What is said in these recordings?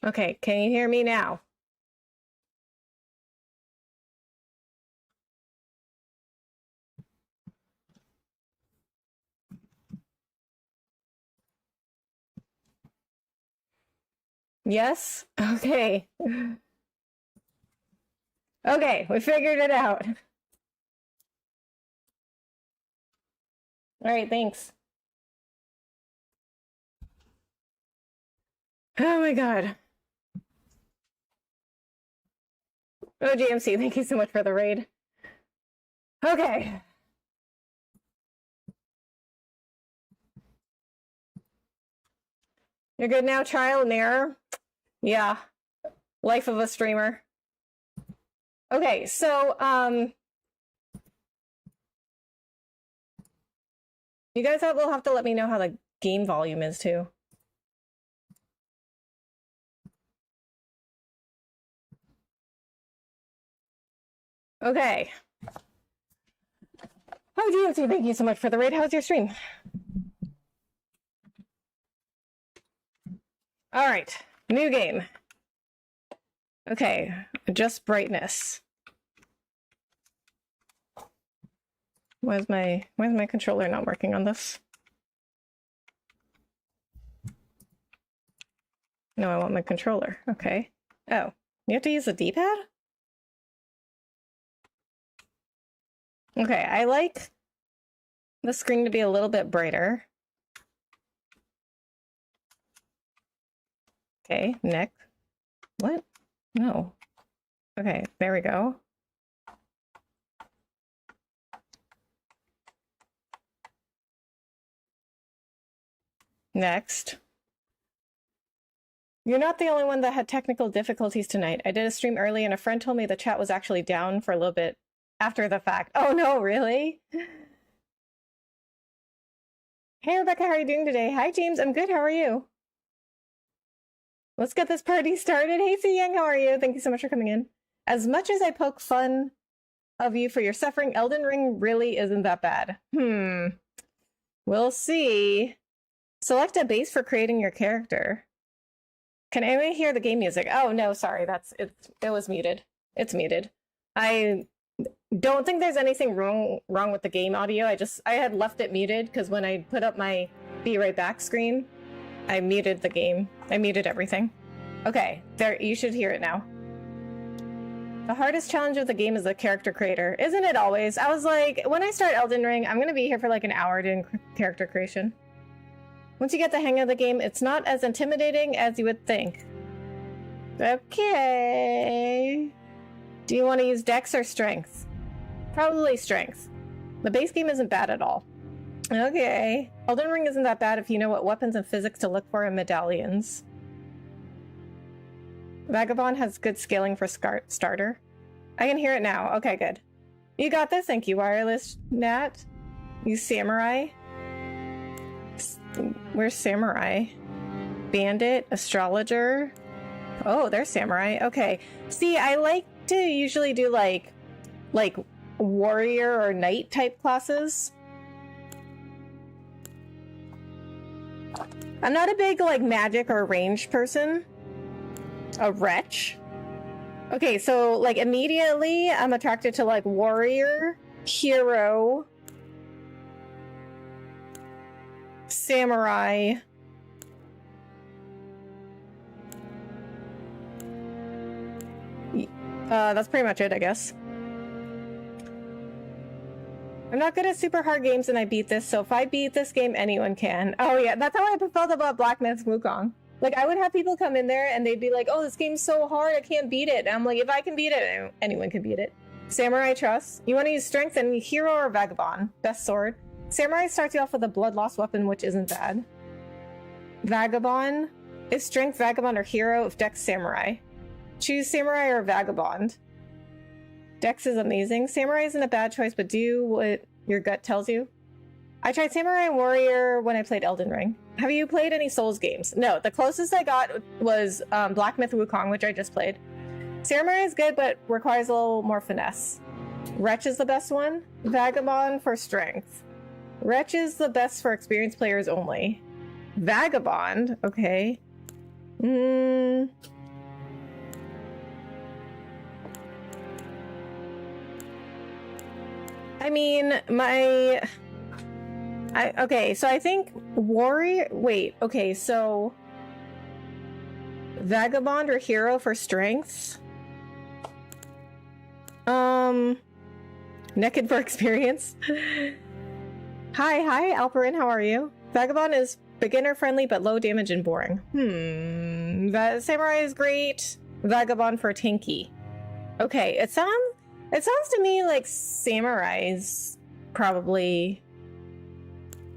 Okay, can you hear me now? Yes? Okay. Okay, we figured it out. All right, thanks. Oh my God. Oh, GMC, thank you so much for the raid. Okay. You're good now, trial and error? Yeah. Life of a streamer. Okay, so, you guys will have to let me know how the game volume is too. Okay. Oh, GMC, thank you so much for the raid. How's your stream? All right, new game. Okay, adjust brightness. Why is my controller not working on this? No, I want my controller. Okay. Oh, you have to use the D-pad? Okay, I like the screen to be a little bit brighter. Okay, neck. What? No. Okay, there we go. Next. You're not the only one that had technical difficulties tonight. I did a stream early and a friend told me the chat was actually down for a little bit after the fact. Oh no, really? Hey Rebecca, how are you doing today? Hi James, I'm good, how are you? Let's get this party started. Hey Si Yang, how are you? Thank you so much for coming in. As much as I poke fun of you for your suffering, Elden Ring really isn't that bad. We'll see. Select a base for creating your character. Can anyone hear the game music? Oh no, sorry, it was muted. It's muted. I don't think there's anything wrong with the game audio. I had left it muted because when I put up my be right back screen, I muted the game. I muted everything. Okay, there, you should hear it now. The hardest challenge of the game is the character creator. Isn't it always? I was like, when I start Elden Ring, I'm gonna be here for like an hour doing character creation. Once you get the hang of the game, it's not as intimidating as you would think. Okay. Do you want to use Dex or Strength? Probably Strength. The base game isn't bad at all. Okay. Elden Ring isn't that bad if you know what weapons and physics to look for in medallions. Vagabond has good scaling for starter. I can hear it now. Okay, good. You got this. Thank you, Wireless Nat. You Samurai. Where's Samurai? Bandit, Astrologer. Oh, there's Samurai. Okay. See, I like to usually do like warrior or knight type classes. I'm not a big like magic or ranged person. A wretch. Okay, so like immediately I'm attracted to like warrior, hero, samurai. That's pretty much it, I guess. I'm not good at super hard games and I beat this, so if I beat this game, anyone can. Oh yeah, that's how I felt about Black Myth Wukong. Like, I would have people come in there and they'd be like, oh, this game's so hard, I can't beat it. And I'm like, if I can beat it, anyone can beat it. Samurai Trust. You want to use Strength and Hero or Vagabond? Best sword. Samurai starts you off with a blood loss weapon, which isn't bad. Vagabond. Is Strength Vagabond or Hero? If Dex Samurai. Choose Samurai or Vagabond. Dex is amazing. Samurai isn't a bad choice, but do what your gut tells you. I tried Samurai and Warrior when I played Elden Ring. Have you played any Souls games? No, the closest I got was Black Myth Wukong, which I just played. Samurai is good, but requires a little more finesse. Wretch is the best one. Vagabond for strength. Wretch is the best for experienced players only. Vagabond, okay. I mean, okay, so I think warrior, wait, okay, so vagabond or hero for strength? Naked for experience? Hi, Alperin, how are you? Vagabond is beginner friendly, but low damage and boring. Samurai is great. Vagabond for tanky. Okay, it sounds to me like Samurai's probably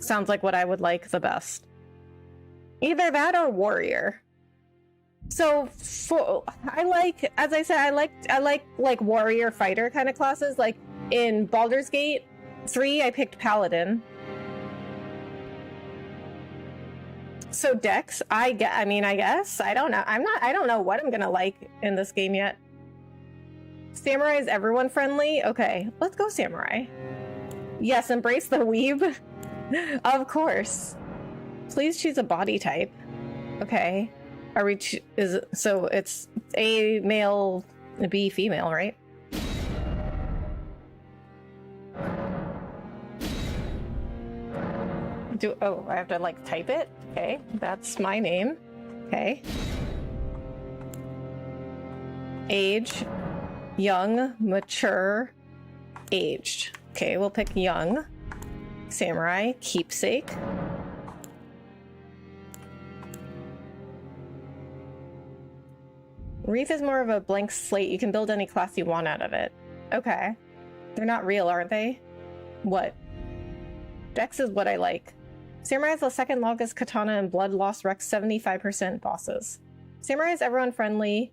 sounds like what I would like the best. Either that or warrior. So I like, as I said, I like warrior fighter kind of classes. Like in Baldur's Gate 3, I picked paladin. So Dex, I guess I don't know. I don't know what I'm gonna like in this game yet. Samurai is everyone friendly. Okay, let's go Samurai. Yes, embrace the weeb. Of course. Please choose a body type. Okay. Are we so it's A male, B female, right? Oh, I have to like type it? Okay, that's my name. Okay. Age, young, mature, aged. Okay, we'll pick young. Samurai, keepsake. Wreath is more of a blank slate. You can build any class you want out of it. Okay. They're not real, aren't they? What? Dex is what I like. Samurai is the second longest katana and blood loss wrecks 75% bosses. Samurai is everyone friendly.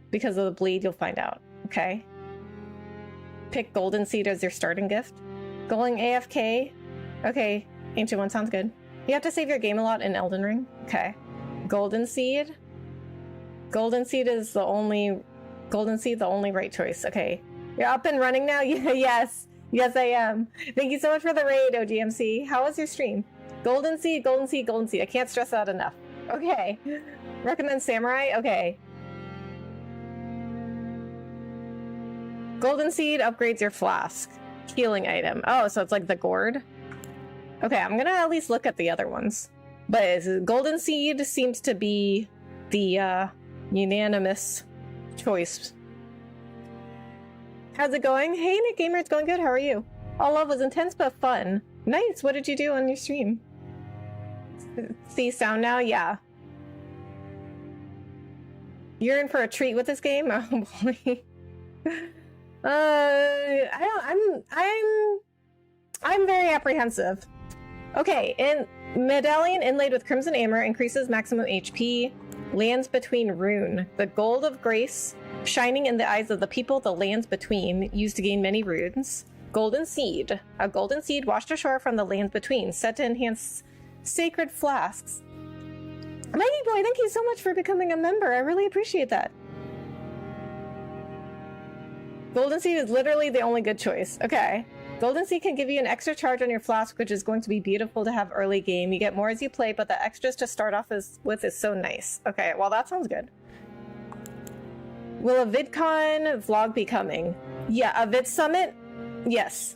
Because of the bleed, you'll find out. Okay. Pick Golden Seed as your starting gift. Going AFK. Okay. Ancient One sounds good. You have to save your game a lot in Elden Ring. Okay. Golden Seed. Golden Seed is the only right choice. Okay. You're up and running now? Yes. Yes, I am. Thank you so much for the raid, OGMC. How was your stream? Golden Seed, Golden Seed, Golden Seed. I can't stress that enough. Okay. Recommend Samurai? Okay. Golden Seed upgrades your flask. Healing item. Oh, so it's like the gourd? Okay, I'm gonna at least look at the other ones. But Golden Seed seems to be the unanimous choice. How's it going? Hey, Nick Gamer, it's going good. How are you? All love was intense but fun. Nice. What did you do on your stream? See sound now? Yeah. You're in for a treat with this game? Oh boy. I'm very apprehensive. Okay, medallion inlaid with crimson armor increases maximum HP. Lands between rune. The gold of grace shining in the eyes of the people the lands between, used to gain many runes. Golden seed. A golden seed washed ashore from the lands between, set to enhance sacred flasks. Mighty Boy, thank you so much for becoming a member. I really appreciate that. Golden seed is literally the only good choice. Okay. Golden seed can give you an extra charge on your flask, which is going to be beautiful to have early game. You get more as you play, but the extras to start off with is so nice. Okay, well that sounds good. Will a VidCon vlog be coming? Yeah, a Vid Summit? Yes.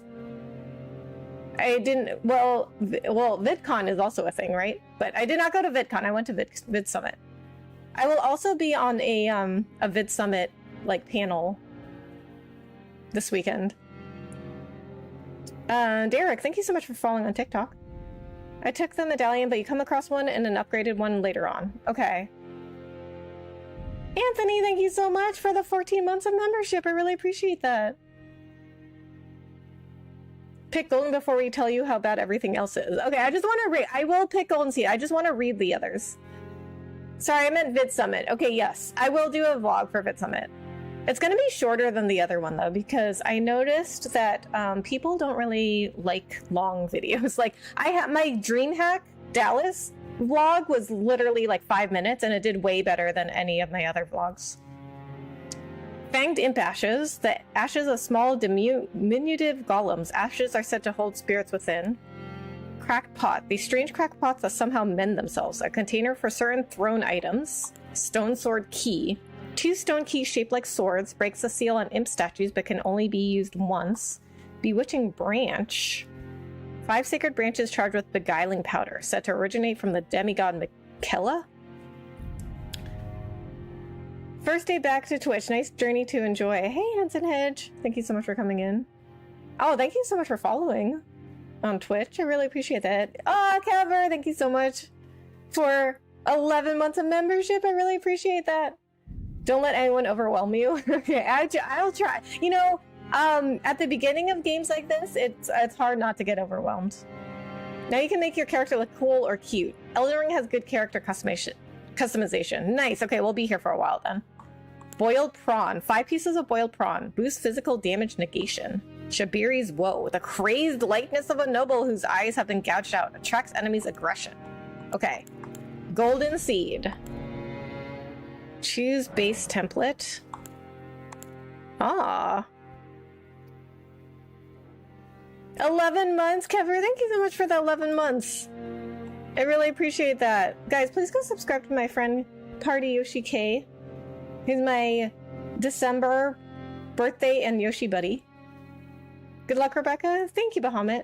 I didn't, well, VidCon is also a thing, right? But I did not go to VidCon, I went to Vid Summit. I will also be on a Vid Summit, like, panel this weekend. Derek, thank you so much for following on TikTok. I took the medallion, but you come across one and an upgraded one later on. Okay. Anthony, thank you so much for the 14 months of membership. I really appreciate that. Pick Golden before we tell you how bad everything else is. Okay, I just want to read. I will pick Golden Seed. I just want to read the others. Sorry, I meant Vid Summit. Okay, yes. I will do a vlog for Vid Summit. It's going to be shorter than the other one, though, because I noticed that people don't really like long videos. Like, I have my DreamHack Dallas vlog was literally like 5 minutes, and it did way better than any of my other vlogs. Fanged Imp Ashes. The ashes of small diminutive golems. Ashes are said to hold spirits within. Cracked Pot. These strange cracked pots that somehow mend themselves. A container for certain thrown items. Stone Sword Key. 2 stone keys shaped like swords. Breaks the seal on imp statues but can only be used once. Bewitching branch. 5 sacred branches charged with beguiling powder, said to originate from the demigod Miquela. First day back to Twitch. Nice journey to enjoy. Hey, Hanson Hedge. Thank you so much for coming in. Oh, thank you so much for following on Twitch. I really appreciate that. Oh, Kever, thank you so much for 11 months of membership. I really appreciate that. Don't let anyone overwhelm you. Okay, I'll try. You know, at the beginning of games like this, it's hard not to get overwhelmed. Now you can make your character look cool or cute. Elden Ring has good character customization. Nice. Okay, we'll be here for a while then. Boiled prawn. 5 pieces of boiled prawn. Boost physical damage negation. Shabiri's woe. The crazed lightness of a noble whose eyes have been gouged out. Attracts enemies' aggression. Okay. Golden seed. Choose base template. Ah. 11 months, Kever. Thank you so much for the 11 months. I really appreciate that. Guys, please go subscribe to my friend Party Yoshi K. He's my December birthday and Yoshi buddy. Good luck, Rebecca. Thank you, Bahamut.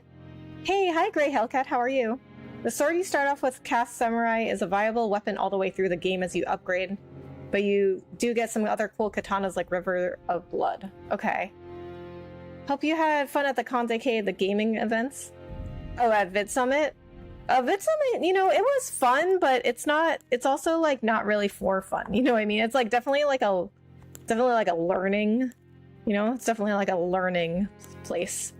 Hey, hi, Grey Hellcat. How are you? The sword you start off with, Cast Samurai, is a viable weapon all the way through the game as you upgrade. But you do get some other cool katanas like River of Blood. Okay. Hope you had fun at the Kondake, the gaming events. Oh, at Vid Summit? Vid Summit, you know, it was fun, but it's also like not really for fun. You know what I mean? It's like definitely like a learning, you know, it's definitely like a learning place.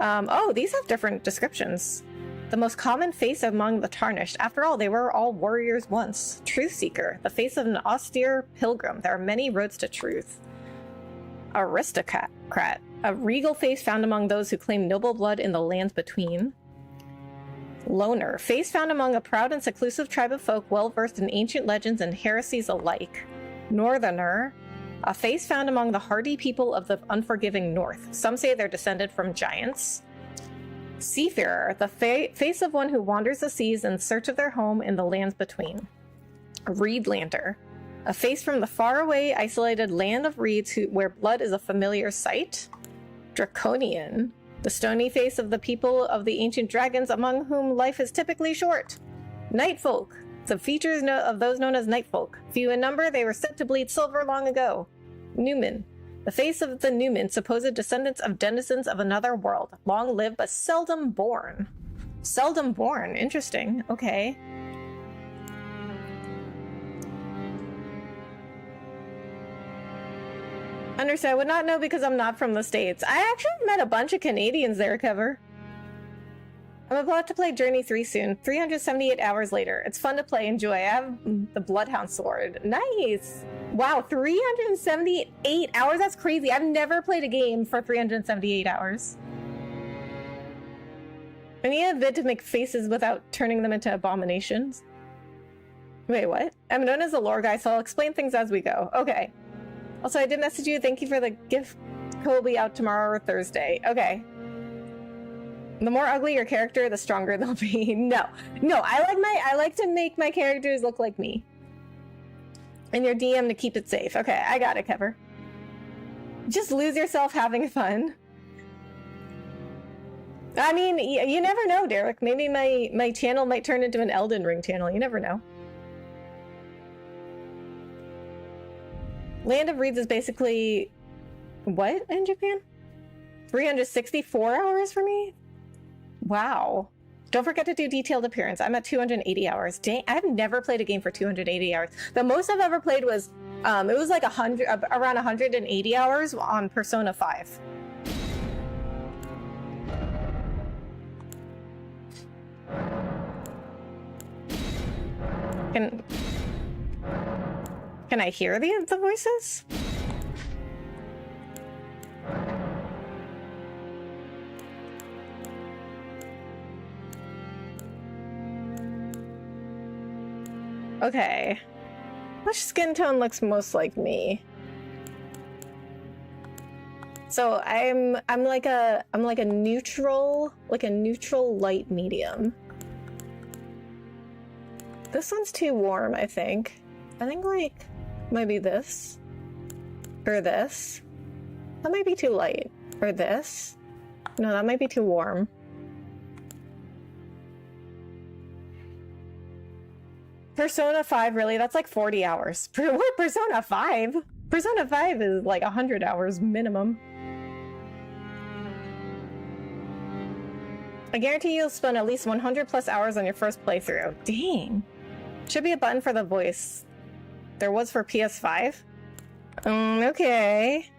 Oh, these have different descriptions. The most common face among the tarnished. After all, they were all warriors once. Truth seeker, the face of an austere pilgrim. There are many roads to truth. Aristocrat, a regal face found among those who claim noble blood in the lands between. Loner, face found among a proud and seclusive tribe of folk well versed in ancient legends and heresies alike. Northerner, a face found among the hardy people of the unforgiving north. Some say they're descended from giants. Seafarer, the face of one who wanders the seas in search of their home in the lands between. Reedlander, a face from the faraway, isolated land of reeds where blood is a familiar sight. Draconian, the stony face of the people of the ancient dragons among whom life is typically short. Nightfolk, the features of those known as Nightfolk. Few in number, they were said to bleed silver long ago. Newman, the face of the Newman, supposed descendants of denizens of another world. Long lived but seldom born. Seldom born, interesting, okay. Understood. I would not know because I'm not from the States. I actually met a bunch of Canadians there, Kever. I'm about to play Journey 3 soon. 378 hours later. It's fun to play. Enjoy. I have the Bloodhound Sword. Nice. Wow, 378 hours? That's crazy. I've never played a game for 378 hours. I need a vid to make faces without turning them into abominations. Wait, what? I'm known as a lore guy, so I'll explain things as we go. Okay. Also, I did message you. Thank you for the gift. It will be out tomorrow or Thursday. Okay. The more ugly your character, the stronger they'll be. No, I like to make my characters look like me. And your DM to keep it safe. Okay, I got it, Kever. Just lose yourself having fun. I mean, you never know, Derek. Maybe my channel might turn into an Elden Ring channel. You never know. Land of Reeds is basically... what in Japan? 364 hours for me? Wow. Don't forget to do detailed appearance. I'm at 280 hours. Dang, I've never played a game for 280 hours. The most I've ever played was, it was like around 180 hours on Persona 5. Can I hear the voices? Okay. Which skin tone looks most like me? So I'm like a neutral light medium. This one's too warm, I think. I think like maybe this or this. That might be too light. Or this. No, that might be too warm. Persona 5, really? That's like 40 hours. What? Persona 5? Persona 5 is like 100 hours minimum. I guarantee you'll spend at least 100 plus hours on your first playthrough. Dang. Should be a button for the voice. There was for PS5? Okay.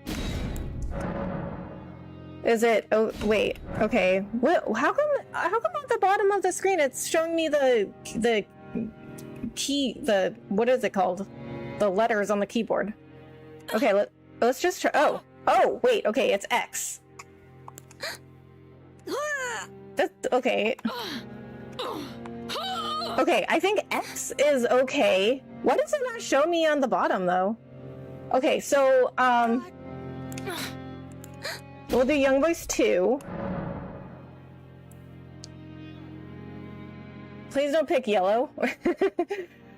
Is it? Oh, wait. Okay. What? How come at the bottom of the screen it's showing me the key? What is it called? The letters on the keyboard. Okay. Let's just try. Oh. Wait. Okay. It's X. That's okay. Okay. I think X is okay. Why does it not show me on the bottom though? Okay. So we'll do Young Voice 2. Please don't pick yellow.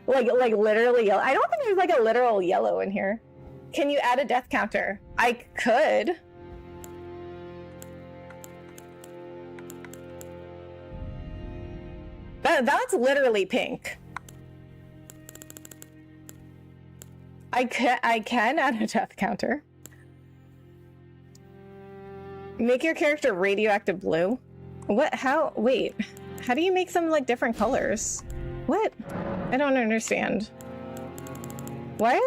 like literally yellow. I don't think there's like a literal yellow in here. Can you add a death counter? I could. That's literally pink. I can add a death counter. Make your character radioactive blue. What? How? Wait. How do you make them like different colors? What? I don't understand. Why?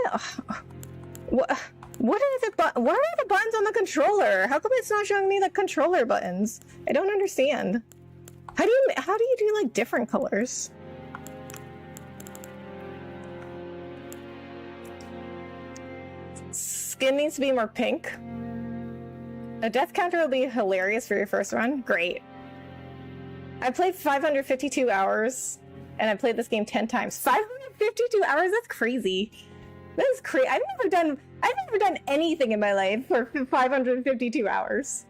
What? What are the buttons on the controller? How come it's not showing me the controller buttons? I don't understand. How do you do like different colors? Skin needs to be more pink. A death counter will be hilarious for your first run. Great. I played 552 hours, and I played this game 10 times. 552 hours? That's crazy. That is crazy. I've never done anything in my life for 552 hours.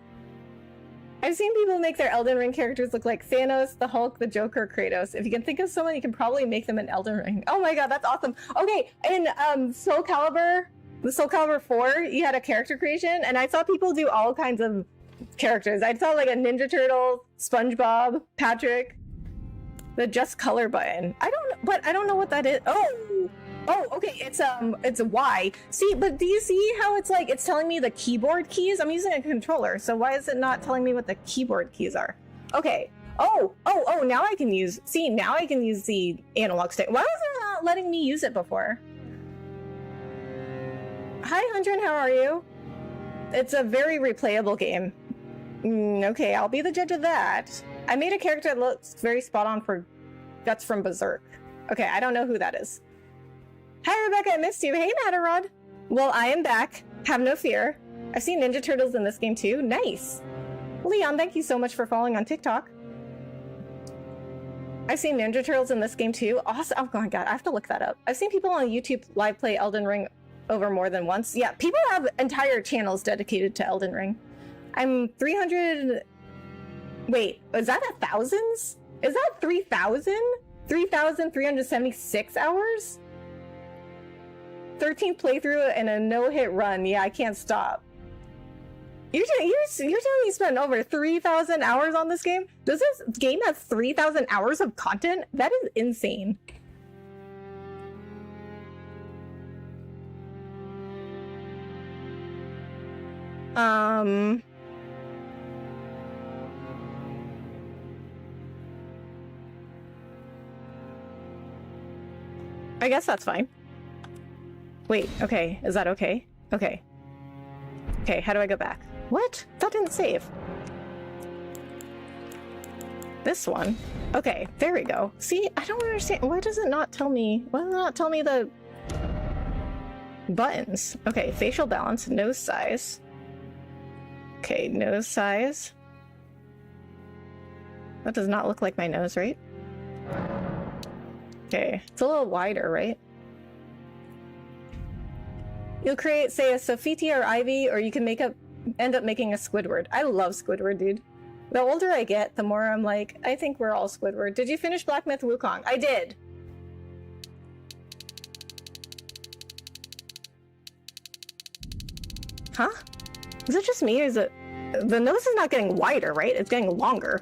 I've seen people make their Elden Ring characters look like Thanos, the Hulk, the Joker, Kratos. If you can think of someone, you can probably make them in Elden Ring. Oh my god, that's awesome. Okay, in Soul Calibur, the Soul Calibur 4, you had a character creation, and I saw people do all kinds of characters. I saw like a Ninja Turtle, SpongeBob, Patrick, the Just Color button. I don't know what that is. Oh, okay, it's a Y. See, but do you see how it's like, it's telling me the keyboard keys? I'm using a controller, so why is it not telling me what the keyboard keys are? Okay. Oh, now I can use, now I can use the analog stick. Why was it not letting me use it before? Hi, Hundred, how are you? It's a very replayable game. Okay, I'll be the judge of that. I made a character that looks very spot on for Guts from Berserk. Okay, I don't know who that is. Hi, Rebecca, I missed you. Hey, Matterod. Well, I am back. Have no fear. I've seen Ninja Turtles in this game too. Nice. Leon, thank you so much for following on TikTok. I've seen Ninja Turtles in this game too. Awesome. Oh my god, I have to look that up. I've seen people on YouTube live play Elden Ring over more than once. Yeah, people have entire channels dedicated to Elden Ring. I'm 300... Wait, is that a thousands? Is that 3,000? 3,376 hours? 13th playthrough and a no-hit run. Yeah, I can't stop. You're telling me you spent over 3,000 hours on this game? Does this game have 3,000 hours of content? That is insane. I guess that's fine. Wait, okay. Is that okay? Okay. Okay, how do I go back? What? That didn't save. This one? Okay, there we go. See, I don't understand. Why does it not tell me? Why does it not tell me the buttons? Okay, facial balance, nose size. Okay, nose size. That does not look like my nose, right? Okay, it's a little wider, right? You'll create, say, a Sophiti or Ivy, or you can end up making a Squidward. I love Squidward, dude. The older I get, the more I'm like, I think we're all Squidward. Did you finish Black Myth Wukong? I did! Huh? Is it just me, or is it... The nose is not getting wider, right? It's getting longer.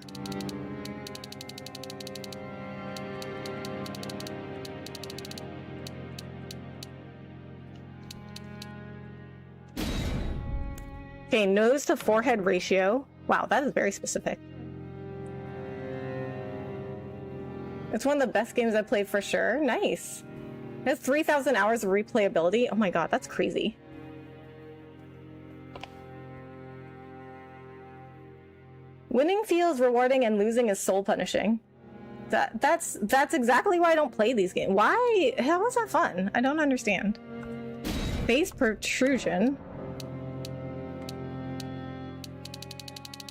Okay, nose to forehead ratio. Wow, that is very specific. It's one of the best games I've played for sure. Nice. It has 3,000 hours of replayability. Oh my god, that's crazy. Winning feels rewarding and losing is soul punishing. That's exactly why I don't play these games. Why? How is that fun? I don't understand. Face protrusion.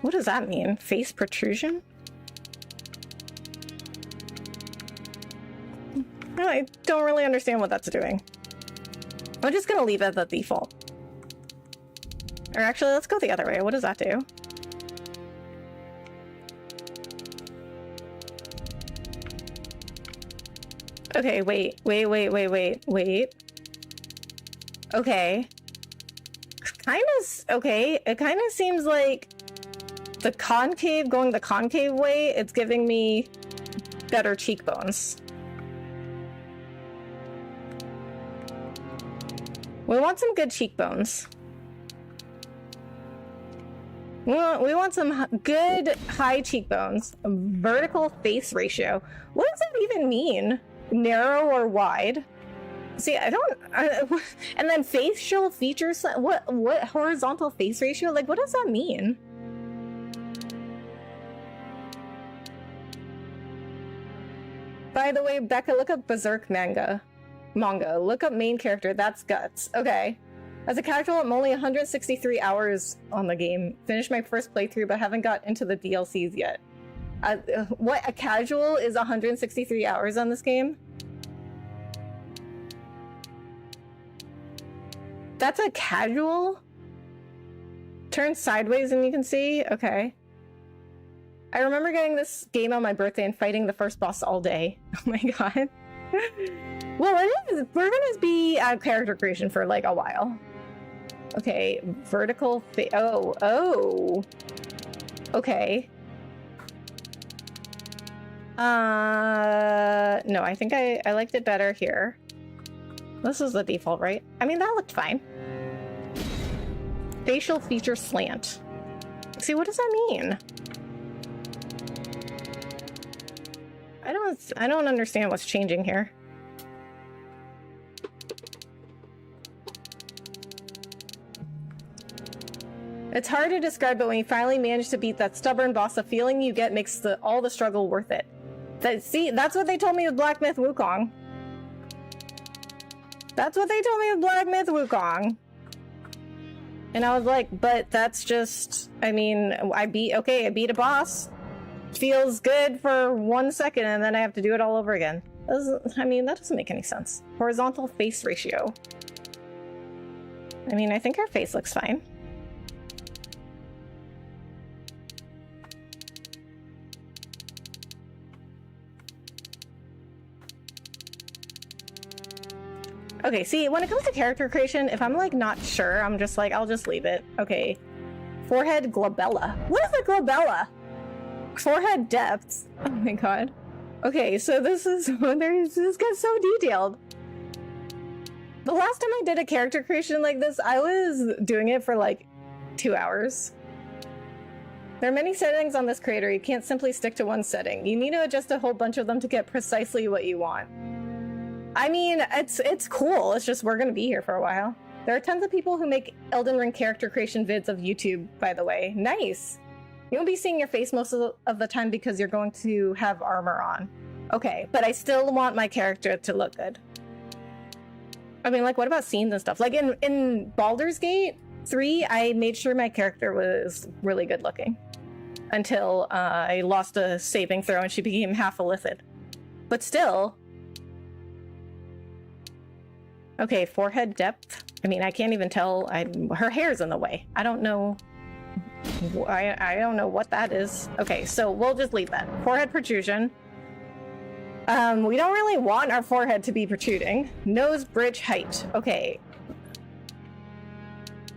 What does that mean? Face protrusion? I don't really understand what that's doing. I'm just gonna leave it at the default. Or actually, let's go the other way. What does that do? Okay, wait. Okay. Okay, it kind of seems like the concave, going the concave way, it's giving me better cheekbones. We want some good cheekbones. We want some good high cheekbones. A vertical face ratio. What does that even mean? Narrow or wide? See, and then facial features. What horizontal face ratio? Like, what does that mean? By the way, Becca, look up Berserk manga. Look up main character. That's Guts. Okay. As a casual, I'm only 163 hours on the game. Finished my first playthrough, but haven't got into the DLCs yet. What, a casual is 163 hours on this game? That's a casual? Turn sideways and you can see? Okay. I remember getting this game on my birthday and fighting the first boss all day. Oh my god. Well, we're gonna be at character creation for like a while. Okay, vertical oh. Okay. No, I think I liked it better here. This is the default, right? I mean, that looked fine. Facial feature slant. See, what does that mean? I don't understand what's changing here. It's hard to describe, but when you finally manage to beat that stubborn boss, the feeling you get makes all the struggle worth it. See, that's what they told me with Black Myth Wukong. That's what they told me with Black Myth Wukong. And I was like, but that's just, I mean, I beat a boss. Feels good for 1 second and then I have to do it all over again. I mean, that doesn't make any sense. Horizontal face ratio. I mean, I think her face looks fine. Okay, see, when it comes to character creation, if I'm like not sure, I'm just like, I'll just leave it. Okay. Forehead glabella. What is a glabella? Forehead depth. Oh my god. Okay, so this gets so detailed. The last time I did a character creation like this, I was doing it for like 2 hours. There are many settings on this creator. You can't simply stick to one setting. You need to adjust a whole bunch of them to get precisely what you want. I mean, it's cool. It's just we're gonna be here for a while. There are tons of people who make Elden Ring character creation vids of YouTube, by the way. Nice. You won't be seeing your face most of the time because you're going to have armor on. Okay, but I still want my character to look good. I mean, like, what about scenes and stuff? Like in Baldur's Gate 3, I made sure my character was really good looking. Until I lost a saving throw and she became half illithid. But still... Okay, forehead depth. I mean, I can't even tell. Her hair's in the way. I don't know... I don't know what that is. Okay, so we'll just leave that. Forehead protrusion. We don't really want our forehead to be protruding. Nose bridge height. Okay.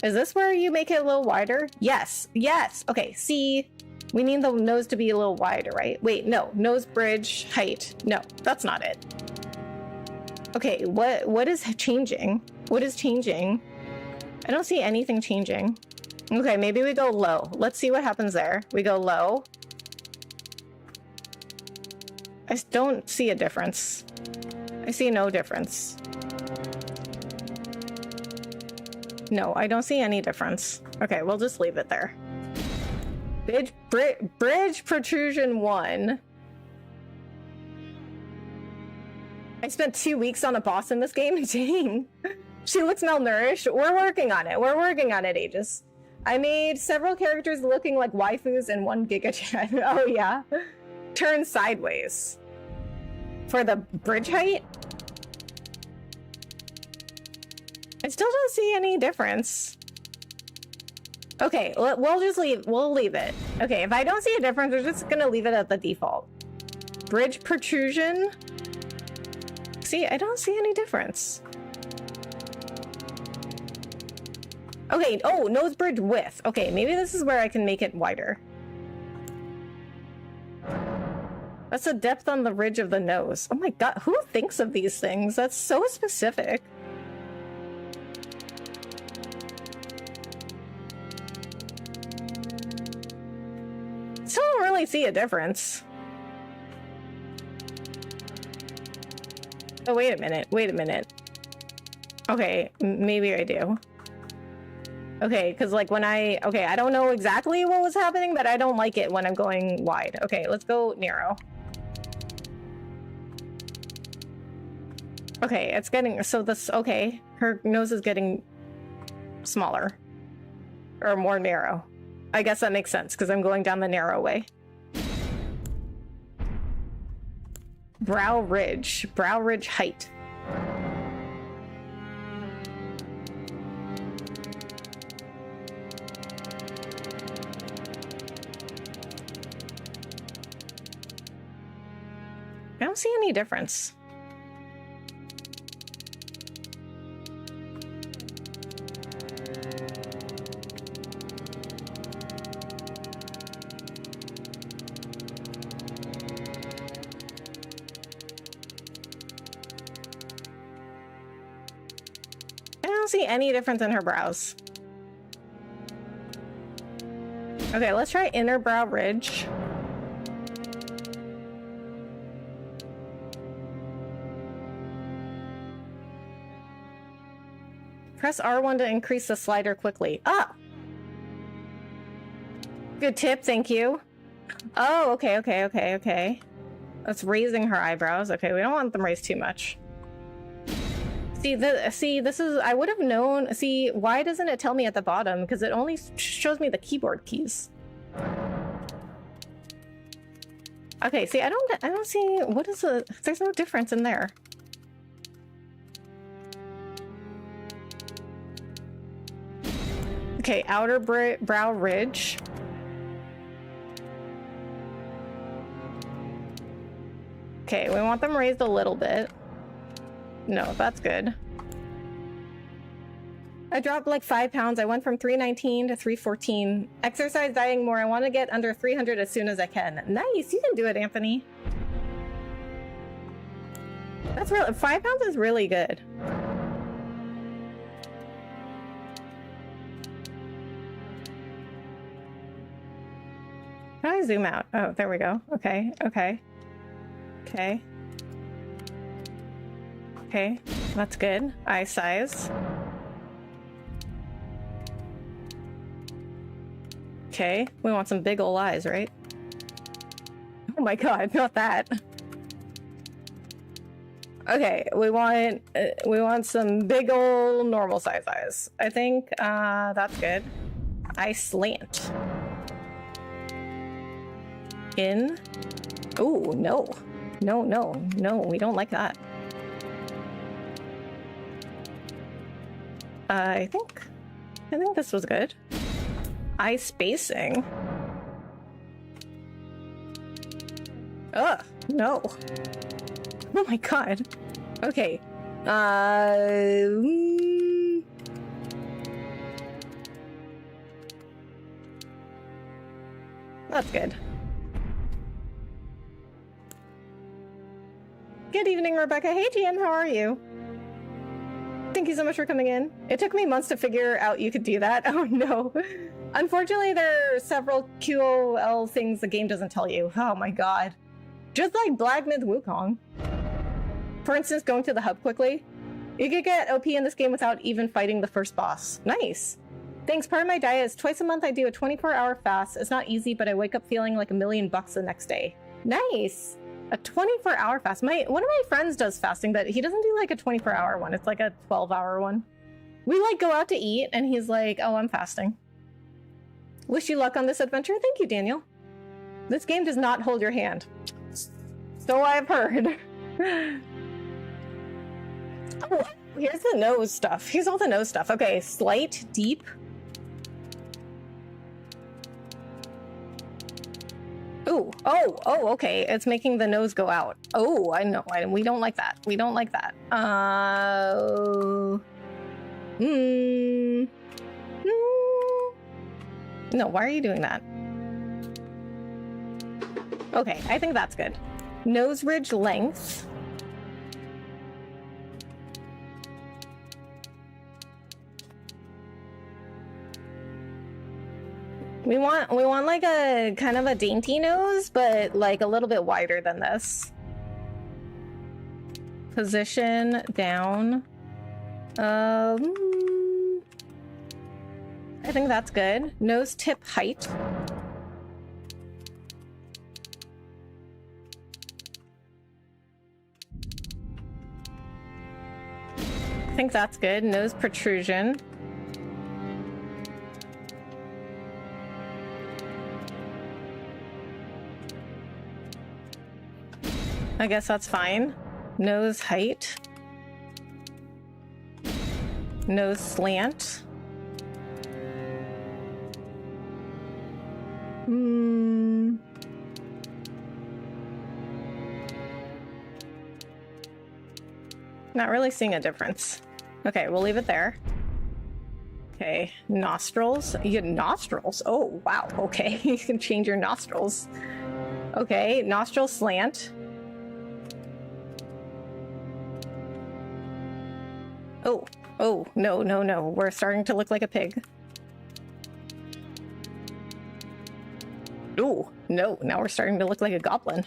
Is this where you make it a little wider? Yes, yes. Okay, see, we need the nose to be a little wider, right? Wait, no, nose bridge height. No, that's not it. Okay, what is changing? What is changing? I don't see anything changing. Okay, maybe we go low. Let's see what happens there. We go low. I don't see a difference. I see no difference. No, I don't see any difference. Okay, we'll just leave it there. Bridge protrusion 1. I spent 2 weeks on a boss in this game. Dang. She looks malnourished. We're working on it. We're working on it, Aegis. I made several characters looking like waifus and 1 Giga Chat. Oh, yeah. Turn sideways. For the bridge height? I still don't see any difference. Okay, we'll leave it. Okay, if I don't see a difference, we're just gonna leave it at the default. Bridge protrusion. See, I don't see any difference. Okay, oh, nose bridge width. Okay, maybe this is where I can make it wider. That's the depth on the ridge of the nose. Oh my god, who thinks of these things? That's so specific. Still don't really see a difference. Oh, wait a minute. Wait a minute. Okay, maybe I do. Okay, because like when I don't know exactly what was happening, but I don't like it when I'm going wide. Okay, let's go narrow. Okay, it's getting, so this, okay, her nose is getting smaller. Or more narrow. I guess that makes sense, because I'm going down the narrow way. Brow ridge height. I don't see any difference. I don't see any difference in her brows. Okay, let's try inner brow ridge. Press R1 to increase the slider quickly. Ah! Good tip, thank you. Oh, okay. That's raising her eyebrows. Okay, we don't want them raised too much. See, this is, I would have known. See, why doesn't it tell me at the bottom? Because it only shows me the keyboard keys. Okay, see, I don't see, what is the, there's no difference in there. Okay, outer brow ridge. Okay, we want them raised a little bit. No, that's good. I dropped like 5 pounds. I went from 319 to 314. Exercise, dieting more. I want to get under 300 as soon as I can. Nice, you can do it, Anthony. That's really, 5 pounds is really good. How do I zoom out? Oh, there we go. Okay. Okay, that's good. Eye size. Okay, we want some big ol' eyes, right? Oh my god, not that. Okay, we want some big ol' normal size eyes. I think that's good. Eye slant. In. Oh, no. No, we don't like that. I think this was good. Eye spacing. Ugh, no. Oh my god. Okay. That's good. Good evening, Rebecca. Hey, GM, how are you? Thank you so much for coming in. It took me months to figure out you could do that. Oh, no. Unfortunately, there are several QOL things the game doesn't tell you. Oh, my God. Just like Black Myth Wukong. For instance, going to the hub quickly. You could get OP in this game without even fighting the first boss. Nice. Thanks. Part of my diet is twice a month I do a 24-hour fast. It's not easy, but I wake up feeling like $1,000,000 the next day. Nice. A 24-hour fast. One of my friends does fasting, but he doesn't do like a 24-hour one. It's like a 12-hour one. We like go out to eat, and he's like, "Oh, I'm fasting." Wish you luck on this adventure. Thank you, Daniel. This game does not hold your hand. So I've heard. Oh, here's the nose stuff. Here's all the nose stuff. Okay, slight, deep. Ooh, oh, okay. It's making the nose go out. Oh, I know. We don't like that. We don't like that. No, why are you doing that? Okay, I think that's good. Nose ridge length. We want like a kind of a dainty nose, but like a little bit wider than this. Position down. I think that's good. Nose tip height. I think that's good. Nose protrusion. I guess that's fine. Nose height. Nose slant. Not really seeing a difference. Okay, we'll leave it there. Okay, nostrils. You get nostrils. Oh, wow. Okay, you can change your nostrils. Okay, nostril slant. Oh, no. We're starting to look like a pig. Oh, no. Now we're starting to look like a goblin.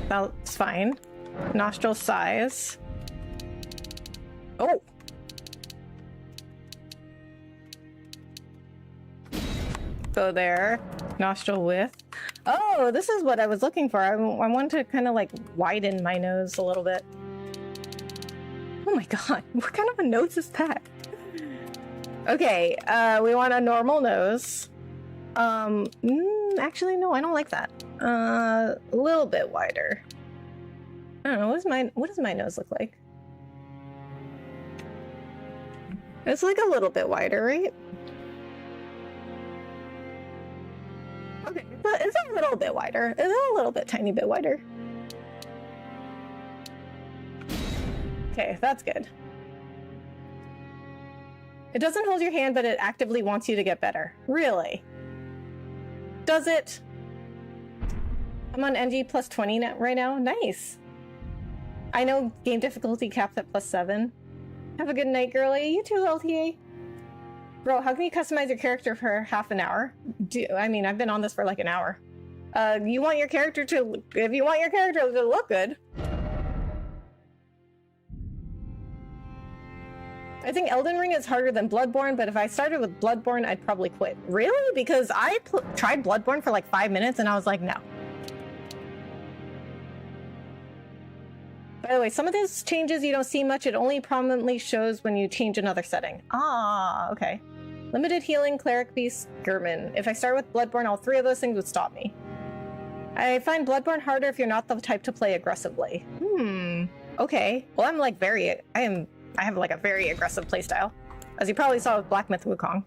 That's fine. Nostril size. Oh. Go there. Nostril width. Oh, this is what I was looking for. I want to kind of like widen my nose a little bit. Oh my god, what kind of a nose is that? Okay, we want a normal nose. Actually, no, I don't like that. A little bit wider. I don't know, what does my nose look like? It's like a little bit wider, right? Okay, but it's a little bit wider. It's a little bit, tiny bit wider. Okay, that's good. It doesn't hold your hand, but it actively wants you to get better. Really? Does it? I'm on NG plus 20 right now. Nice. I know game difficulty caps at plus 7. Have a good night, girly. You too, LTA. Bro, how can you customize your character for half an hour? I mean, I've been on this for like an hour. If you want your character to look good. I think Elden Ring is harder than Bloodborne, but if I started with Bloodborne, I'd probably quit. Really? Because I tried Bloodborne for like 5 minutes and I was like, no. By the way, some of those changes you don't see much. It only prominently shows when you change another setting. Ah, okay. Limited healing, cleric, beast, German. If I start with Bloodborne, all 3 of those things would stop me. I find Bloodborne harder if you're not the type to play aggressively. Okay. Well, I'm like I have like a very aggressive playstyle, as you probably saw with Black Myth Wukong.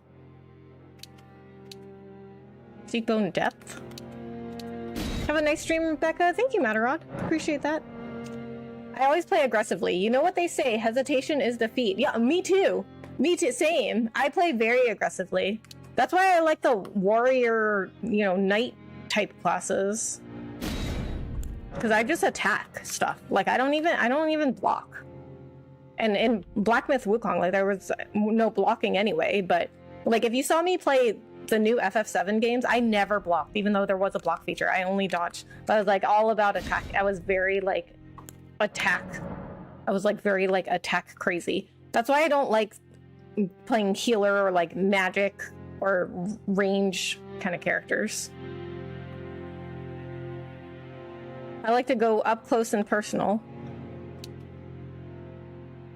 Cheekbone depth. Have a nice stream, Rebecca. Thank you, Matarod. Appreciate that. I always play aggressively. You know what they say, hesitation is defeat. Yeah, me too. Me too, same. I play very aggressively. That's why I like the warrior, you know, knight type classes. Because I just attack stuff. Like I don't even block. And in Black Myth Wukong, like there was no blocking anyway, but like if you saw me play the new FF7 games, I never blocked, even though there was a block feature. I only dodged. But I was like all about attack. I was very like attack. I was like very like attack crazy. That's why I don't like playing healer or like magic or range kind of characters. I like to go up close and personal.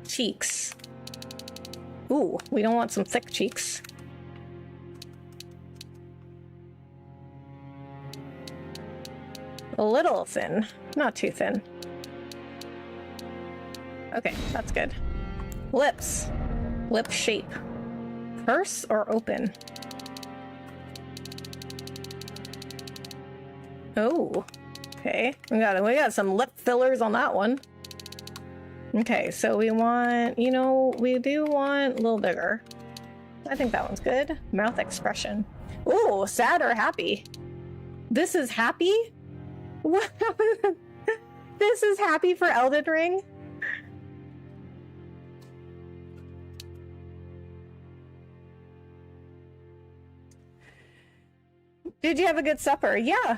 Cheeks. Ooh, we don't want some thick cheeks. A little thin, not too thin. Okay, that's good. Lips. Lip shape. Purse or open? Oh, okay. We got some lip fillers on that one. Okay, so we want, you know, we do want a little bigger. I think that one's good. Mouth expression. Ooh, sad or happy? This is happy? What? This is happy for Elden Ring? Did you have a good supper? Yeah.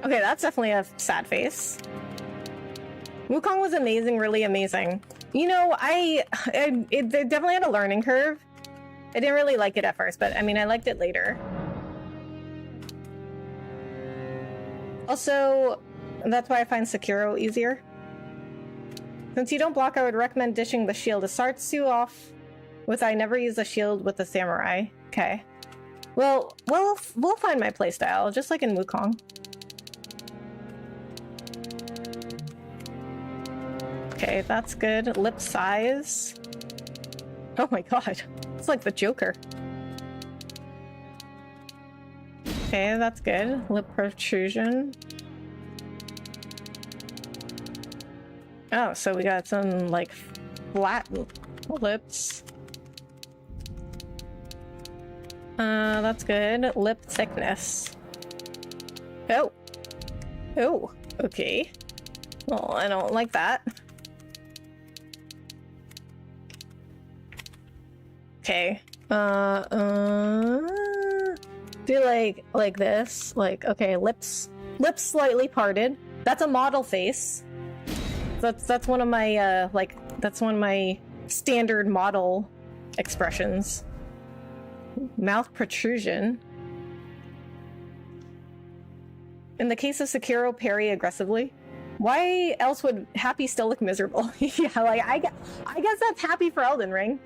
Okay, that's definitely a sad face. Wukong was amazing, really amazing. You know, it definitely had a learning curve. I didn't really like it at first, but I mean, I liked it later. Also, that's why I find Sekiro easier. Since you don't block, I would recommend dishing the shield. It starts you off with I never use a shield with the samurai. Okay. Well, we'll find my playstyle, just like in Wukong. Okay, that's good. Lip size. Oh my god. It's like the Joker. Okay, that's good. Lip protrusion. Oh, so we got some, like, flat lips. That's good. Lip thickness. Oh. Oh, okay. Well, I don't like that. Okay. Do like this. Like, okay, lips slightly parted. That's a model face. That's one of my that's one of my standard model expressions. Mouth protrusion. In the case of Sekiro, parry aggressively. Why else would Happy still look miserable? Yeah, like I guess that's Happy for Elden Ring.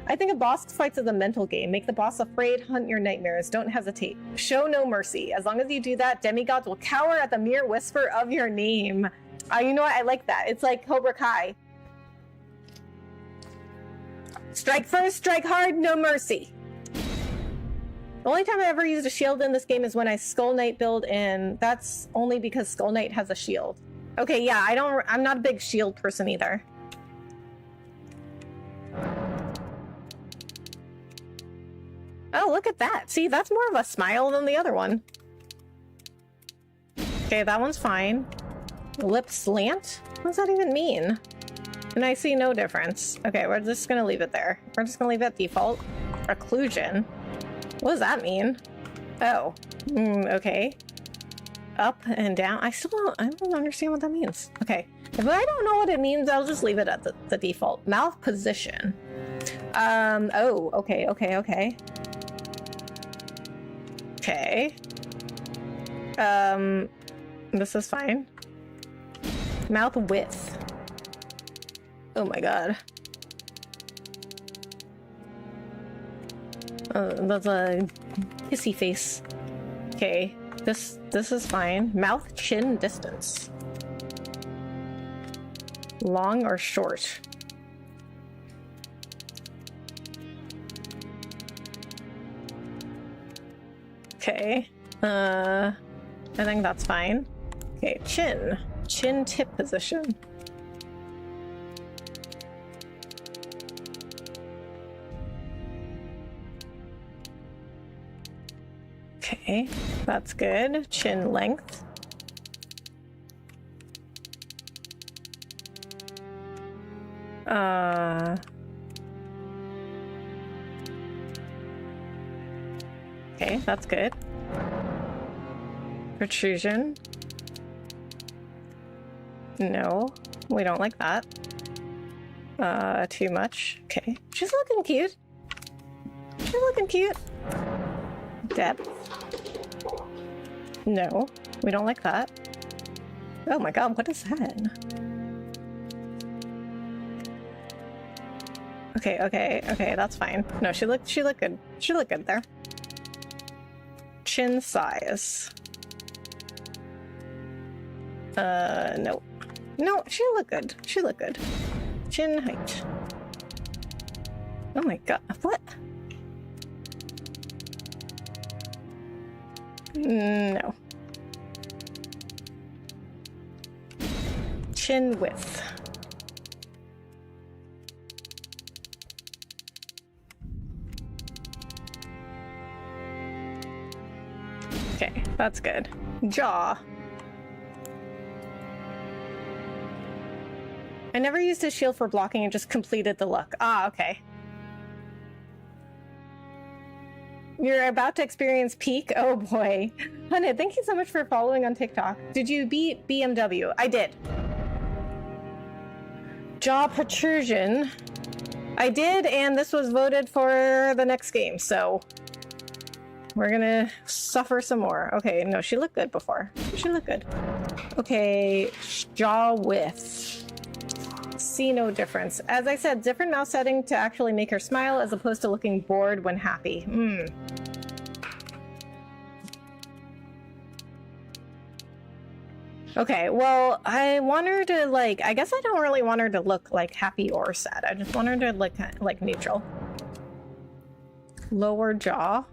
I think a boss fight is a mental game. Make the boss afraid, hunt your nightmares. Don't hesitate. Show no mercy. As long as you do that, demigods will cower at the mere whisper of your name. You know what? I like that. It's like Cobra Kai. Strike first, strike hard, no mercy. The only time I ever used a shield in this game is when I Skull Knight build, and that's only because Skull Knight has a shield. Okay, yeah, I'm not a big shield person either. Oh, look at that. See, that's more of a smile than the other one. Okay, that one's fine. Lip slant? What does that even mean? And I see no difference. Okay, we're just gonna leave it there. We're just gonna leave it at default. Occlusion. What does that mean? Oh. Okay. Up and down. I don't understand what that means. Okay. If I don't know what it means, I'll just leave it at the default. Mouth position. Oh, okay. Okay. This is fine. Mouth width. Oh my god. That's a kissy face. Okay, this is fine. Mouth chin distance. Long or short? Okay. I think that's fine. Okay, chin. Chin tip position. Okay, that's good. Chin length. Okay, that's good. Protrusion. No, we don't like that. Too much. Okay, she's looking cute. She's looking cute. Depth. No, we don't like that. Oh my god, what is that? Okay, that's fine. No, she looked good. She looked good there. Chin size. No. No, she looked good. She looked good. Chin height. Oh my god, what? No. Chin width. Okay, that's good. Jaw. I never used his shield for blocking and just completed the look. Ah, okay. You're about to experience peak? Oh boy. Honey, thank you so much for following on TikTok. Did you beat BMW? I did. Jaw protrusion. I did, and this was voted for the next game, so we're gonna suffer some more. Okay, no, she looked good before. She looked good. Okay, jaw width. See no difference. As I said, different mouse setting to actually make her smile as opposed to looking bored when happy. Okay, well, I want her to, like, I guess I don't really want her to look, like, happy or sad. I just want her to look, like, neutral. Lower jaw.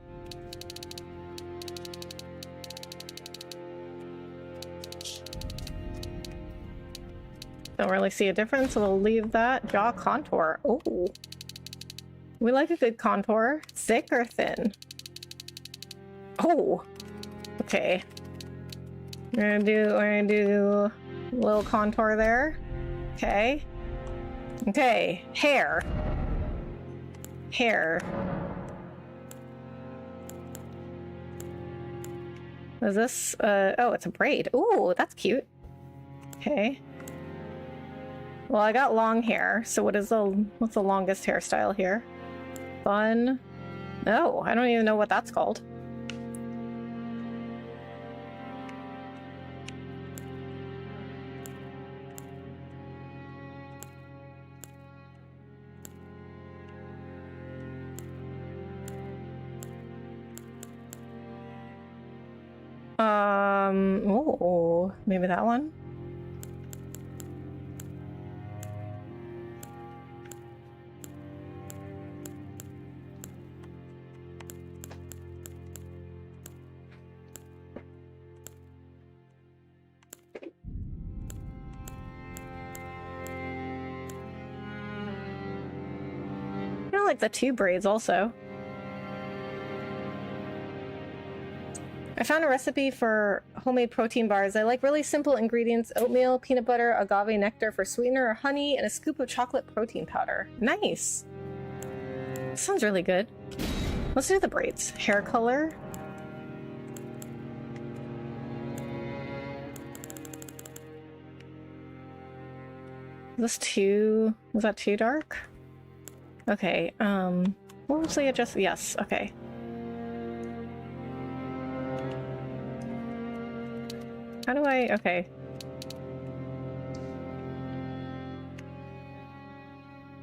Don't really see a difference, so we'll leave that. Jaw contour. Oh. We like a good contour. Thick or thin? Oh. Okay. We're gonna do a little contour there. Okay. Okay. Hair. Hair. Is this, oh, it's a braid. Ooh, that's cute. Okay. Well, I got long hair, so what's the longest hairstyle here? Bun. No, I don't even know what that's called. Oh, maybe that one? I like the two braids also. I found a recipe for homemade protein bars. I like really simple ingredients: oatmeal, peanut butter, agave nectar for sweetener, honey, and a scoop of chocolate protein powder. Nice. Sounds really good. Let's do the braids. Hair color. Was that too dark? Okay, we'll see adjust. Yes, okay. How do I, okay.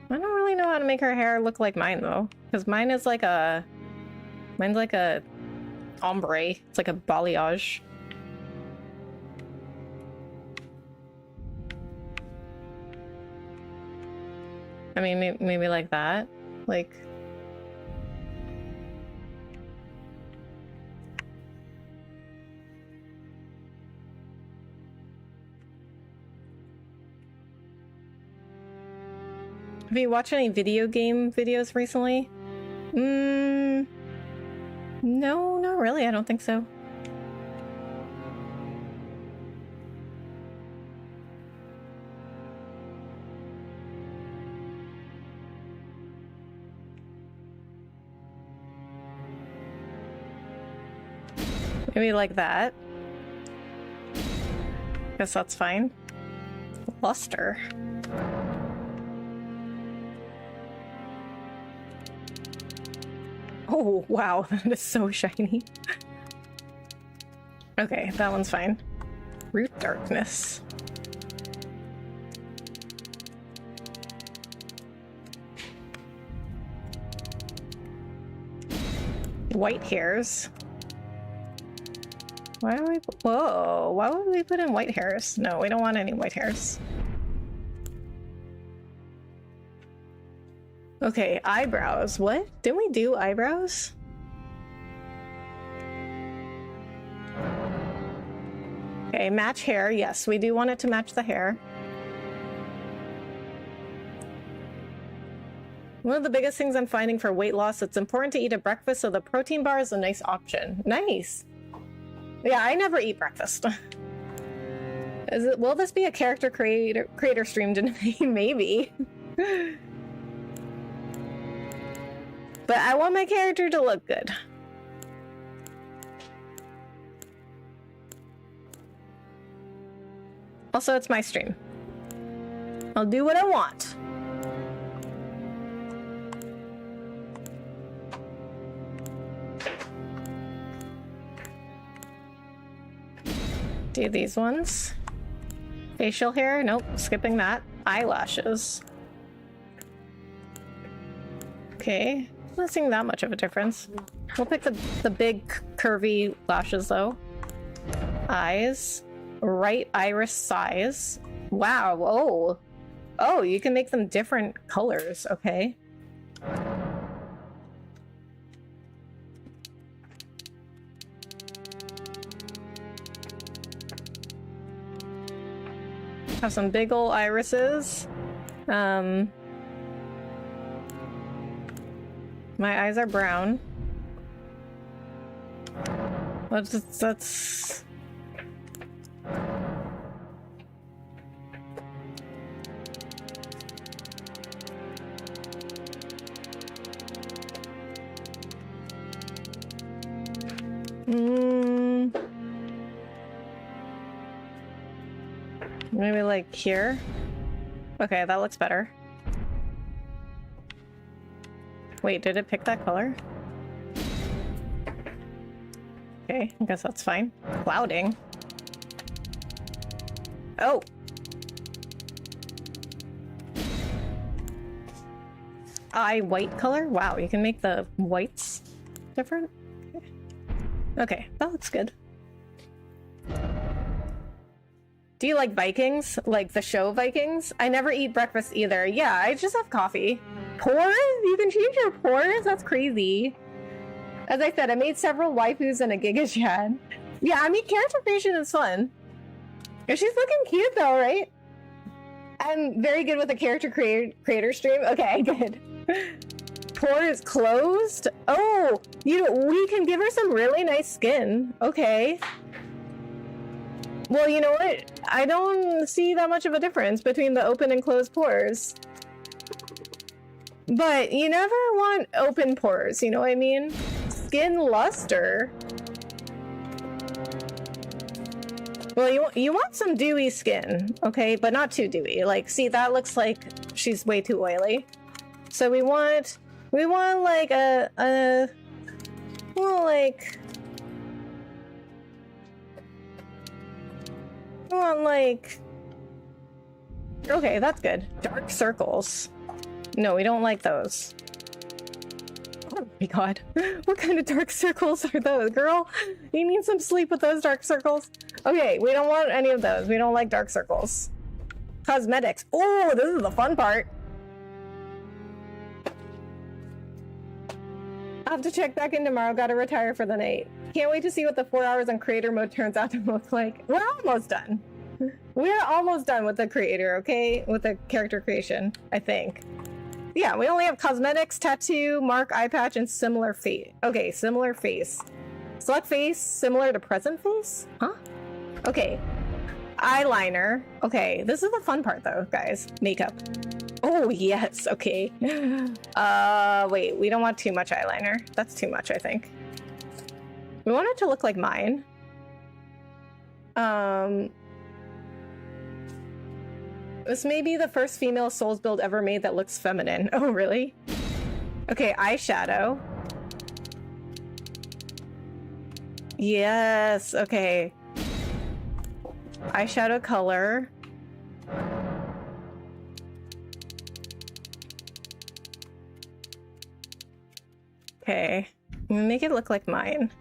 I don't really know how to make her hair look like mine though, because mine's like a ombre. It's like a balayage. I mean, maybe like that, like. Have you watched any video game videos recently? No, not really. I don't think so. Maybe like that. Guess that's fine. Luster. Oh, wow, that is so shiny. Okay, that one's fine. Root darkness. White hairs. Why do we whoa, why would we put in white hairs? No, we don't want any white hairs. Okay, eyebrows. What? Didn't we do eyebrows? Okay, match hair. Yes, we do want it to match the hair. One of the biggest things I'm finding for weight loss, it's important to eat at breakfast, so the protein bar is a nice option. Nice. Yeah, I never eat breakfast. Will this be a character creator stream tonight? Maybe. But I want my character to look good. Also, it's my stream. I'll do what I want. Do these ones. Facial hair? Nope, skipping that. Eyelashes. Okay, not seeing that much of a difference. We'll pick the big curvy lashes though. Eyes. Right iris size. Wow, oh. Oh, you can make them different colors, okay. Have some big ol' irises. My eyes are brown. That's... Maybe like here? Okay, that looks better. Wait, did it pick that color? Okay, I guess that's fine. Clouding. Oh! Eye white color? Wow, you can make the whites different? Okay, that looks good. Do you like Vikings? Like the show Vikings? I never eat breakfast either. Yeah, I just have coffee. Pores? You can change your pores? That's crazy. As I said, I made several waifus and a Giga Chad. Yeah, I mean, character creation is fun. She's looking cute though, right? I'm very good with a character creator stream. Okay, good. Pores closed? Oh, we can give her some really nice skin. Okay. Well, you know what? I don't see that much of a difference between the open and closed pores. But you never want open pores, you know what I mean? Skin luster. Well, you want some dewy skin, okay? But not too dewy. Like, see, that looks like she's way too oily. So we want like okay, that's good. Dark circles. No, we don't like those. Oh my god. What kind of dark circles are those, girl? You need some sleep with those dark circles. Okay, we don't want any of those. We don't like dark circles. Cosmetics. Oh, this is the fun part. I'll have to check back in tomorrow. Gotta retire for the night. Can't wait to see what the 4 hours on creator mode turns out to look like. We're almost done. We're almost done with the creator, okay? With the character creation, I think. Yeah, we only have cosmetics, tattoo, mark, eye patch, and similar face. Okay, similar face. Select face similar to present face? Huh? Okay. Eyeliner. Okay, this is the fun part though, guys. Makeup. Oh, yes. Okay. Wait, we don't want too much eyeliner. That's too much, I think. We want it to look like mine. This may be the first female Souls build ever made that looks feminine. Oh, really? Okay, eyeshadow. Yes, okay. Eyeshadow color. Okay, I'm gonna make it look like mine.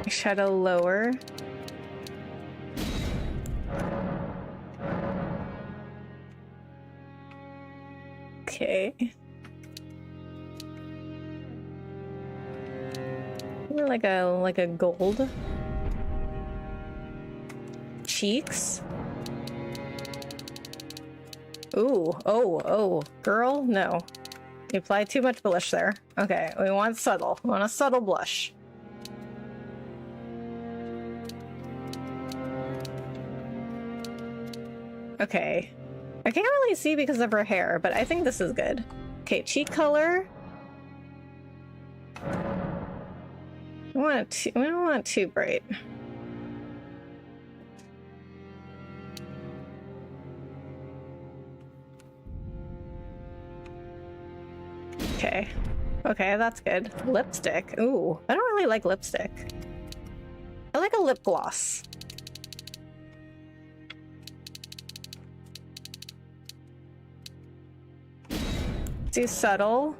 Shadow lower. Okay. Like a gold. Cheeks. Ooh, oh, girl, no. You applied too much blush there. Okay, we want subtle. We want a subtle blush. Okay. I can't really see because of her hair, but I think this is good. Okay, cheek color. We don't want it too bright. Okay. Okay, that's good. Lipstick. Ooh, I don't really like lipstick. I like a lip gloss. Do subtle.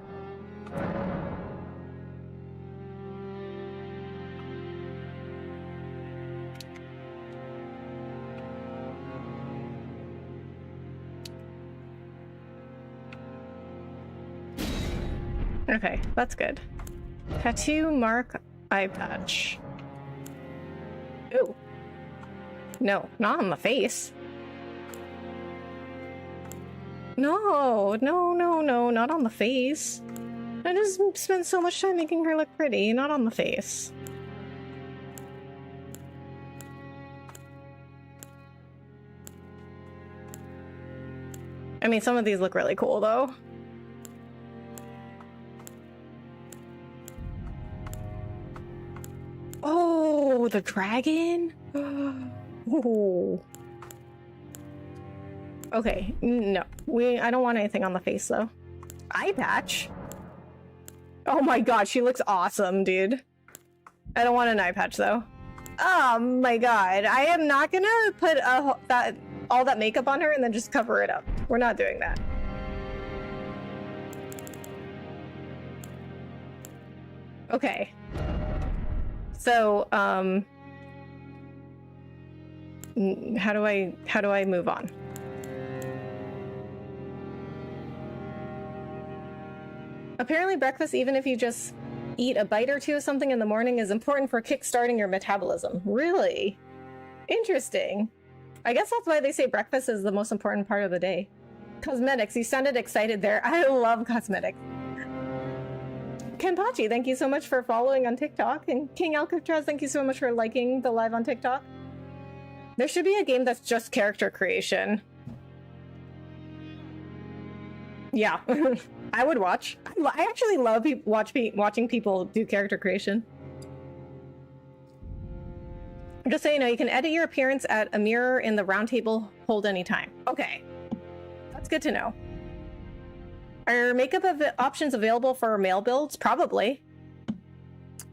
Okay, that's good. Tattoo, mark, eye patch. Ooh. No, not on the face. No, not on the face. I just spent so much time making her look pretty, not on the face. I mean, some of these look really cool, though. Oh, the dragon? Ooh. Okay, no. I don't want anything on the face, though. Eye patch? Oh my god, she looks awesome, dude. I don't want an eye patch, though. Oh my god, I am not gonna put all that makeup on her and then just cover it up. We're not doing that. Okay. So, how do I move on? Apparently breakfast, even if you just eat a bite or two of something in the morning, is important for kickstarting your metabolism. Really? Interesting. I guess that's why they say breakfast is the most important part of the day. Cosmetics, you sounded excited there. I love cosmetics. Kenpachi, thank you so much for following on TikTok. And King Alcatraz, thank you so much for liking the live on TikTok. There should be a game that's just character creation. Yeah, I would watch. I actually love watching people do character creation. Just so you know, you can edit your appearance at a mirror in the round table hold anytime. Okay, that's good to know. Are makeup options available for male builds? Probably.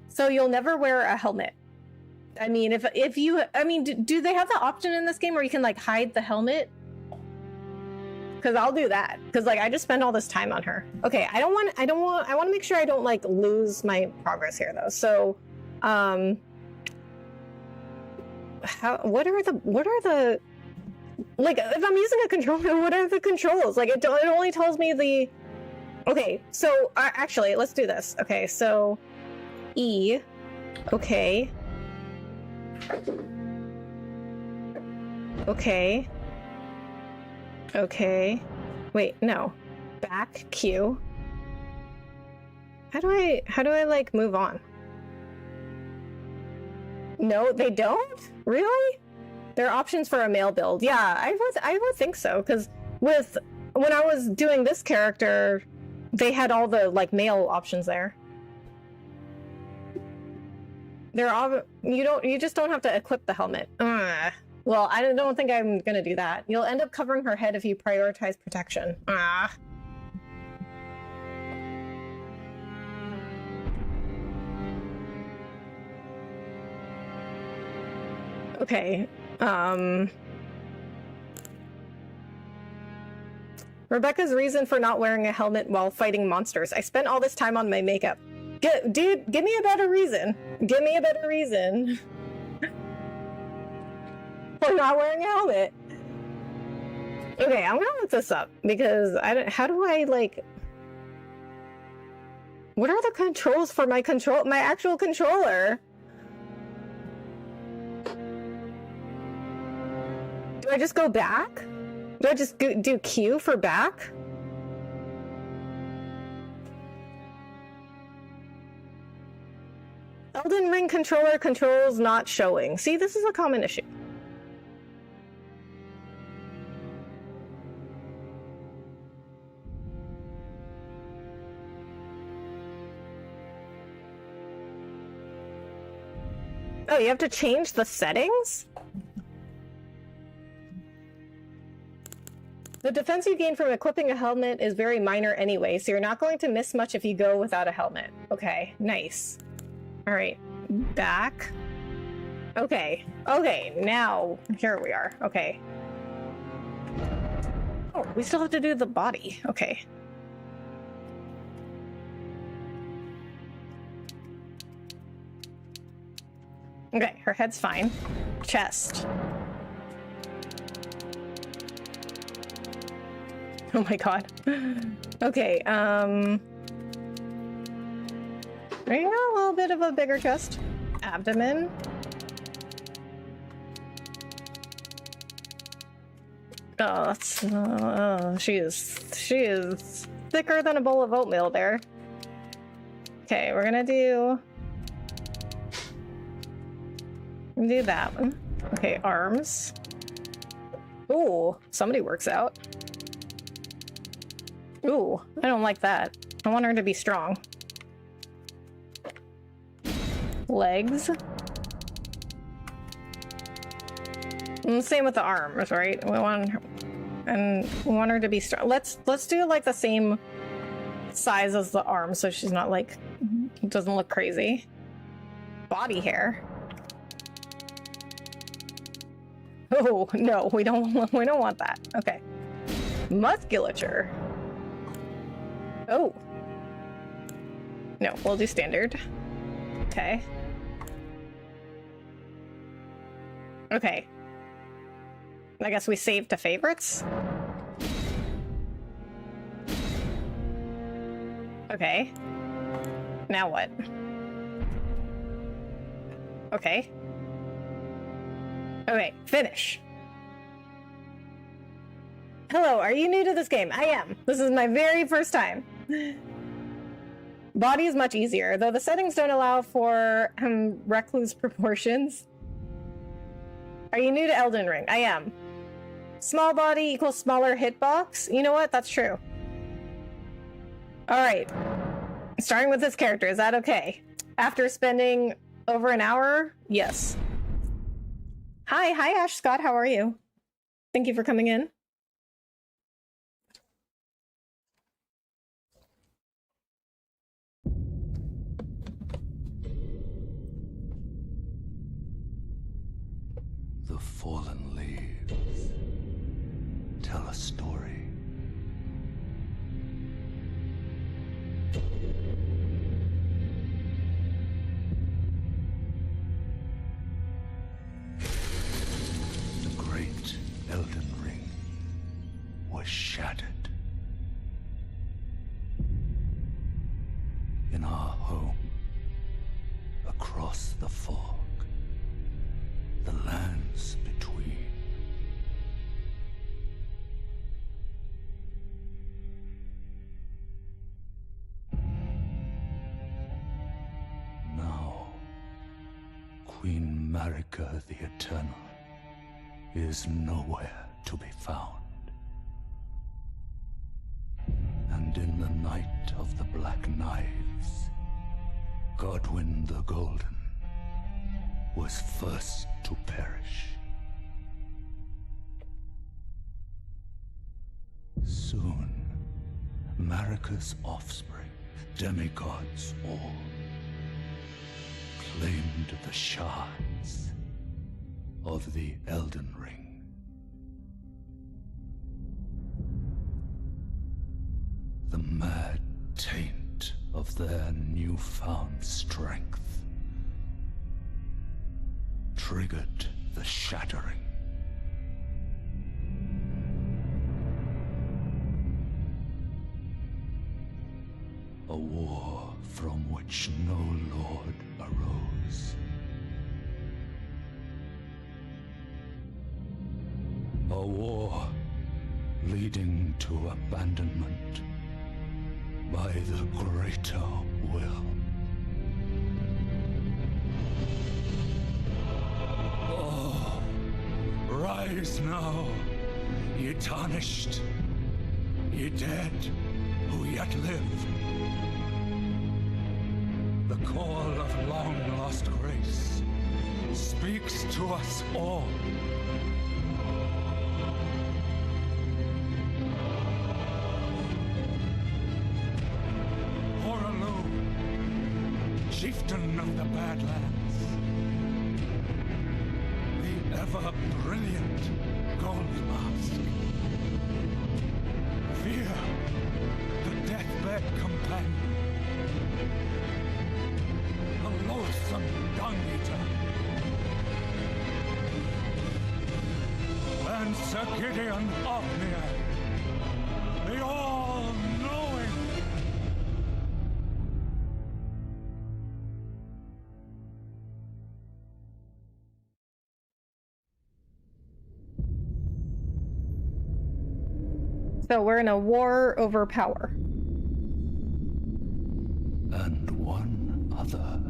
So you'll never wear a helmet. I mean, if you, I mean, do they have the option in this game where you can like hide the helmet? Because I'll do that. Because like I just spent all this time on her. Okay, I want to make sure I don't like lose my progress here though. So, what are the like if I'm using a controller, what are the controls? Like it only tells me the. Okay, so actually, let's do this. Okay, so E. Okay. Okay. Okay. Wait, no. Back, Q. How do I like move on? No, they don't? Really? There are options for a male build. Yeah, I would think so, because when I was doing this character, they had all the like male options there. They're all you just don't have to equip the helmet. Well, I don't think I'm gonna do that. You'll end up covering her head if you prioritize protection. Okay. Rebecca's reason for not wearing a helmet while fighting monsters. I spent all this time on my makeup. Dude, give me a better reason. Give me a better reason. For not wearing a helmet. Okay, I'm gonna look this up because how do I like... What are the controls for my actual controller? Do I just go back? Do I just do Q for back? Elden Ring controller controls not showing. See, this is a common issue. Oh, you have to change the settings? The defense you gain from equipping a helmet is very minor anyway, so you're not going to miss much if you go without a helmet. Okay, nice. Alright, back. Okay, now, here we are. Okay. Oh, we still have to do the body. Okay. Okay, her head's fine. Chest. Oh my god. Okay, there you go, a little bit of a bigger chest. Abdomen. Oh, that's... she is thicker than a bowl of oatmeal there. Okay, we're gonna do that one. Okay, arms. Ooh, somebody works out. Ooh, I don't like that. I want her to be strong. Legs. And same with the arms, right? We want her to be strong. Let's do like the same size as the arms, so she's not like doesn't look crazy. Body hair. Oh no, we don't want that. Okay. Musculature. Oh. No, we'll do standard. Okay. Okay. I guess we save to favorites? Okay. Now what? Okay. Okay, finish. Hello, are you new to this game? I am. This is my very first time. Body is much easier, though the settings don't allow for recluse proportions. Are you new to Elden Ring? I am. Small body equals smaller hitbox? You know what? That's true. Alright. Starting with this character, is that okay? After spending over an hour? Yes. Hi Ash Scott, how are you? Thank you for coming in. The fallen leaves tell a story. The great Elden Ring was shattered. In our home, across the fog, the lands between, Marika the Eternal is nowhere to be found. And in the night of the Black Knives, Godwyn the Golden was first to perish. Soon, Marika's offspring, demigods all, claimed the shards of the Elden Ring. The mad taint of their newfound strength triggered the shattering. A war from which no lord arose. A war leading to abandonment by the greater will. Oh, rise now, ye tarnished, ye dead who yet live. The call of long-lost grace speaks to us all. Horalu, chieftain of the Badlands, the ever-brilliant Gold Mask, Fear, the deathbed companion, the loathsome dung-eater, and Sir Gideon Ofnir, the all-knowing. So we're in a war over power. And one other,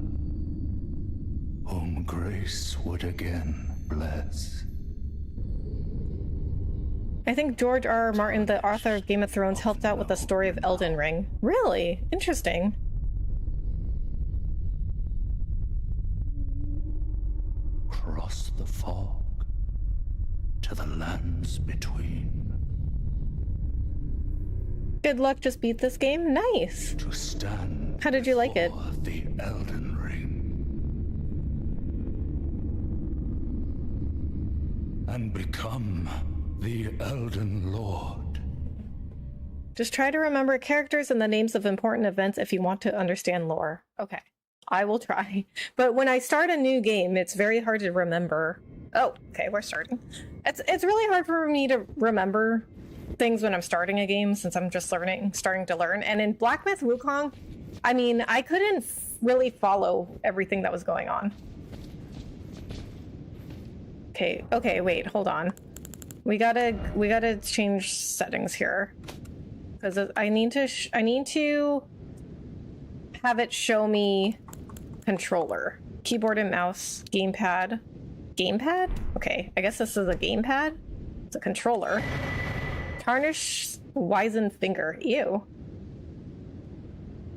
whom grace would again bless. I think George R. R. Martin, the author of Game of Thrones, helped out with the story of Elden Ring. Really? Interesting. Cross the fog to the lands between. Good luck, just beat this game? Nice! To stand. How did you like it? before the Elden Ring. And become the Elden Lord. Just try to remember characters and the names of important events if you want to understand lore. Okay, I will try. But when I start a new game, it's very hard to remember. Oh, okay, we're starting. It's really hard for me to remember things when I'm starting a game since I'm just starting to learn. And in Black Myth Wukong, I mean, I couldn't really follow everything that was going on. Okay, wait, hold on. We gotta change settings here. Because I need to have it show me controller. Keyboard and mouse, gamepad. Gamepad? Okay, I guess this is a gamepad. It's a controller. Tarnish wizened finger. Ew.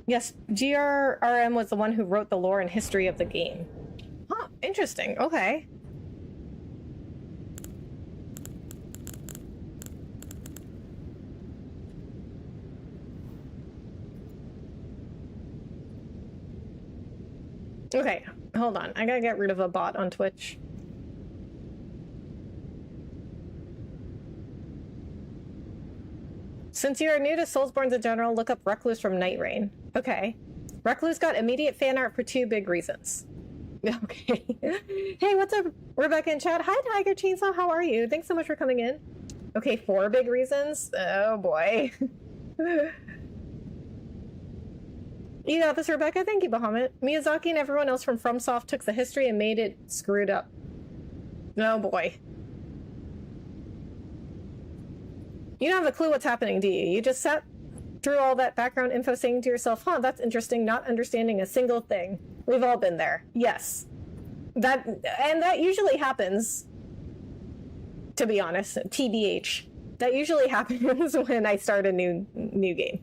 Yes, GRRM was the one who wrote the lore and history of the game. Huh, interesting. Okay. Okay, hold on. I gotta get rid of a bot on Twitch. Since you are new to Soulsborne in general, look up Recluse from Night Rain. Okay. Recluse got immediate fan art for 2 big reasons. Okay. Hey, what's up, Rebecca in chat? Hi, Tiger Chainsaw. How are you? Thanks so much for coming in. Okay, 4 big reasons? Oh, boy. You got this, Rebecca. Thank you, Bahamut. Miyazaki and everyone else from FromSoft took the history and made it screwed up. Oh, boy. You don't have a clue what's happening, do you? You just sat through all that background info saying to yourself, huh, that's interesting, not understanding a single thing. We've all been there. Yes. That usually happens, to be honest, TBH. That usually happens when I start a new game.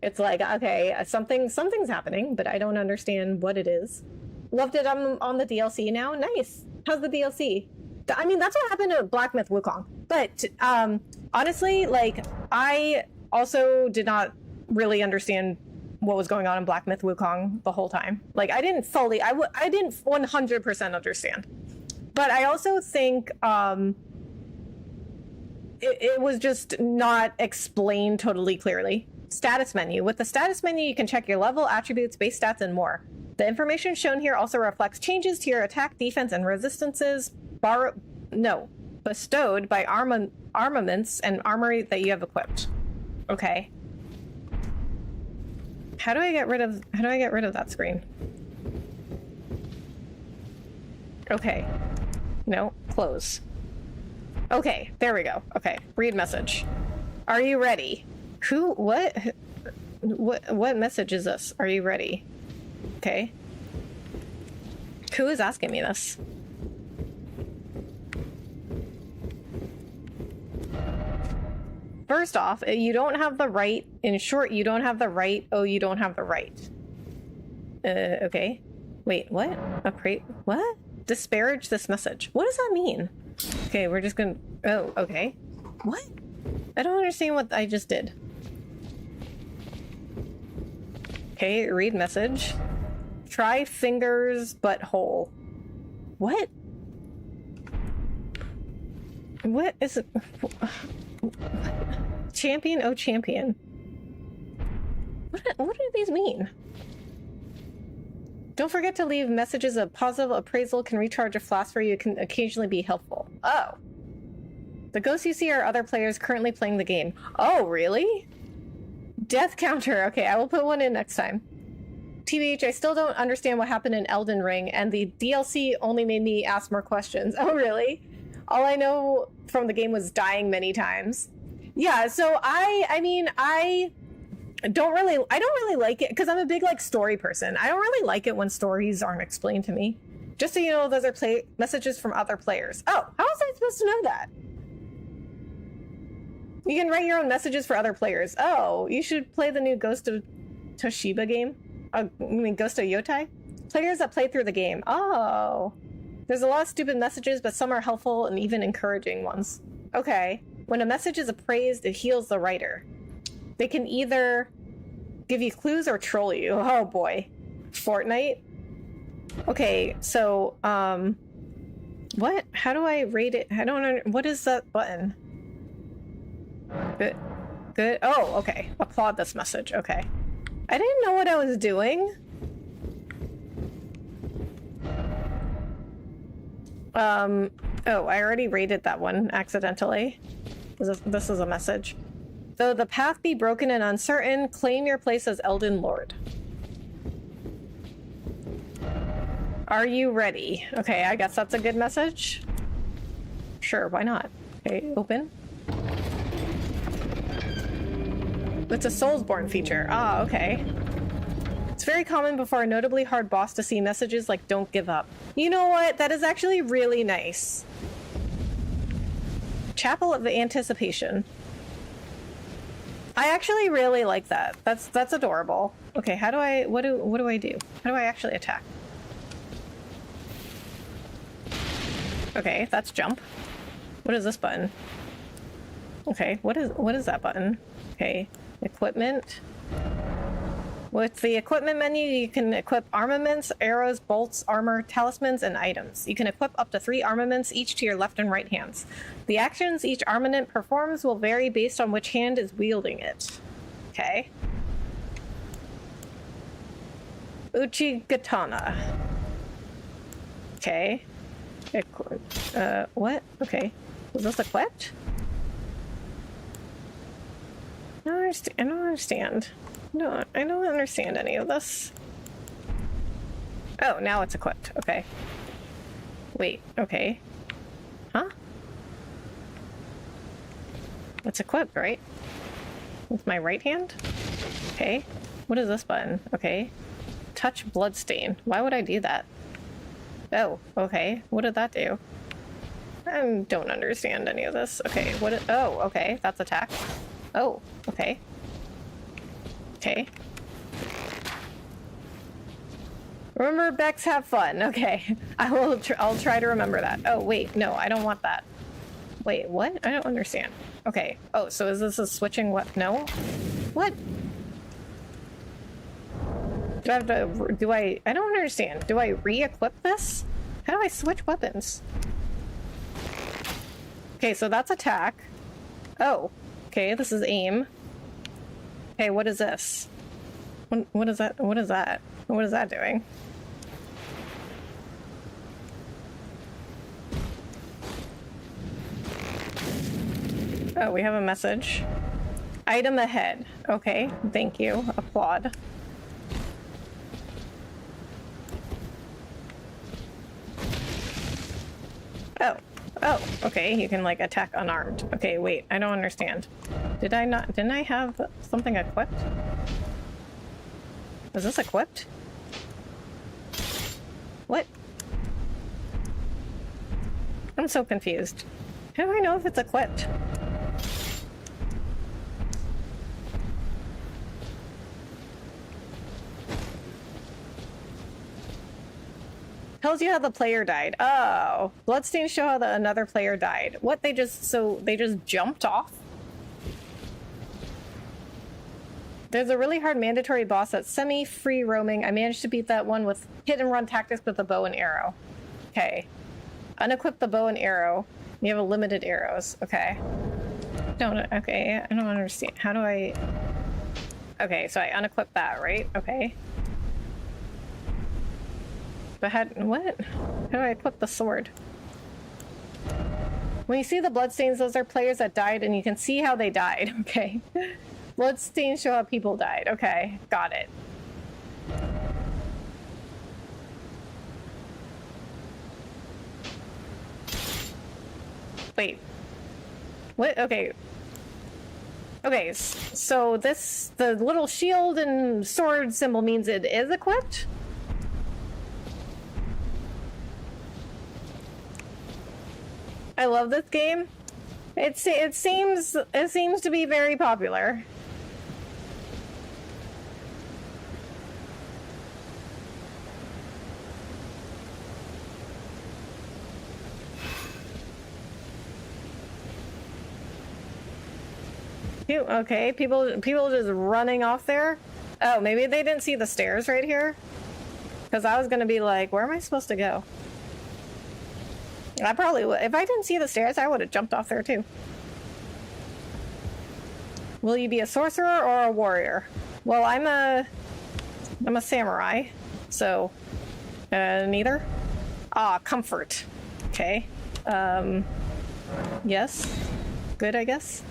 It's like, okay, something's happening, but I don't understand what it is. Loved it on the DLC now. Nice. How's the DLC? I mean, that's what happened to Black Myth Wukong. But honestly, like, I also did not really understand what was going on in Black Myth Wukong the whole time. Like, I didn't 100% understand. But I also think it was just not explained totally clearly. Status menu. With the status menu, you can check your level, attributes, base stats, and more. The information shown here also reflects changes to your attack, defense, and resistances bestowed by armaments and armory that you have equipped. Okay. How do I get rid of that screen? Okay. No, close. Okay, there we go. Okay, read message. Are you ready? What message is this? Are you ready? Okay. Who is asking me this? First off, you don't have the right. In short, you don't have the right. Oh, you don't have the right. Okay. Wait, what? What? Disparage this message. What does that mean? Okay, we're just gonna... Oh, okay. What? I don't understand what I just did. Okay, read message. Try fingers butthole. What? What is it? Champion? Oh, champion. What do these mean? Don't forget to leave messages. A positive appraisal can recharge a flask where you can occasionally be helpful. Oh. The ghosts you see are other players currently playing the game. Oh, really? Death counter. Okay, I will put one in next time. TBH, I still don't understand what happened in Elden Ring, and the DLC only made me ask more questions. Oh, really? All I know from the game was dying many times. Yeah, so I don't really like it because I'm a big like story person. I don't really like it when stories aren't explained to me. Just so you know, those are messages from other players. Oh, how was I supposed to know that? You can write your own messages for other players. Oh, you should play the new Ghost of Toshiba game. I mean, Ghost of Yotai? Players that play through the game. Oh. There's a lot of stupid messages, but some are helpful and even encouraging ones. Okay. When a message is appraised, it heals the writer. They can either give you clues or troll you. Oh boy. Fortnite? Okay, so, what? How do I rate it? I don't know. What is that button? Good. Good. Oh, okay. Applaud this message. Okay. I didn't know what I was doing. Oh, I already rated that one accidentally. This is a message. Though the path be broken and uncertain, claim your place as Elden Lord. Are you ready? Okay, I guess that's a good message. Sure, why not? Okay, open. It's a Soulsborne feature. Ah, okay. It's very common before a notably hard boss to see messages like "Don't give up." You know what? That is actually really nice. Chapel of Anticipation. I actually really like that. That's adorable. Okay, how do I... What do I do? How do I actually attack? Okay, that's jump. What is this button? Okay, what is that button? Okay, equipment. With the equipment menu, you can equip armaments, arrows, bolts, armor, talismans, and items. You can equip up to 3 armaments, each to your left and right hands. The actions each armament performs will vary based on which hand is wielding it. Okay. Uchigatana. Okay. What? Okay. Was this equipped? I don't understand. No, I don't understand any of this. Oh, now it's equipped. Okay. Wait, okay. Huh? It's equipped, right? With my right hand? Okay. What is this button? Okay. touch bloodstain. Why would I do that? Oh, okay. What did that do? I don't understand any of this. Okay, oh, okay. That's attack. Oh, okay. Okay. Remember, Bex, have fun. Okay. I'll try to remember that. Oh, wait. No, I don't want that. Wait, what? I don't understand. Okay. Oh, so is this a switching what? No? What? Do I have to... I don't understand. Do I re-equip this? How do I switch weapons? Okay, so that's attack. Oh. Okay, this is aim. Okay, what is this? What is that? What is that? What is that doing? Oh, we have a message. Item ahead. Okay, thank you. Applaud. Oh. Oh, okay, you can like attack unarmed. Okay, wait, I don't understand. Didn't I have something equipped? Was this equipped? What? I'm so confused. How do I know if it's equipped? Tells you how the player died. Oh, bloodstains show how another player died. What? They just jumped off? There's a really hard mandatory boss that's semi-free roaming. I managed to beat that one with hit and run tactics with the bow and arrow. Okay. Unequip the bow and arrow. You have a limited arrows. Okay. Okay, I don't understand. How do I... Okay, so I unequip that, right? Okay. But what? How do I equip the sword? When you see the bloodstains, those are players that died, and you can see how they died. Okay. Bloodstains show how people died. Okay, got it. Wait. What? Okay. Okay, so the little shield and sword symbol means it is equipped? I love this game. It seems to be very popular. Okay, people just running off there. Oh, maybe they didn't see the stairs right here. Because I was gonna be like, where am I supposed to go? I probably would. If I didn't see the stairs, I would have jumped off there too. Will you be a sorcerer or a warrior? Well, I'm a samurai, so neither. Ah, comfort. Okay. Yes. Good, I guess.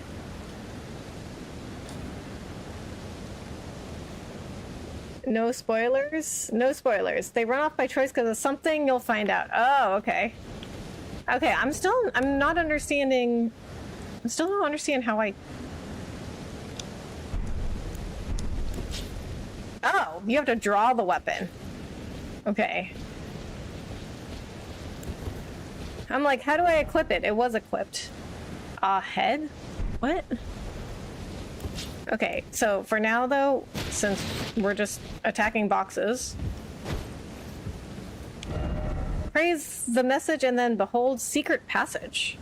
No spoilers? No spoilers. They run off by choice because of something you'll find out. Oh, okay. Okay, I'm not understanding. I still don't understand how I... Oh, you have to draw the weapon. Okay. I'm like, how do I equip it? It was equipped. Head? What? Okay, so for now though, since we're just attacking boxes, praise the message and then behold secret passage.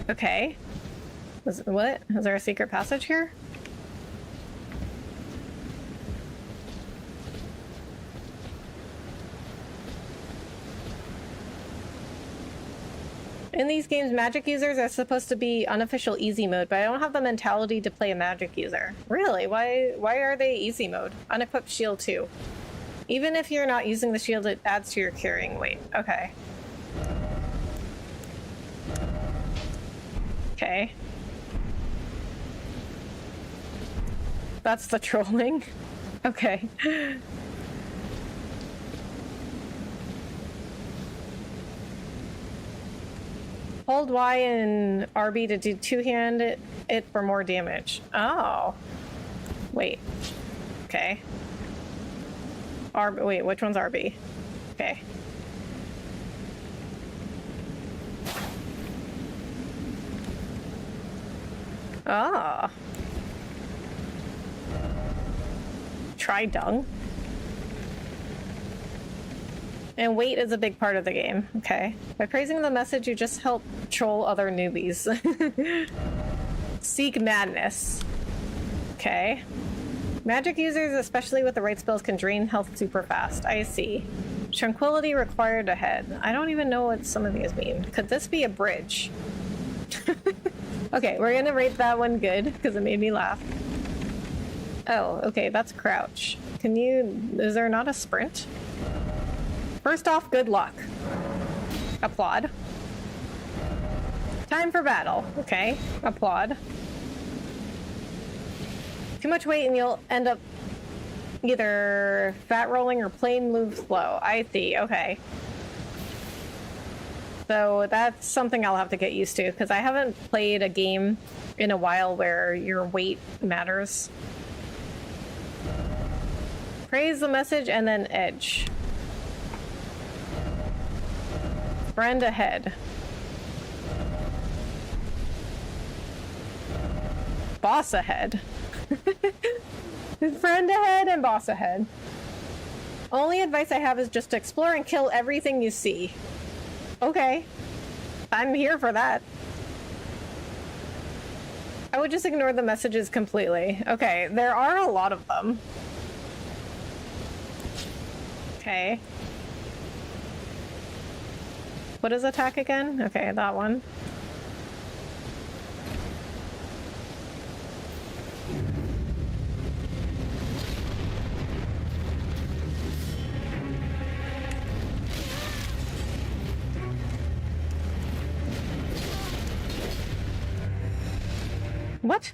Okay. What? Is there a secret passage here? In these games, magic users are supposed to be unofficial easy mode, but I don't have the mentality to play a magic user. Really? Why are they easy mode? Unequipped shield 2. Even if you're not using the shield, it adds to your carrying weight. Okay. Okay. That's the trolling. Okay. Hold Y and RB to do two-hand it for more damage. Oh. Wait. Okay. Wait, which one's RB? Okay. Ah. Try dung. And wait is a big part of the game. Okay. By praising the message, you just help troll other newbies. Seek madness. Okay. Magic users, especially with the right spells, can drain health super fast. I see. Tranquility required ahead. I don't even know what some of these mean. Could this be a bridge? Okay, we're gonna rate that one good, because it made me laugh. Oh, okay, that's crouch. Can you... Is there not a sprint? First off, good luck. Applaud. Time for battle. Okay, applaud. Too much weight and you'll end up either fat rolling or plain move slow. I see, okay. So that's something I'll have to get used to, because I haven't played a game in a while where your weight matters. Praise the message and then edge. Friend ahead. Boss ahead. Friend ahead and boss ahead. Only advice I have is just to explore and kill everything you see. Okay. I'm here for that. I would just ignore the messages completely. Okay, there are a lot of them. Okay. What is attack again? Okay, that one. What?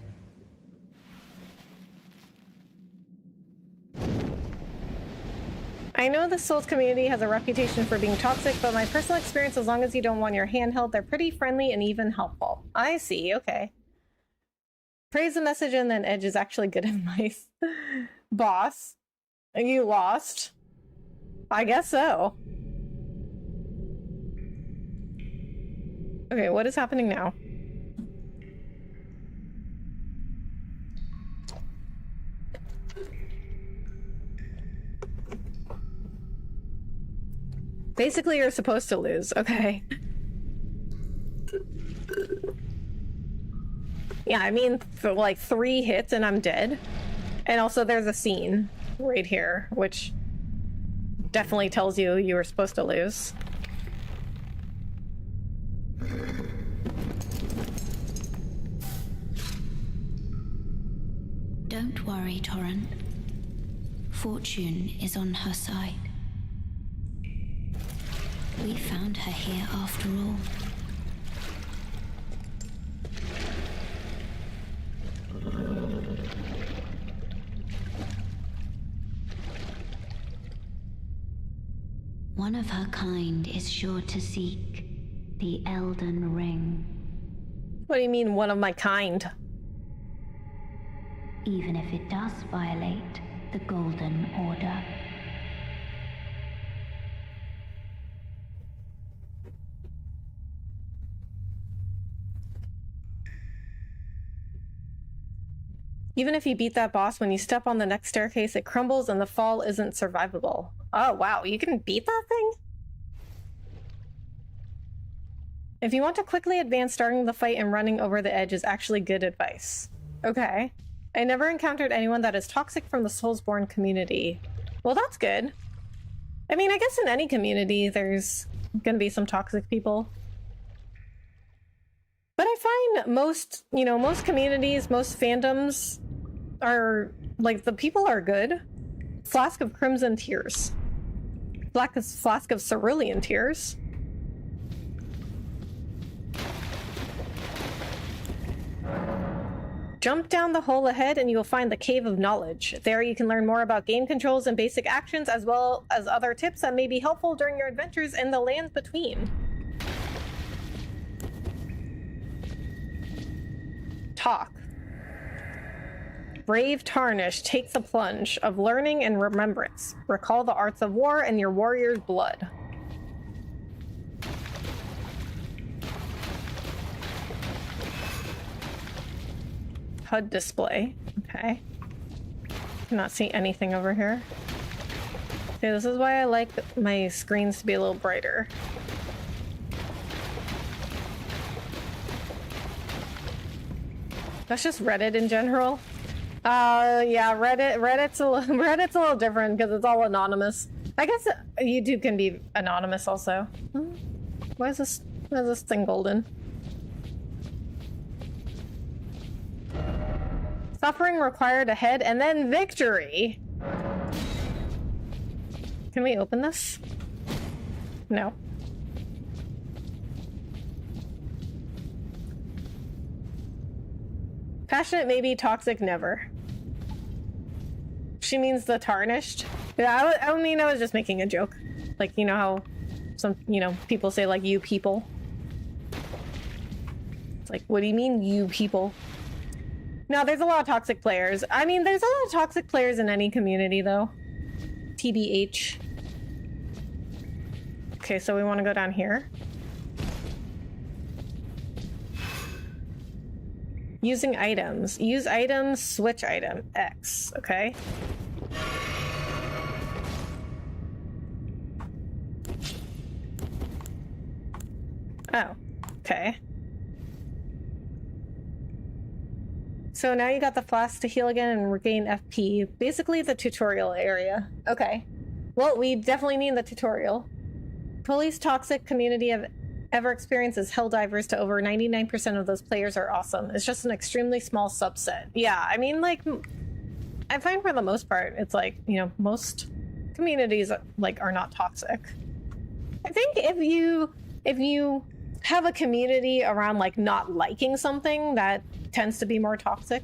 I know the Souls community has a reputation for being toxic, but my personal experience, as long as you don't want your hand held, they're pretty friendly and even helpful. I see, okay. Praise the message and then edge is actually good advice. Boss, you lost? I guess so. Okay, what is happening now? Basically, you're supposed to lose. Okay. Yeah, I mean, for like 3 hits and I'm dead. And also there's a scene right here, which definitely tells you you were supposed to lose. Don't worry, Torrent. Fortune is on her side. We found her here after all. One of her kind is sure to seek the Elden Ring. What do you mean, one of my kind? Even if it does violate the Golden Order. Even if you beat that boss, when you step on the next staircase, it crumbles and the fall isn't survivable. Oh, wow. You can beat that thing? If you want to quickly advance, starting the fight and running over the edge is actually good advice. Okay. I never encountered anyone that is toxic from the Soulsborne community. Well, that's good. I mean, I guess in any community, there's gonna be some toxic people. But I find most, most communities, most fandoms are, like, the people are good. Flask of Crimson Tears. Flask of Cerulean Tears. Jump down the hole ahead and you will find the Cave of Knowledge. There you can learn more about game controls and basic actions, as well as other tips that may be helpful during your adventures in the lands between. Talk. Brave Tarnished, take the plunge of learning and remembrance. Recall the arts of war and your warrior's blood. HUD display. Okay. Cannot see anything over here. Okay, this is why I like my screens to be a little brighter. That's just Reddit in general. Yeah, Reddit's a little different because it's all anonymous. I guess YouTube can be anonymous also. Why is this thing golden? Suffering required ahead and then victory. Can we open this? No. Passionate maybe, toxic never. She means the tarnished. Yeah, I mean, I was just making a joke. Like, you know how some, people say like, you people. It's like, what do you mean, you people? No, there's a lot of toxic players. I mean, there's a lot of toxic players in any community, though. TBH. Okay, so we want to go down here. Using items. Use items, switch item. X. Okay. Oh. Okay. So now you got the flask to heal again and regain FP. Basically the tutorial area. Okay. Well, we definitely need the tutorial. Police toxic community of ever experiences Helldivers to over 99% of those players are awesome. It's just an extremely small subset. Yeah, I mean, like, I find for the most part, it's like, most communities like are not toxic. I think if you have a community around like not liking something, that tends to be more toxic.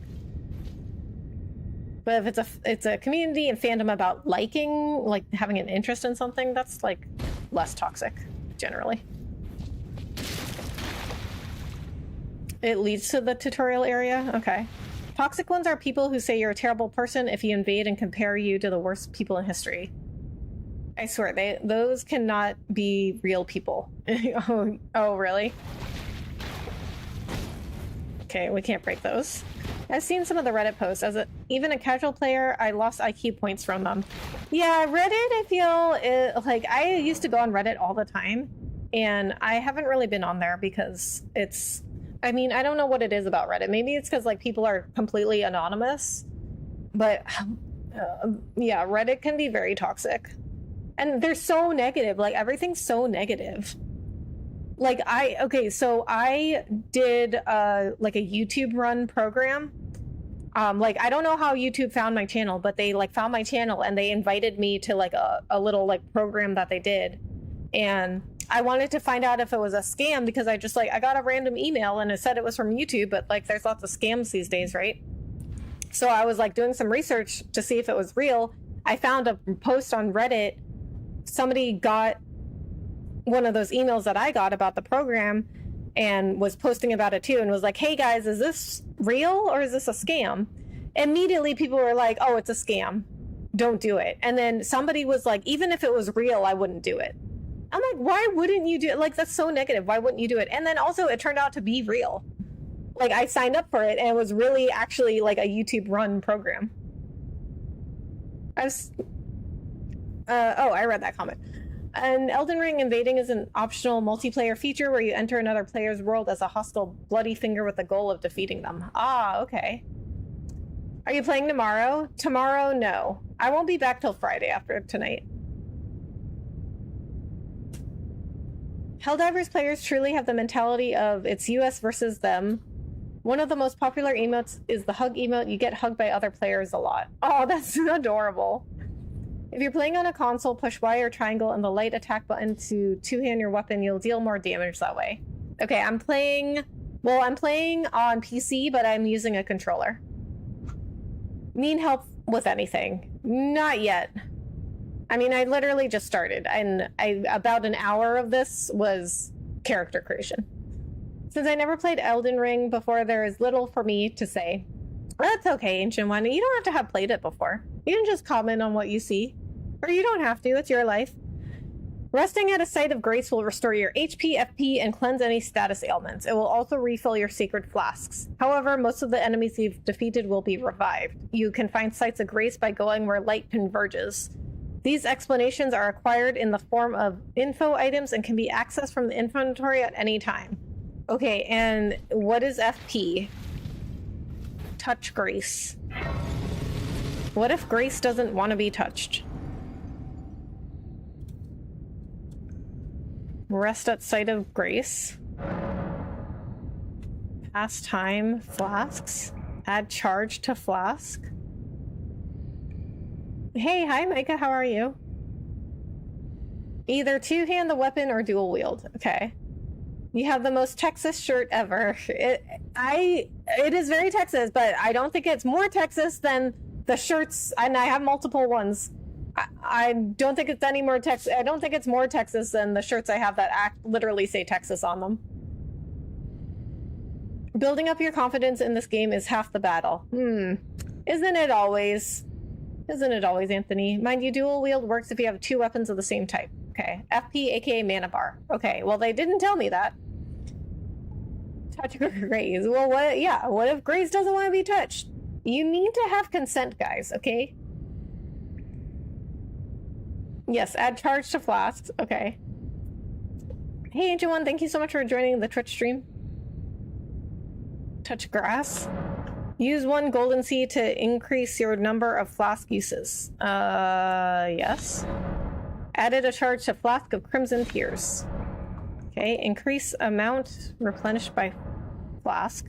But if it's a community and fandom about liking, like having an interest in something, that's like less toxic generally. It leads to the tutorial area? Okay. Toxic ones are people who say you're a terrible person if you invade and compare you to the worst people in history. I swear, those cannot be real people. Oh, really? Okay, we can't break those. I've seen some of the Reddit posts. Even a casual player, I lost IQ points from them. Yeah, Reddit, I feel, like, I used to go on Reddit all the time, and I haven't really been on there because it's... I mean, I don't know what it is about Reddit. Maybe it's because, like, people are completely anonymous. But, yeah, Reddit can be very toxic. And they're so negative. Like, everything's so negative. Like, so I did, like, a YouTube run program. Like, I don't know how YouTube found my channel, but they, like, found my channel and they invited me to, like, a little, like, program that they did. And I wanted to find out if it was a scam because I got a random email and it said it was from YouTube, but, like, there's lots of scams these days, right? So I was, like, doing some research to see if it was real. I found a post on Reddit. Somebody got one of those emails that I got about the program and was posting about it too and was like, hey guys, is this real or is this a scam? Immediately people were like, oh, it's a scam. Don't do it. And then somebody was like, even if it was real, I wouldn't do it. I'm like, why wouldn't you do it? Like, that's so negative. Why wouldn't you do it? And then also it turned out to be real. Like, I signed up for it and it was really actually like a YouTube run program. I read that comment. An Elden Ring invading is an optional multiplayer feature where you enter another player's world as a hostile bloody finger with the goal of defeating them. Ah, okay. Are you playing tomorrow? Tomorrow, no. I won't be back till Friday after tonight. Helldivers players truly have the mentality of it's US versus them. One of the most popular emotes is the hug emote. You get hugged by other players a lot. Oh, that's adorable. If you're playing on a console, push Y or triangle and the light attack button to two-hand your weapon. You'll deal more damage that way. Okay, I'm playing on PC, but I'm using a controller. Need help with anything? Not yet. I mean, I literally just started, and about an hour of this was character creation. Since I never played Elden Ring before, there is little for me to say. That's okay, Ancient One. You don't have to have played it before. You can just comment on what you see. Or you don't have to, it's your life. Resting at a site of grace will restore your HP, FP, and cleanse any status ailments. It will also refill your sacred flasks. However, most of the enemies you've defeated will be revived. You can find sites of grace by going where light converges. These explanations are acquired in the form of info items and can be accessed from the inventory at any time. Okay, and what is FP? Touch grace. What if grace doesn't want to be touched? Rest at site of grace. Pass time flasks. Add charge to flask. Hey, hi Micah, how are you? Either two-hand the weapon or dual wield. Okay. You have the most Texas shirt ever. It is very Texas, but I don't think it's more Texas than the shirts, and I have multiple ones. I don't think it's any more Texas. I don't think it's more Texas than the shirts I have that literally say Texas on them. Building up your confidence in this game is half the battle. Isn't it always? Isn't it always, Anthony? Mind you, dual wield works if you have two weapons of the same type. Okay. FP, aka mana bar. Okay, well, they didn't tell me that. Touch Graze. Well, what? Yeah, what if Graze doesn't want to be touched? You need to have consent, guys, okay? Yes, add charge to flasks. Okay. Hey, Ancient One, thank you so much for joining the Twitch stream. Touch grass. Use one golden seed to increase your number of flask uses. Yes. Added a charge to flask of crimson tears. Okay, increase amount replenished by flask.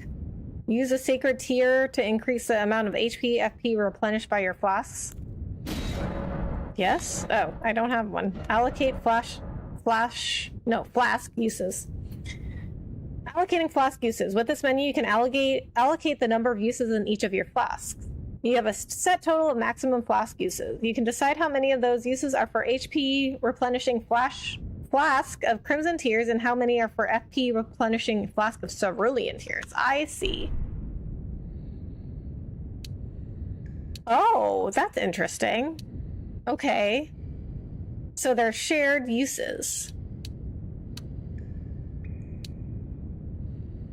Use a sacred tear to increase the amount of HP, FP replenished by your flasks. Yes? Oh, I don't have one. Allocate flask uses. Allocating flask uses. With this menu, you can allocate the number of uses in each of your flasks. You have a set total of maximum flask uses. You can decide how many of those uses are for HP replenishing flask of Crimson Tears and how many are for FP replenishing flask of Cerulean Tears. I see. Oh, that's interesting. Okay. So they're shared uses.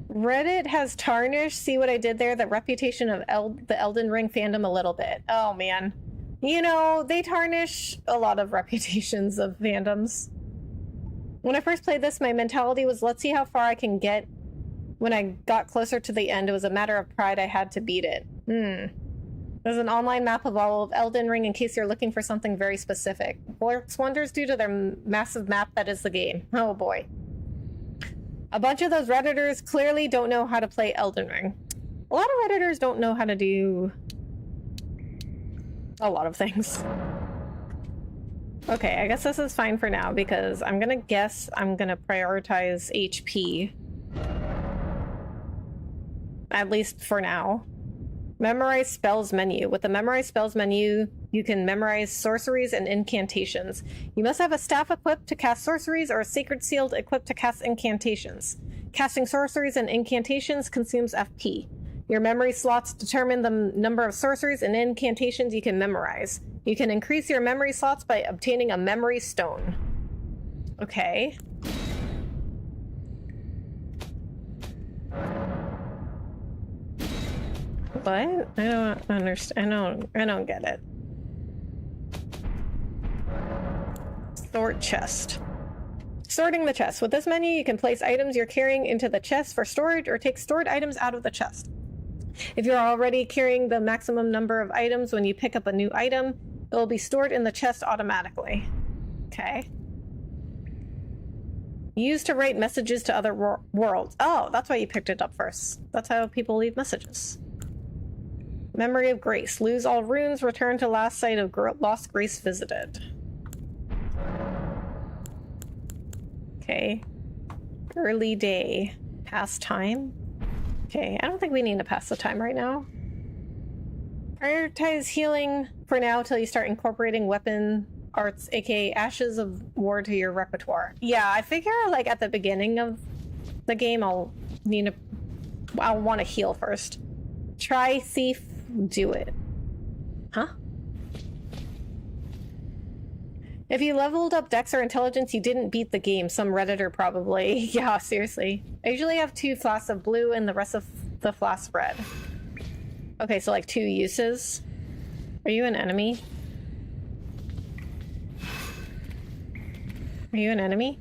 Reddit has tarnished, see what I did there, the reputation of the Elden Ring fandom a little bit. Oh man. You know, they tarnish a lot of reputations of fandoms. When I first played this, my mentality was, let's see how far I can get. When I got closer to the end, it was a matter of pride. I had to beat it. There's an online map of all of Elden Ring in case you're looking for something very specific. Works wonders due to their massive map that is the game. Oh boy. A bunch of those Redditors clearly don't know how to play Elden Ring. A lot of Redditors don't know how to do a lot of things. Okay, I guess this is fine for now because I'm gonna guess I'm gonna prioritize HP. At least for now. Memorize spells menu. With the memorize spells menu, you can memorize sorceries and incantations. You must have a staff equipped to cast sorceries or a sacred shield equipped to cast incantations. Casting sorceries and incantations consumes FP. Your memory slots determine the number of sorceries and incantations you can memorize. You can increase your memory slots by obtaining a memory stone. Okay. What? I don't understand. I don't get it. Sort chest. Sorting the chest. With this menu, you can place items you're carrying into the chest for storage or take stored items out of the chest. If you're already carrying the maximum number of items when you pick up a new item, it will be stored in the chest automatically. Okay. Used to write messages to other worlds. Oh, that's why you picked it up first. That's how people leave messages. Memory of Grace. Lose all runes. Return to last site of lost grace visited. Okay. Early day. Pass time. Okay, I don't think we need to pass the time right now. Prioritize healing for now till you start incorporating weapon arts, aka Ashes of War, to your repertoire. Yeah, I figure like at the beginning of the game I'll want to heal first. Try thief, do it. Huh? If you leveled up Dex or Intelligence, you didn't beat the game. Some Redditor probably. Yeah, seriously. I usually have 2 flasks of blue and the rest of the flasks red. Okay, so like 2 uses. Are you an enemy? Are you an enemy?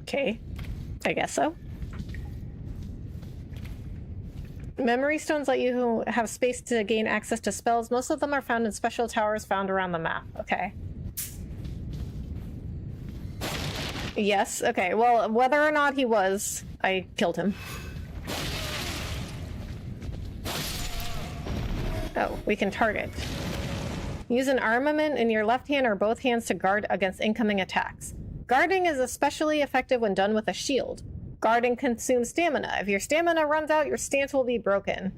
Okay, I guess so. Memory stones let you have space to gain access to spells. Most of them are found in special towers found around the map. Okay. Yes, okay. Well, whether or not he was, I killed him. Oh, we can target. Use an armament in your left hand or both hands to guard against incoming attacks. Guarding is especially effective when done with a shield. Guarding consumes stamina. If your stamina runs out, your stance will be broken.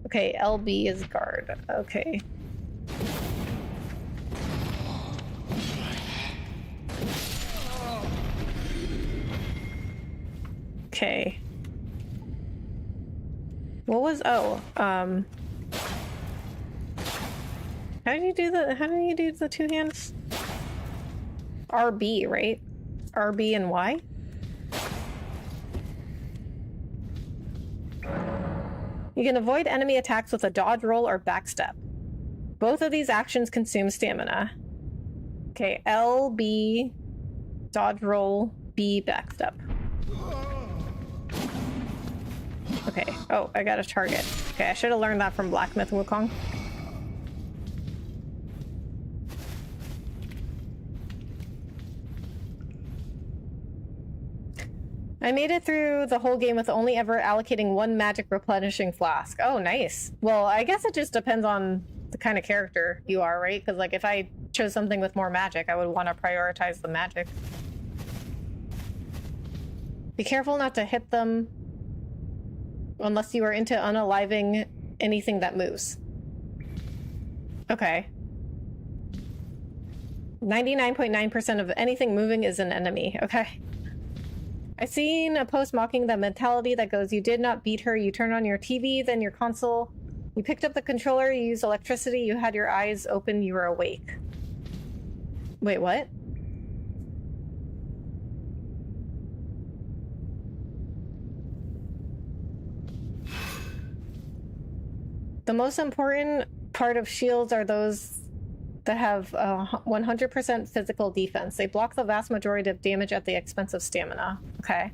Okay, LB is guard. Okay. Okay. What was... Oh, how did you do the 2 hands? RB, right? RB and Y? You can avoid enemy attacks with a dodge roll or backstep. Both of these actions consume stamina. Okay, L, B, dodge roll, B, backstep. Okay, oh, I got a target. Okay, I should have learned that from Black Myth Wukong. I made it through the whole game with only ever allocating 1 magic replenishing flask. Oh, nice. Well, I guess it just depends on the kind of character you are, right? Because, like, if I chose something with more magic, I would want to prioritize the magic. Be careful not to hit them unless you are into unaliving anything that moves. Okay. 99.9% of anything moving is an enemy. Okay. I've seen a post mocking the mentality that goes, you did not beat her, you turn on your TV, then your console, you picked up the controller, you used electricity, you had your eyes open, you were awake. Wait, what? The most important part of shields are those that have 100% physical defense. They block the vast majority of damage at the expense of stamina. Okay.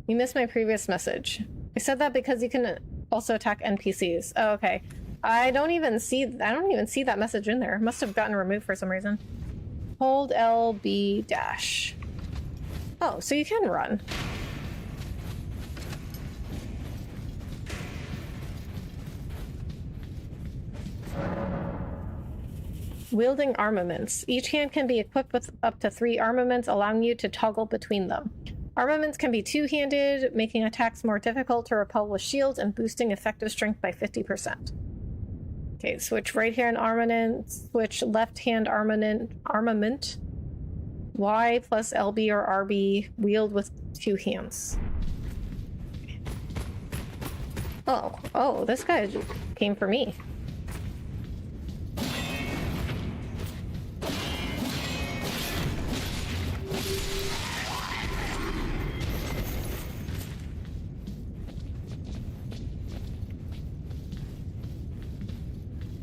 You missed my previous message. I said that because you can also attack NPCs. Oh, okay. I don't even see that message in there. It must have gotten removed for some reason. Hold LB dash. Oh, so you can run. Wielding armaments. Each hand can be equipped with up to 3 armaments, allowing you to toggle between them. Armaments can be 2-handed, making attacks more difficult to repel with shields and boosting effective strength by 50%. Okay, switch right hand armament, switch left hand armament. Y plus LB or RB, wield with 2 hands. Oh, this guy came for me.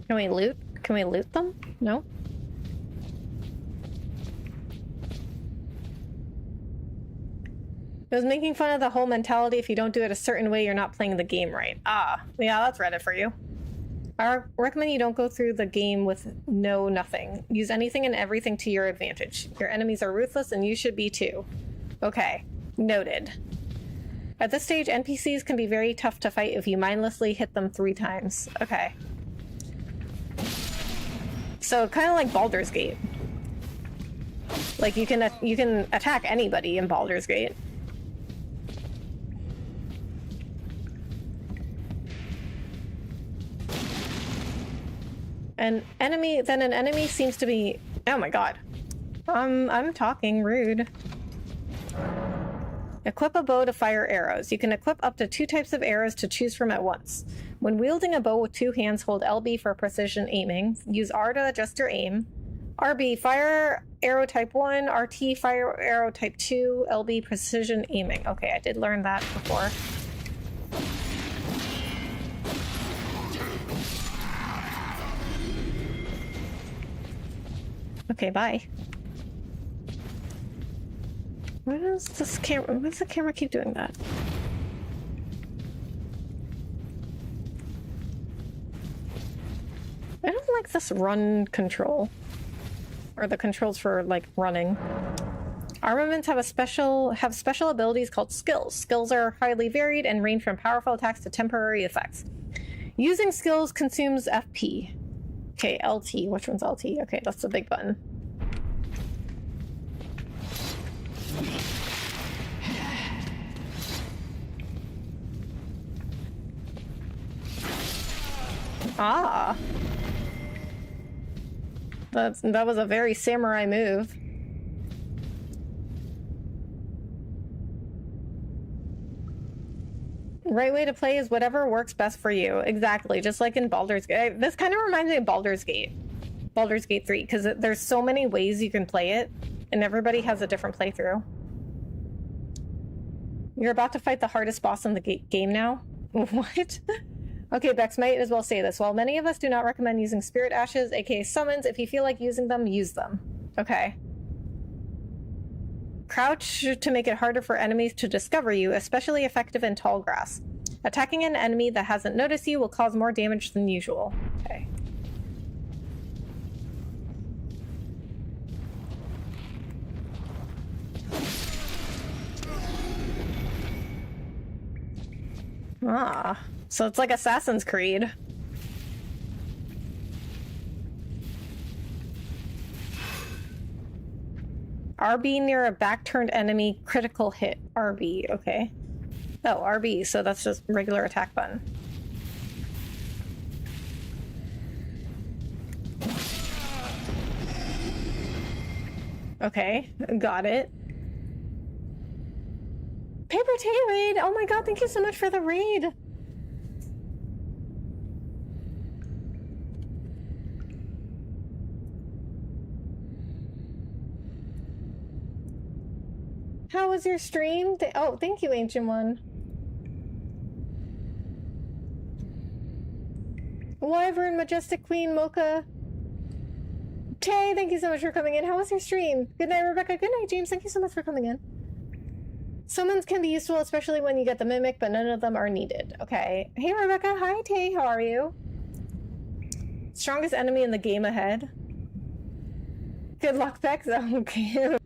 Can we loot? Can we loot them? No? It was making fun of the whole mentality, if you don't do it a certain way, you're not playing the game right. Ah, yeah, that's Reddit for you. I recommend you don't go through the game with nothing. Use anything and everything to your advantage. Your enemies are ruthless and you should be too. Okay, noted. At this stage, NPCs can be very tough to fight if you mindlessly hit them 3 times. Okay. So kind of like Baldur's Gate. Like you can attack anybody in Baldur's Gate. An enemy seems to be... Oh my god. I'm talking rude. Equip a bow to fire arrows. You can equip up to 2 types of arrows to choose from at once. When wielding a bow with 2 hands, hold LB for precision aiming. Use R to adjust your aim. RB, fire arrow type 1. RT, fire arrow type 2. LB, precision aiming. Okay, I did learn that before. Okay, bye. Why does this camera... Why does the camera keep doing that? I don't like this run control. Or the controls for, like, running. Armaments have special abilities called skills. Skills are highly varied and range from powerful attacks to temporary effects. Using skills consumes FP. Okay, LT. Which one's LT? Okay, that's the big button. Ah. That was a very samurai move. Right way to play is whatever works best for you. Exactly, just like in Baldur's Gate. This kind of reminds me of Baldur's Gate. Baldur's Gate 3, because there's so many ways you can play it, and everybody has a different playthrough. You're about to fight the hardest boss in the game now? What? Okay, Bex, might as well say this. While many of us do not recommend using spirit ashes, aka summons, if you feel like using them, use them. Okay. Crouch to make it harder for enemies to discover you, especially effective in tall grass. Attacking an enemy that hasn't noticed you will cause more damage than usual. Okay. Ah, so it's like Assassin's Creed. RB near a back-turned enemy, critical hit. RB, okay. Oh, RB, so that's just regular attack button. Okay, got it. Paper Tay raid! Oh my god, thank you so much for the raid! How was your stream? Oh, thank you, Ancient One. Wyvern, Majestic Queen, Mocha. Tay, thank you so much for coming in. How was your stream? Good night, Rebecca. Good night, James. Thank you so much for coming in. Summons can be useful, especially when you get the Mimic, but none of them are needed. Okay. Hey, Rebecca. Hi, Tay. How are you? Strongest enemy in the game ahead. Good luck, Bex. Okay.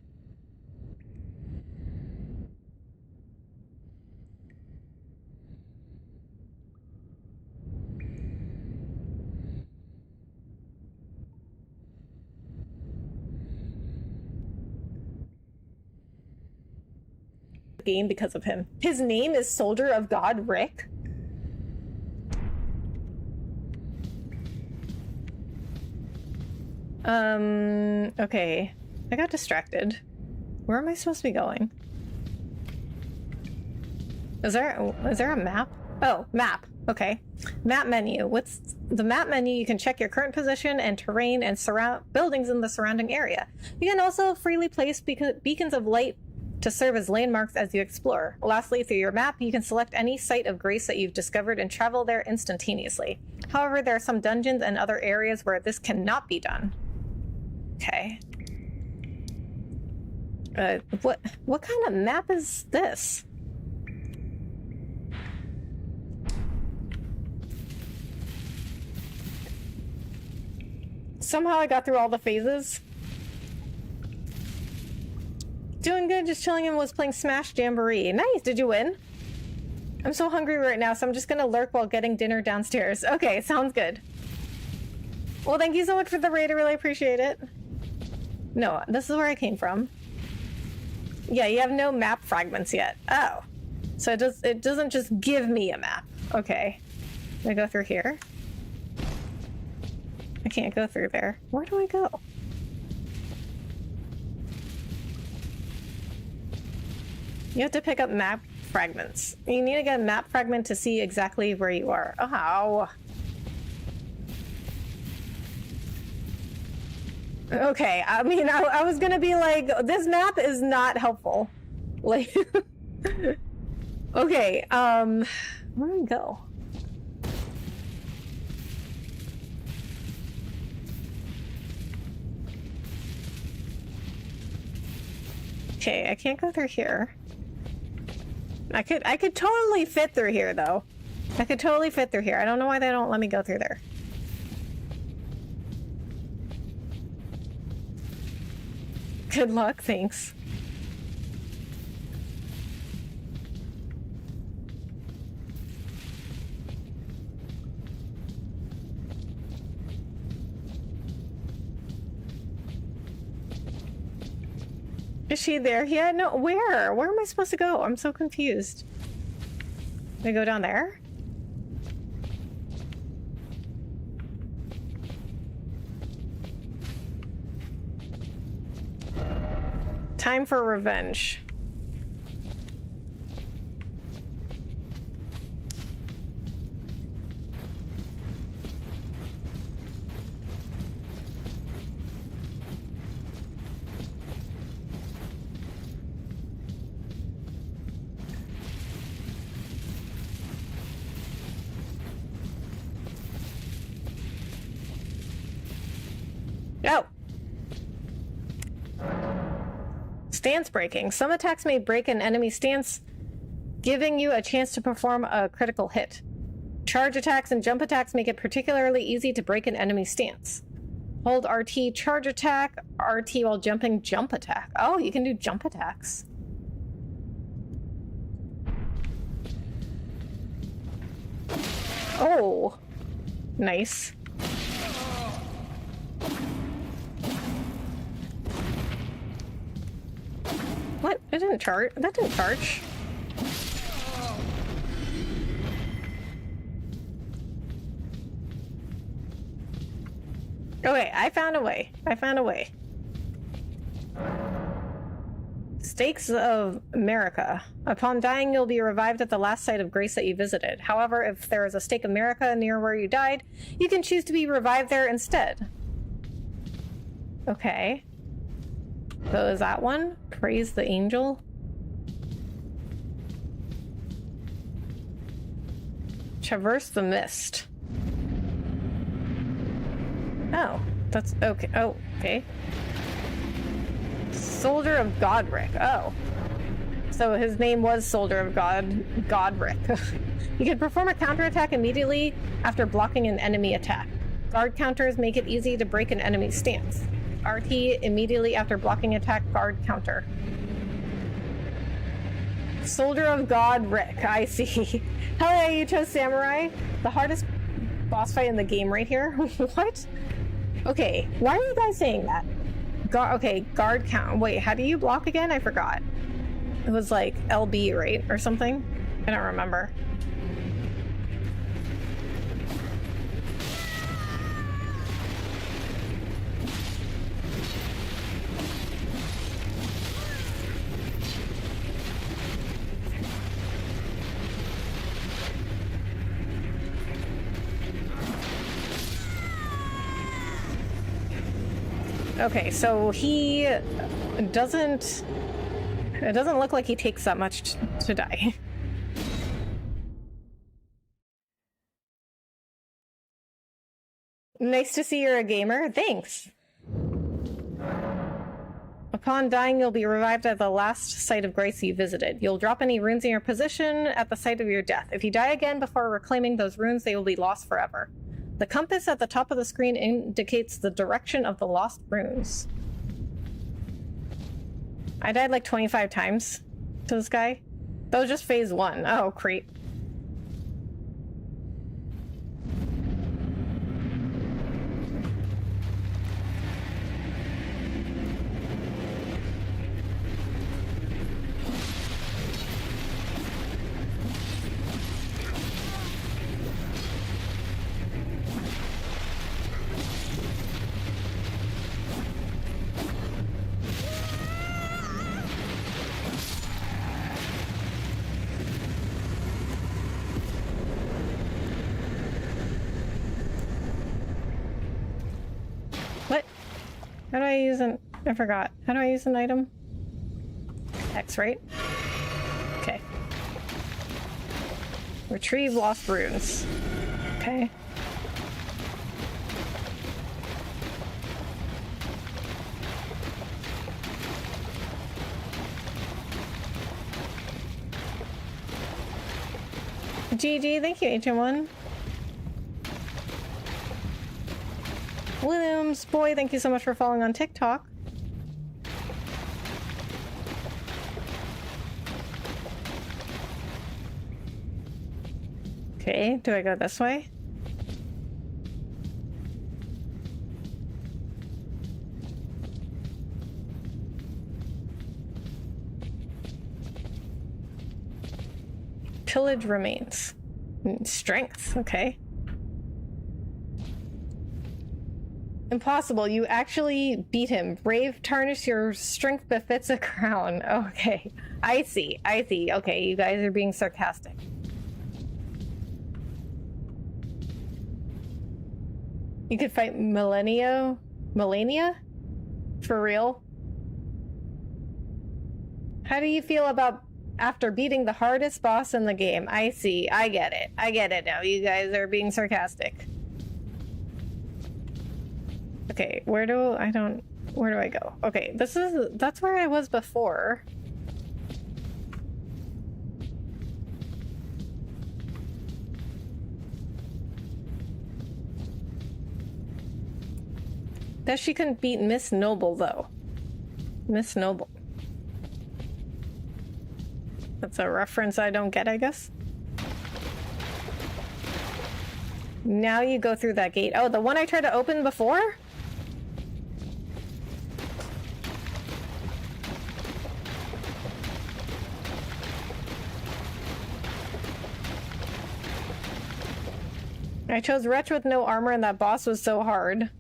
Game because of him. His name is Soldier of God Rick. Okay. I got distracted. Where am I supposed to be going? Is there a map? Oh, map. Okay. Map menu. What's the map menu? You can check your current position and terrain and buildings in the surrounding area. You can also freely place beacons of light to serve as landmarks as you explore. Lastly, through your map, you can select any site of grace that you've discovered and travel there instantaneously. However, there are some dungeons and other areas where this cannot be done. Okay. What kind of map is this? Somehow I got through all the phases. Doing good, just chilling and was playing Smash Jamboree. Nice, did you win? I'm so hungry right now, so I'm just gonna lurk while getting dinner downstairs. Okay, sounds good. Well, thank you so much for the raid, I really appreciate it. No, this is where I came from. Yeah, you have no map fragments yet. Oh. So it doesn't just give me a map. Okay. Can I go through here? I can't go through there. Where do I go? You have to pick up map fragments. You need to get a map fragment to see exactly where you are. Oh. Okay, I mean, I was gonna be like, this map is not helpful. Like, okay, where do we go? Okay, I can't go through here. I could totally fit through here, though. I could totally fit through here. I don't know why they don't let me go through there. Good luck, thanks. Is she there? Yeah, no, where? Where am I supposed to go? I'm so confused. Do I go down there? Time for revenge. Oh! Stance breaking. Some attacks may break an enemy stance, giving you a chance to perform a critical hit. Charge attacks and jump attacks make it particularly easy to break an enemy stance. Hold RT charge attack, RT while jumping jump attack. Oh, you can do jump attacks. Oh, nice. What? It didn't charge. That didn't charge. Okay, I found a way. I found a way. Stakes of America. Upon dying, you'll be revived at the last site of grace that you visited. However, if there is a stake of America near where you died, you can choose to be revived there instead. Okay. So is that one? Praise the angel? Traverse the mist. Oh, that's okay. Oh, okay. Soldier of Godric. Oh. So his name was Soldier of Godric. You can perform a counterattack immediately after blocking an enemy attack. Guard counters make it easy to break an enemy stance. RT immediately after blocking attack, guard counter. Soldier of Godric, I see. Hell yeah, you chose Samurai. The hardest boss fight in the game right here. What? Okay, why are you guys saying that? Okay, guard count. Wait, how do you block again? I forgot. It was like LB, right? Or something? I don't remember. Okay, so he doesn't... It doesn't look like he takes that much to die. Nice to see you're a gamer. Thanks! Upon dying, you'll be revived at the last site of grace you visited. You'll drop any runes in your position at the site of your death. If you die again before reclaiming those runes, they will be lost forever. The compass at the top of the screen indicates the direction of the lost runes. I died like 25 times to this guy. That was just phase 1. Oh, creep. How do I use an... I forgot. How do I use an item? X, right? Okay. Retrieve lost runes. Okay. GG, thank you, Ancient One. Williams, boy, thank you so much for following on TikTok. Okay, do I go this way? Pillage remains. Strength, okay. Impossible, you actually beat him. Brave, tarnish your strength befits a crown. Okay, I see, I see. Okay, you guys are being sarcastic. You could fight Melania? For real? How do you feel about after beating the hardest boss in the game? I see, I get it. I get it now. You guys are being sarcastic. Okay, where do I go? Okay, that's where I was before. That she couldn't beat Miss Noble, though. Miss Noble. That's a reference I don't get, I guess. Now you go through that gate. Oh, the one I tried to open before? I chose Wretch with no armor and that boss was so hard.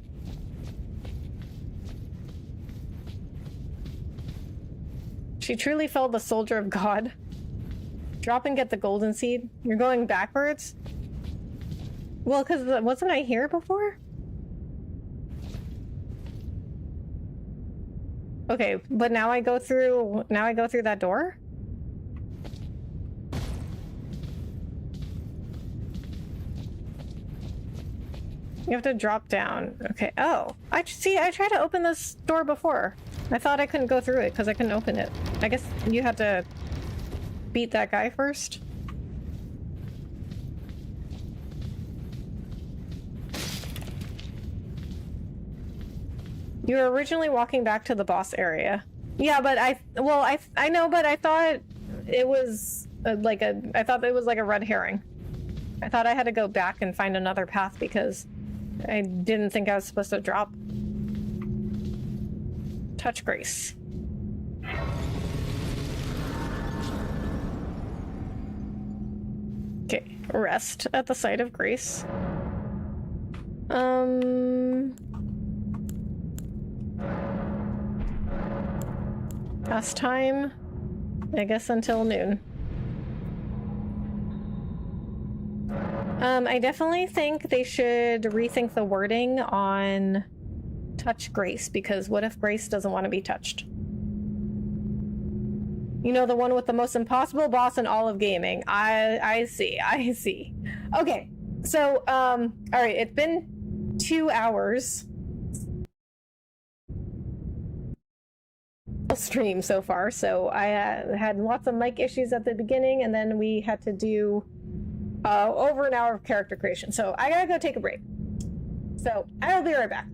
She truly felt the soldier of God. Drop and get the golden seed. You're going backwards? Well, because wasn't I here before? Okay, but now I go through that door? You have to drop down. Okay. Oh, I tried to open this door before. I thought I couldn't go through it because I couldn't open it. I guess you had to beat that guy first. You were originally walking back to the boss area. Yeah, but I know, but I thought it was I thought it was like a red herring. I thought I had to go back and find another path because I didn't think I was supposed to drop. Touch Grace. Okay, rest at the site of Grace. Past time, I guess until noon. I definitely think they should rethink the wording on touch Grace, because what if Grace doesn't want to be touched? You know, the one with the most impossible boss in all of gaming. I see. Okay, so, all right, it's been 2 hours. Stream so far, so I had lots of mic issues at the beginning, and then we had to do over an hour of character creation. So I gotta go take a break. So I'll be right back.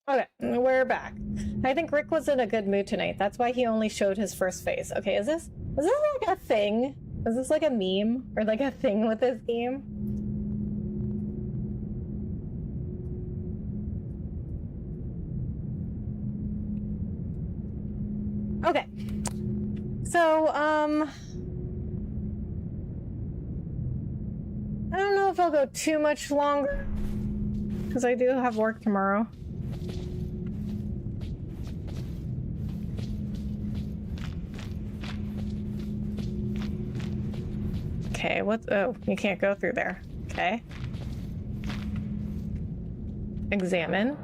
Okay, we're back. I think Rick was in a good mood tonight. That's why he only showed his first face. Okay, is this like a thing? Is this like a meme or like a thing with this game? Okay. So, I don't know if I'll go too much longer because I do have work tomorrow. Okay, oh, you can't go through there. Okay. Examine.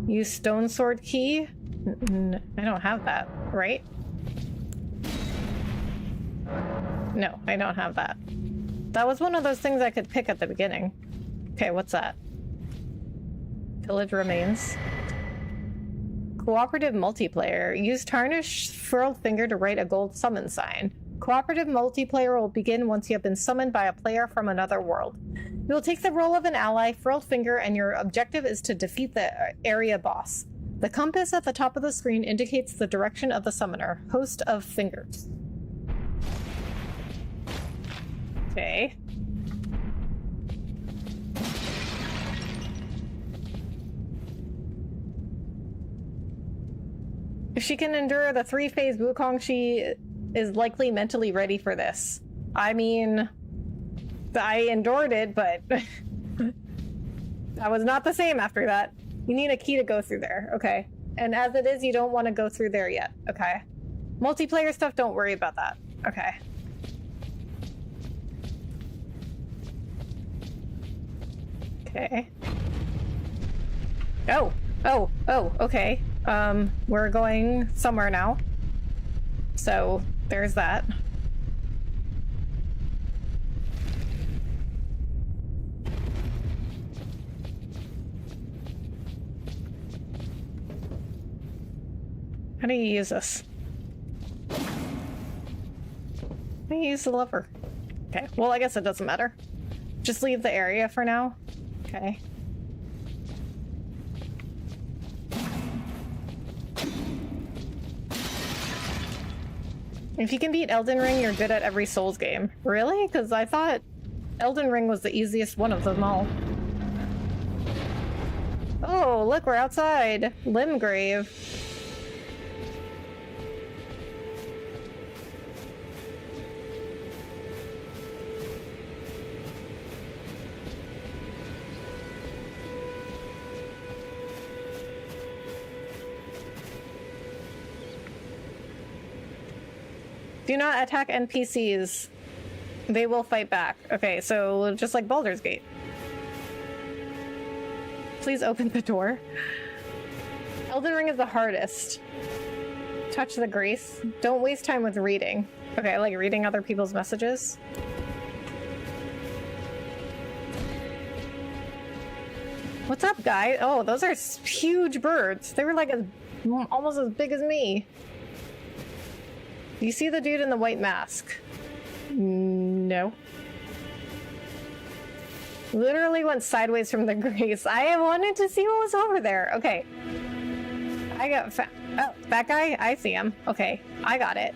Use stone sword key. I don't have that, right? No, I don't have that. That was one of those things I could pick at the beginning. Okay, what's that? Pillage remains. Cooperative multiplayer. Use tarnished furled finger to write a gold summon sign. Cooperative multiplayer will begin once you have been summoned by a player from another world. You will take the role of an ally, furled finger, and your objective is to defeat the area boss. The compass at the top of the screen indicates the direction of the summoner. Host of fingers. Okay. If she can endure the 3-phase Wukong, she is likely mentally ready for this. I mean, I endured it, but that was not the same after that. You need a key to go through there, okay? And as it is, you don't want to go through there yet, okay? Multiplayer stuff, don't worry about that, okay? Okay. Oh, okay. We're going somewhere now. So, there's that. How do you use this? How do you use the lever? Okay, well, I guess it doesn't matter. Just leave the area for now. Okay. If you can beat Elden Ring, you're good at every Souls game. Really? Because I thought Elden Ring was the easiest one of them all. Oh, look, we're outside. Limgrave. Do not attack NPCs. They will fight back. Okay, so just like Baldur's Gate. Please open the door. Elden Ring is the hardest. Touch the grace. Don't waste time with reading. Okay, I like reading other people's messages. What's up, guy? Oh, those are huge birds. They were like almost as big as me. You see the dude in the white mask? No. Literally went sideways from the grace. I wanted to see what was over there. Okay. I got oh, that guy? I see him. Okay, I got it.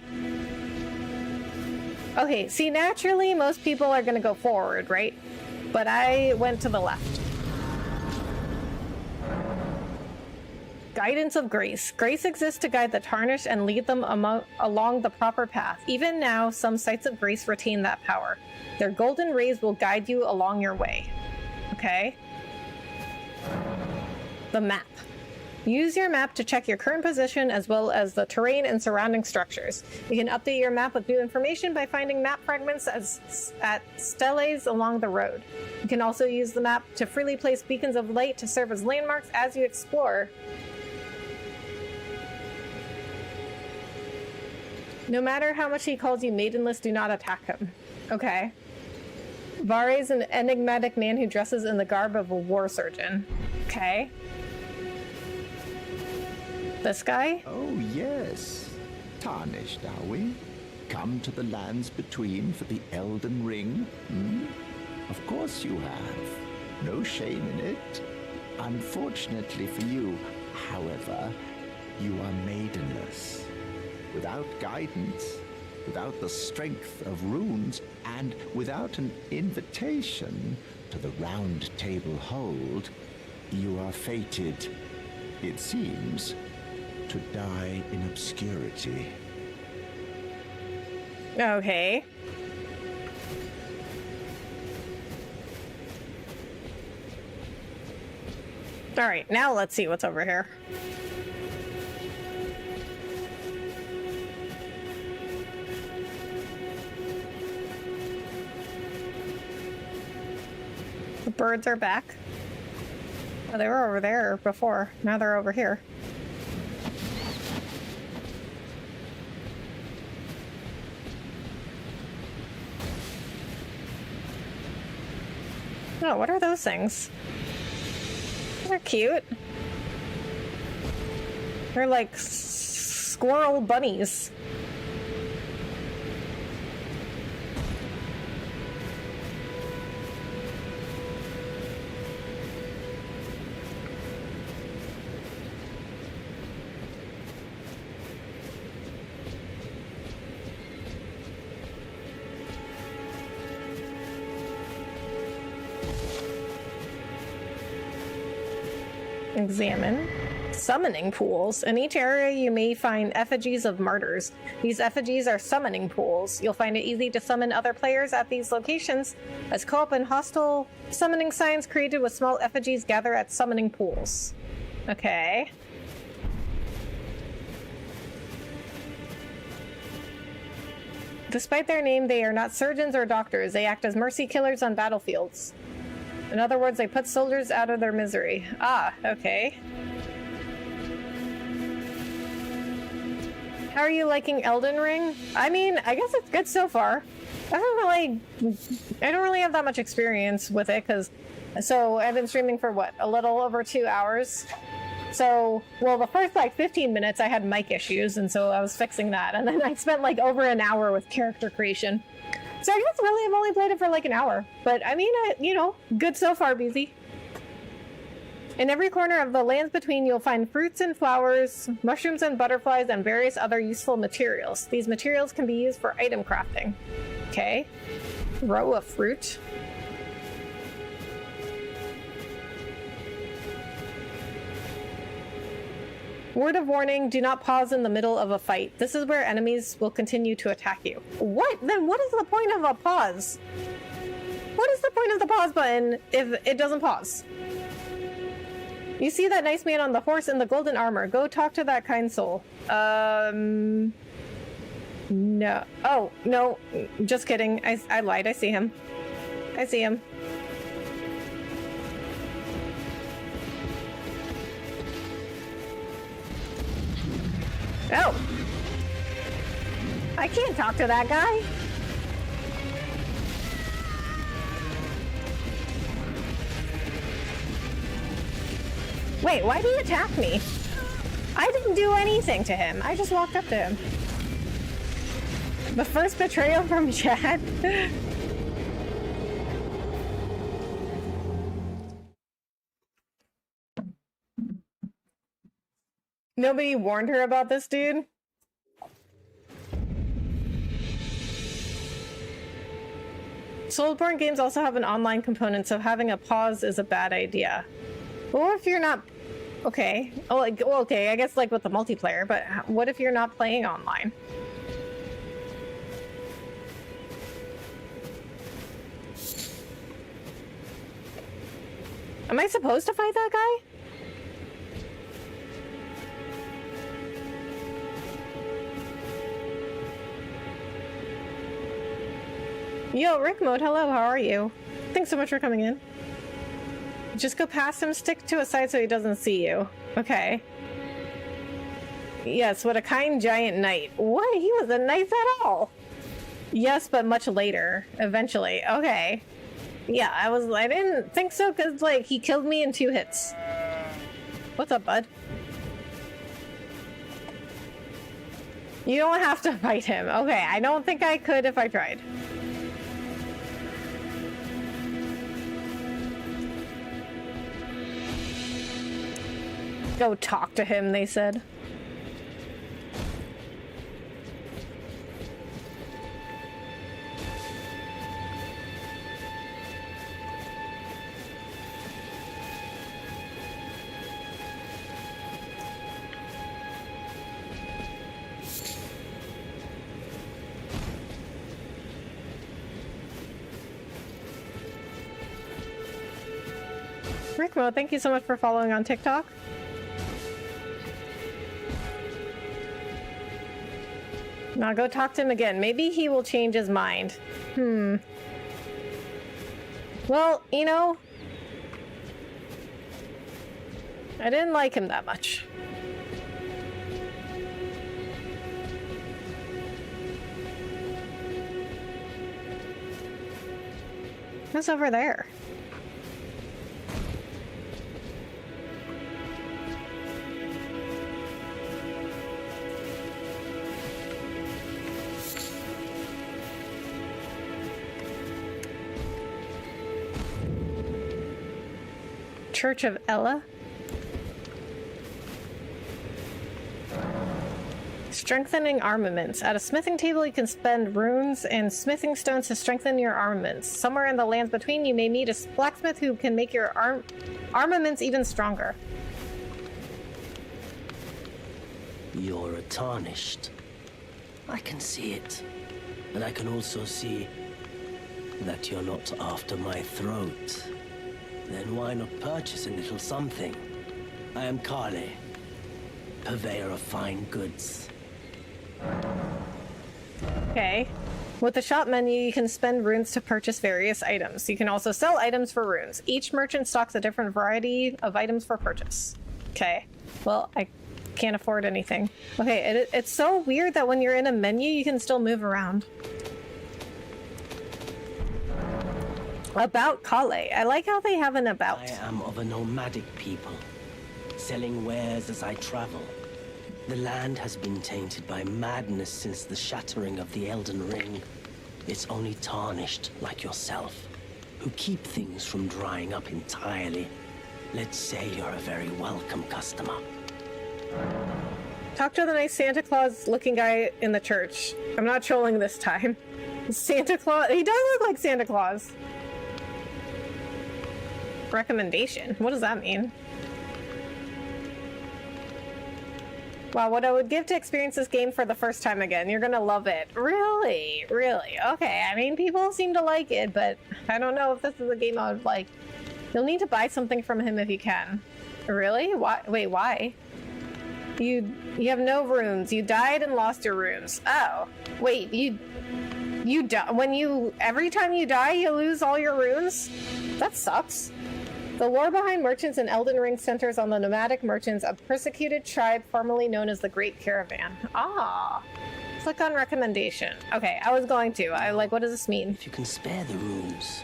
Okay, see, naturally, most people are gonna go forward, right? But I went to the left. Guidance of Grace. Grace exists to guide the tarnished and lead them along the proper path. Even now, some sites of grace retain that power. Their golden rays will guide you along your way. Okay. The map. Use your map to check your current position as well as the terrain and surrounding structures. You can update your map with new information by finding map fragments at steles along the road. You can also use the map to freely place beacons of light to serve as landmarks as you explore. No matter how much he calls you maidenless, do not attack him. Okay. Vare is an enigmatic man who dresses in the garb of a war surgeon. Okay. This guy? Oh, yes. Tarnished, are we? Come to the lands between for the Elden Ring? Hmm? Of course you have. No shame in it. Unfortunately for you, However, you are maidenless, without guidance, without the strength of runes, and without an invitation to the Round Table Hold. You are fated, it seems, to die in obscurity. Okay. Alright, now let's see what's over here. The birds are back. Oh, they were over there before. Now they're over here. Oh, what are those things? They're cute. They're like squirrel bunnies. Examine. Summoning pools. In each area you may find effigies of martyrs. These effigies are summoning pools. You'll find it easy to summon other players at these locations, as co-op and hostile summoning signs created with small effigies gather at summoning pools. Okay. Despite their name, they are not surgeons or doctors. They act as mercy killers on battlefields. In other words, they put soldiers out of their misery. Ah, okay. How are you liking Elden Ring? I mean, I guess it's good so far. I don't really have that much experience with it, so I've been streaming for what, a little over 2 hours? So, well, the first like 15 minutes I had mic issues, and so I was fixing that, and then I spent like over an hour with character creation. So I guess really I've only played it for like an hour, but I mean, you know, good so far, BZ. In every corner of the lands between, you'll find fruits and flowers, mushrooms and butterflies, and various other useful materials. These materials can be used for item crafting. Okay. Row of fruit. Word of warning, do not pause in the middle of a fight. This is where enemies will continue to attack you. What? Then what is the point of a pause? What is the point of the pause button if it doesn't pause? You see that nice man on the horse in the golden armor. Go talk to that kind soul. No. Oh, no. Just kidding. I lied. I see him. I see him. Oh! I can't talk to that guy. Wait, why did he attack me? I didn't do anything to him. I just walked up to him. The first betrayal from Chad. Nobody warned her about this dude? Soulsborne games also have an online component, so having a pause is a bad idea. What if you're not... Okay. Oh, like, well, okay, I guess like with the multiplayer, but what if you're not playing online? Am I supposed to fight that guy? Yo, Rick Mode, hello, how are you? Thanks so much for coming in. Just go past him, stick to a side so he doesn't see you. Okay. Yes, what a kind giant knight. What? He wasn't nice at all. Yes, but much later. Eventually. Okay. Yeah, I didn't think so, because, like, he killed me in 2 hits. What's up, bud? You don't have to fight him. Okay, I don't think I could if I tried. Go talk to him, they said. Rickmo, thank you so much for following on TikTok. Now go talk to him again. Maybe he will change his mind. Well, you know, I didn't like him that much. What's over there? Church of Ella. Strengthening armaments. At a smithing table, you can spend runes and smithing stones to strengthen your armaments. Somewhere in the lands between, you may meet a blacksmith who can make your armaments even stronger. You're a tarnished. I can see it. And I can also see that you're not after my throat. Then why not purchase a little something? I am Kale, purveyor of fine goods. Okay. With the shop menu, you can spend runes to purchase various items. You can also sell items for runes. Each merchant stocks a different variety of items for purchase. Okay. Well, I can't afford anything. Okay, it's so weird that when you're in a menu, you can still move around. About Kale. I like how they have an about. I am of a nomadic people, selling wares as I travel. The land has been tainted by madness since the shattering of the Elden Ring. It's only tarnished like yourself, who keep things from drying up entirely. Let's say you're a very welcome customer. Talk to the nice Santa Claus looking guy in the church. I'm not trolling this time. Santa Claus. He does look like Santa Claus. Recommendation. What does that mean? Wow, what I would give to experience this game for the first time again. You're gonna love it. Really? Really? Okay, I mean, people seem to like it, but I don't know if this is a game I would like. You'll need to buy something from him if you can. Really? Why? Wait, why? You have no runes. You died and lost your runes. Oh. Wait, you die when you every time you die you lose all your runes? That sucks. The lore behind merchants in Elden Ring centers on the nomadic merchants, a persecuted tribe formerly known as the Great Caravan. Ah. Click on recommendation. Okay, I was going to. I like, what does this mean? If you can spare the runes,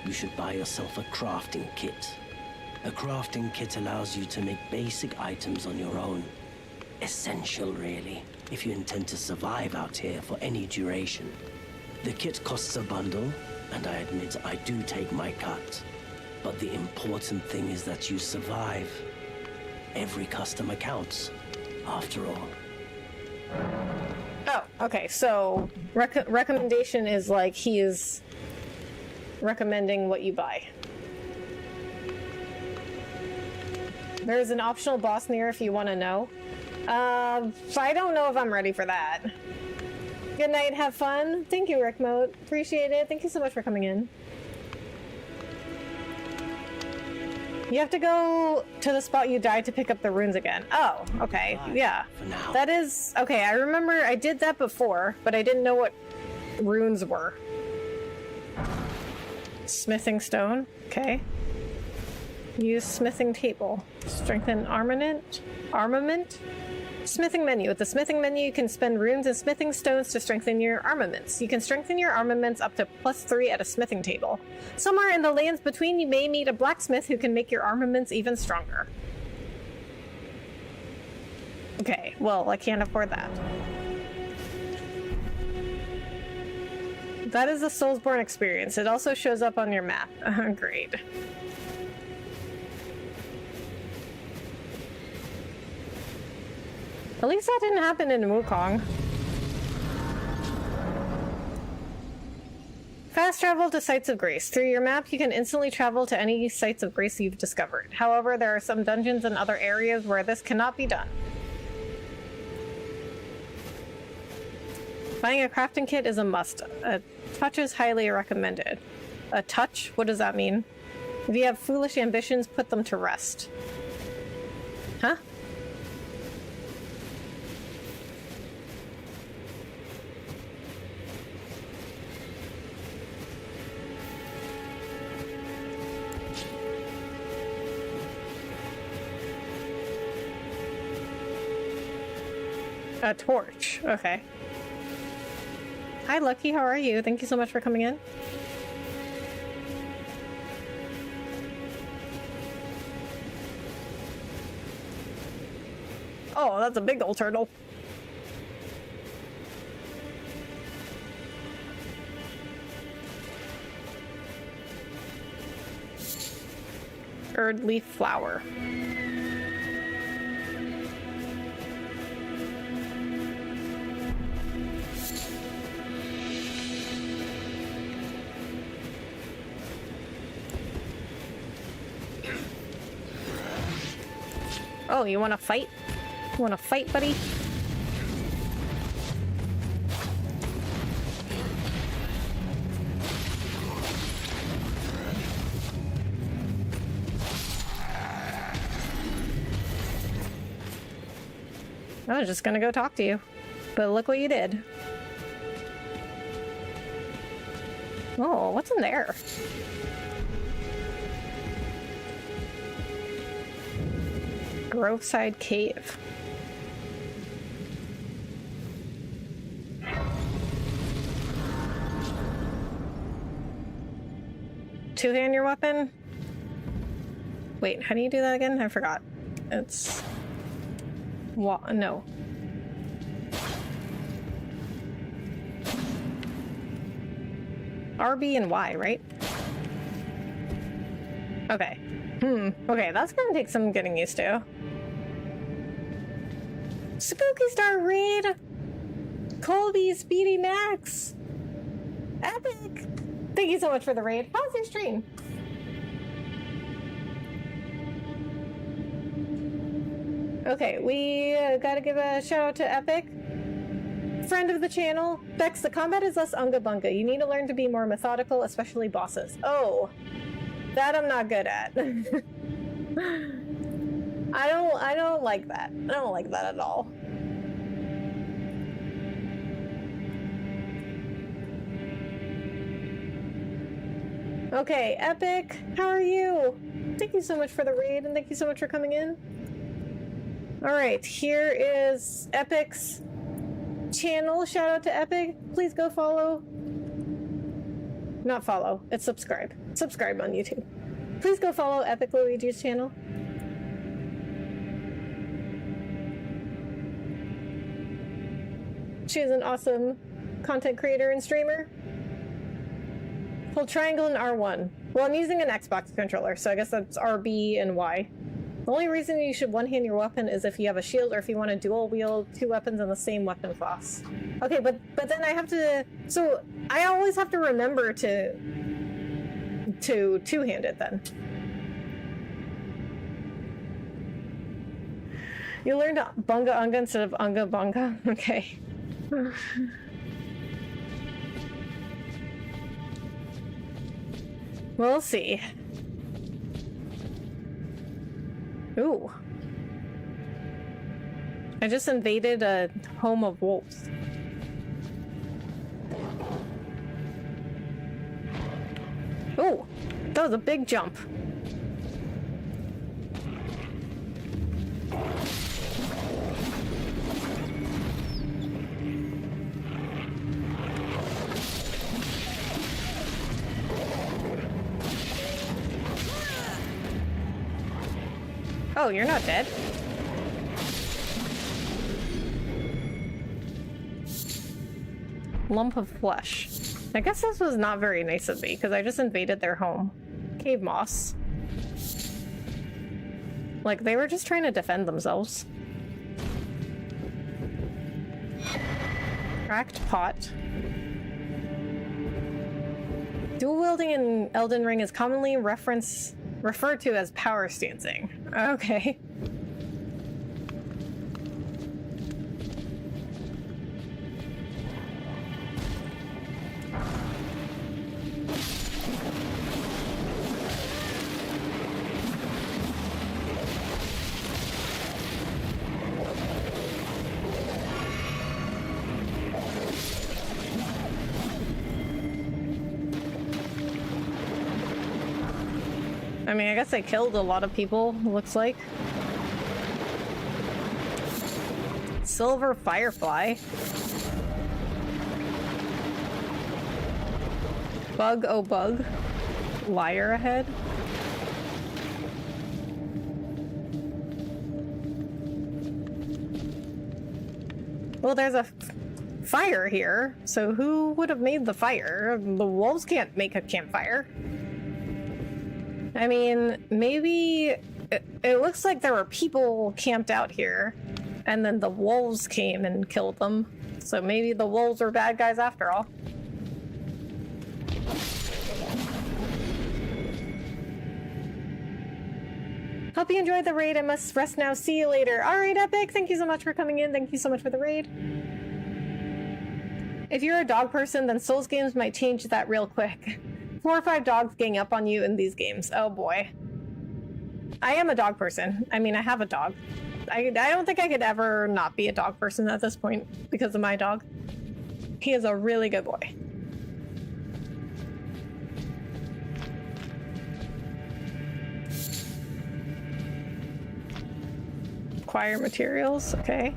you should buy yourself a crafting kit. A crafting kit allows you to make basic items on your own. Essential, really, if you intend to survive out here for any duration. The kit costs a bundle, and I admit I do take my cut. But the important thing is that you survive. Every customer counts, after all. Oh, okay, so recommendation is like he is recommending what you buy. There's an optional boss near if you want to know. I don't know if I'm ready for that. Good night, have fun. Thank you, Rick Moat. Appreciate it. Thank you so much for coming in. You have to go to the spot you died to pick up the runes again. Oh, okay. Yeah. For now. That is... Okay, I remember I did that before, but I didn't know what runes were. Smithing stone. Okay. Use smithing table. Strengthen armament. Armament? Smithing menu. With the smithing menu, you can spend runes and smithing stones to strengthen your armaments. You can strengthen your armaments up to +3 at a smithing table. Somewhere in the lands between, you may meet a blacksmith who can make your armaments even stronger. Okay, well, I can't afford that. That is a Soulsborne experience. It also shows up on your map. Great. At least that didn't happen in Wukong. Fast travel to sites of grace. Through your map, you can instantly travel to any sites of grace you've discovered. However, there are some dungeons and other areas where this cannot be done. Buying a crafting kit is a must. A touch is highly recommended. A touch? What does that mean? If you have foolish ambitions, put them to rest. Huh? A torch. Okay. Hi, Lucky. How are you? Thank you so much for coming in. Oh, that's a big old turtle. Erd leaf flower. Oh, you want to fight? You want to fight, buddy? I was just gonna go talk to you, but look what you did. Oh, what's in there? Groveside Cave. Two-hand your weapon? Wait, how do you do that again? I forgot. It's... no. RB and Y, right? Okay. Okay, that's gonna take some getting used to. Spooky Star Reed! Colby, Speedy Max! Epic! Thank you so much for the raid. How's your stream? Okay, we gotta give a shout out to Epic. Friend of the channel. Bex, the combat is less unga bunga. You need to learn to be more methodical, especially bosses. Oh, that I'm not good at. I don't like that. I don't like that at all. Okay, Epic, how are you? Thank you so much for the raid, and thank you so much for coming in. Alright, here is Epic's channel. Shout out to Epic. Please go follow. Not follow, it's subscribe. Subscribe on YouTube. Please go follow Epic Luigi's channel. She is an awesome content creator and streamer. Hold triangle and R1. Well, I'm using an Xbox controller, so I guess that's RB and Y. The only reason you should one-hand your weapon is if you have a shield or if you want to dual wield two weapons in the same weapon class. Okay, but then I have to... So, I always have to remember to two-hand it then. You learned bunga unga instead of unga bunga? Okay. We'll see. Ooh. I just invaded a home of wolves. Ooh, that was a big jump. Oh, you're not dead? Lump of flesh. I guess this was not very nice of me, because I just invaded their home. Cave moss. Like, they were just trying to defend themselves. Cracked pot. Dual wielding in Elden Ring is commonly referred to as power stancing. Okay. I mean, I guess I killed a lot of people, looks like. Silver Firefly. Bug, oh bug. Liar ahead. Well, there's a fire here, so who would have made the fire? The wolves can't make a campfire. I mean, maybe it looks like there were people camped out here, and then the wolves came and killed them. So maybe the wolves were bad guys after all. Hope you enjoyed the raid. I must rest now. See you later. All right, Epic. Thank you so much for coming in. Thank you so much for the raid. If you're a dog person, then Souls games might change that real quick. 4 or 5 dogs gang up on you in these games. Oh boy. I am a dog person. I mean, I have a dog. I don't think I could ever not be a dog person at this point because of my dog. He is a really good boy. Acquire materials, okay.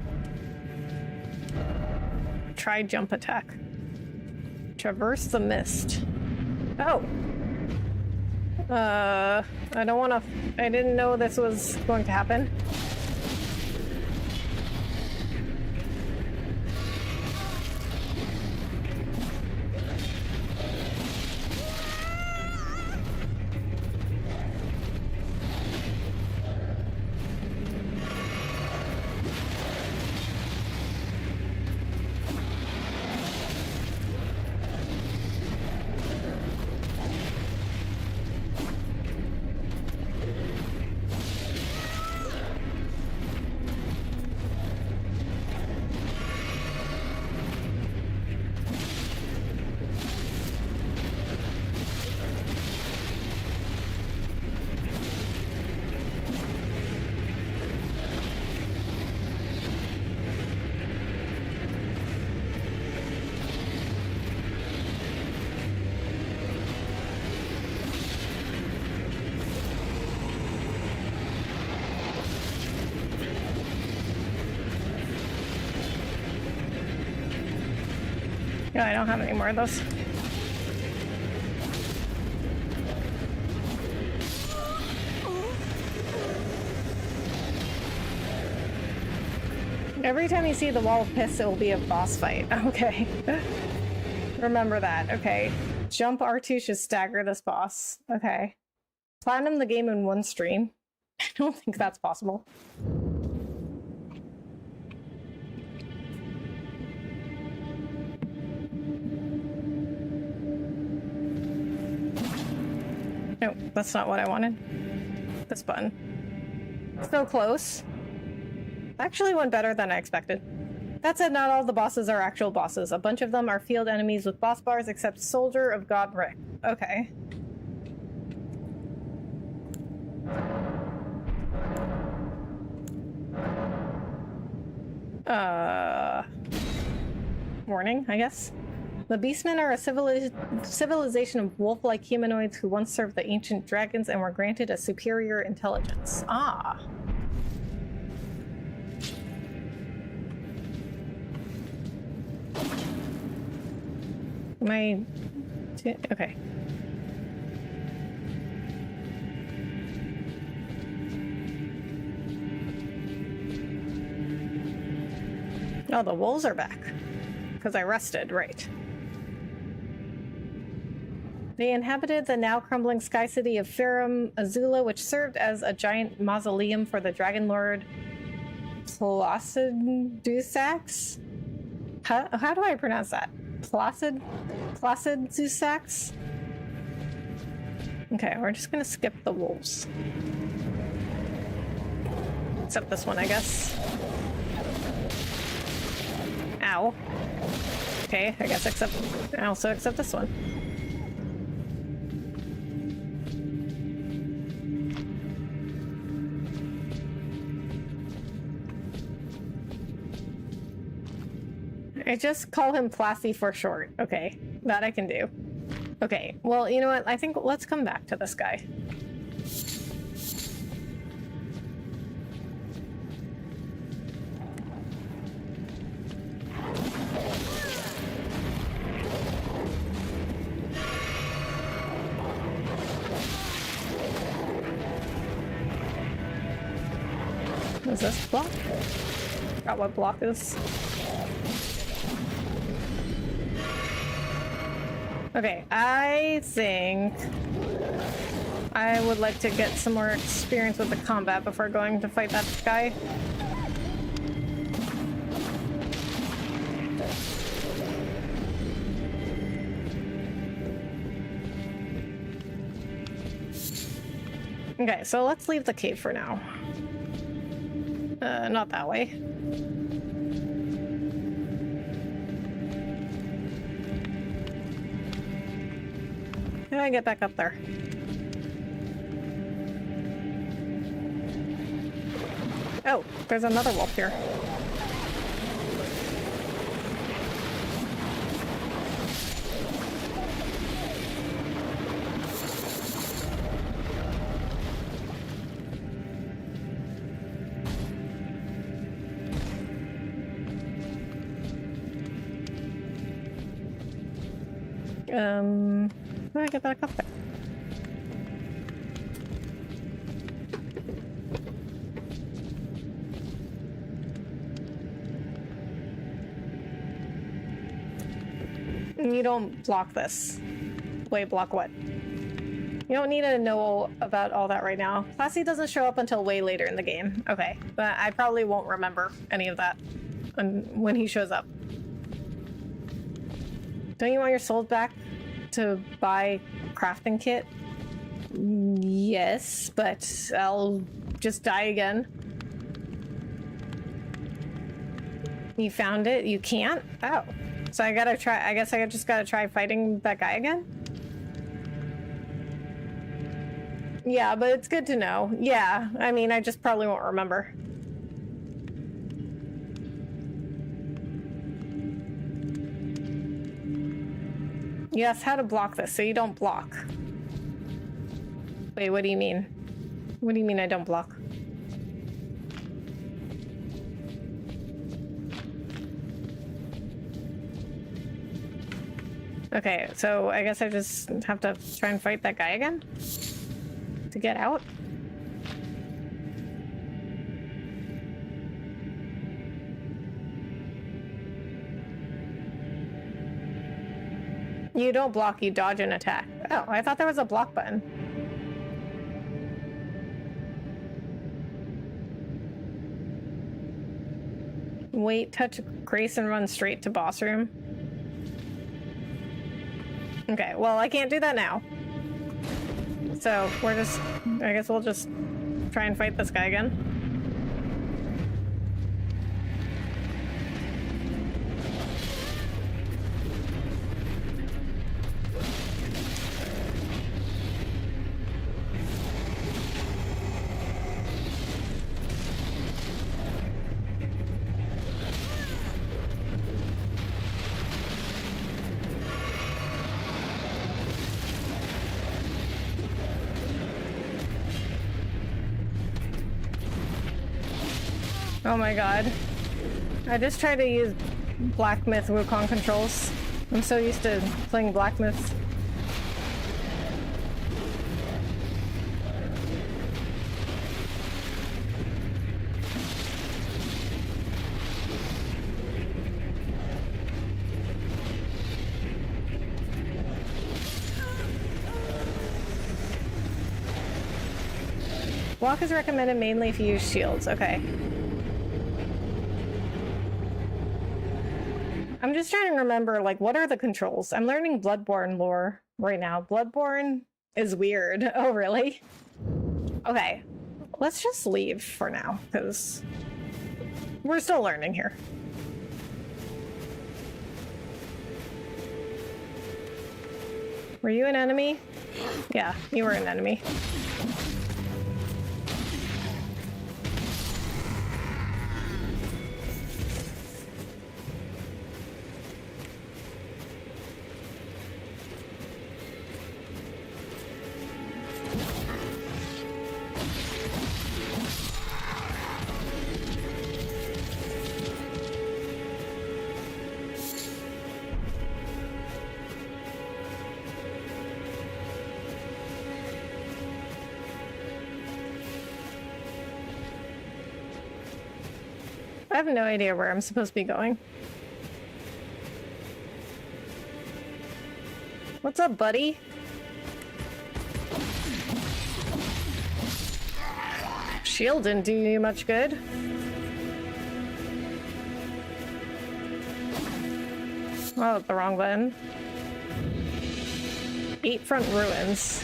Try jump attack. Traverse the mist. Oh. I don't want to... I didn't know this was going to happen. No, I don't have any more of those. Every time you see the wall of piss, it will be a boss fight. Okay. Remember that. Okay. Jump R2 should stagger this boss. Okay. Platinum the game in one stream. I don't think that's possible. No, that's not what I wanted. This button. So close. Actually went better than I expected. That said, not all the bosses are actual bosses. A bunch of them are field enemies with boss bars, except Soldier of God Rick. Okay. Warning, I guess. The Beastmen are a civilization of wolf-like humanoids who once served the ancient dragons and were granted a superior intelligence. Ah. Am I... Okay. Oh, the wolves are back. Because I rested, right. They inhabited the now crumbling sky city of Farum Azula, which served as a giant mausoleum for the Dragon Lord Placidusax. How do I pronounce that? Placid Zusax? Okay, we're just gonna skip the wolves. Except this one, I guess. Ow. Okay, I guess I also accept this one. I just call him Plassy for short. Okay, that I can do. Okay, well, you know what? I think let's come back to this guy. Is this block? Forgot what block is. Okay, I think I would like to get some more experience with the combat before going to fight that guy. Okay, so let's leave the cave for now. Not that way. How do I get back up there? Oh, there's another wolf here. How do I get back up there? You don't block this. Wait, block what? You don't need to know about all that right now. Classy doesn't show up until way later in the game. Okay, but I probably won't remember any of that when he shows up. Don't you want your souls back to buy crafting kit? Yes, but I'll just die again. You found it? You can't? Oh. So I gotta try, I guess I just gotta try fighting that guy again? Yeah, but it's good to know. Yeah, I mean, I just probably won't remember. Yes, how to block this so you don't block. Wait, what do you mean? What do you mean I don't block? Okay, so I guess I just have to try and fight that guy again? To get out? You don't block, you dodge and attack. Oh, I thought there was a block button. Wait, touch Grace and run straight to boss room. Okay, well, I can't do that now. So, I guess we'll just try and fight this guy again. Oh my god. I just tried to use Black Myth Wukong controls. I'm so used to playing Black Myth. Block is recommended mainly if you use shields. Okay. I'm just trying to remember, like, what are the controls? I'm learning Bloodborne lore right now. Bloodborne is weird. Oh, really? Okay. Let's just leave for now, because we're still learning here. Were you an enemy? Yeah, you were an enemy. I have no idea where I'm supposed to be going. What's up, buddy? Shield didn't do you much good. Oh, the wrong button. 8 front ruins.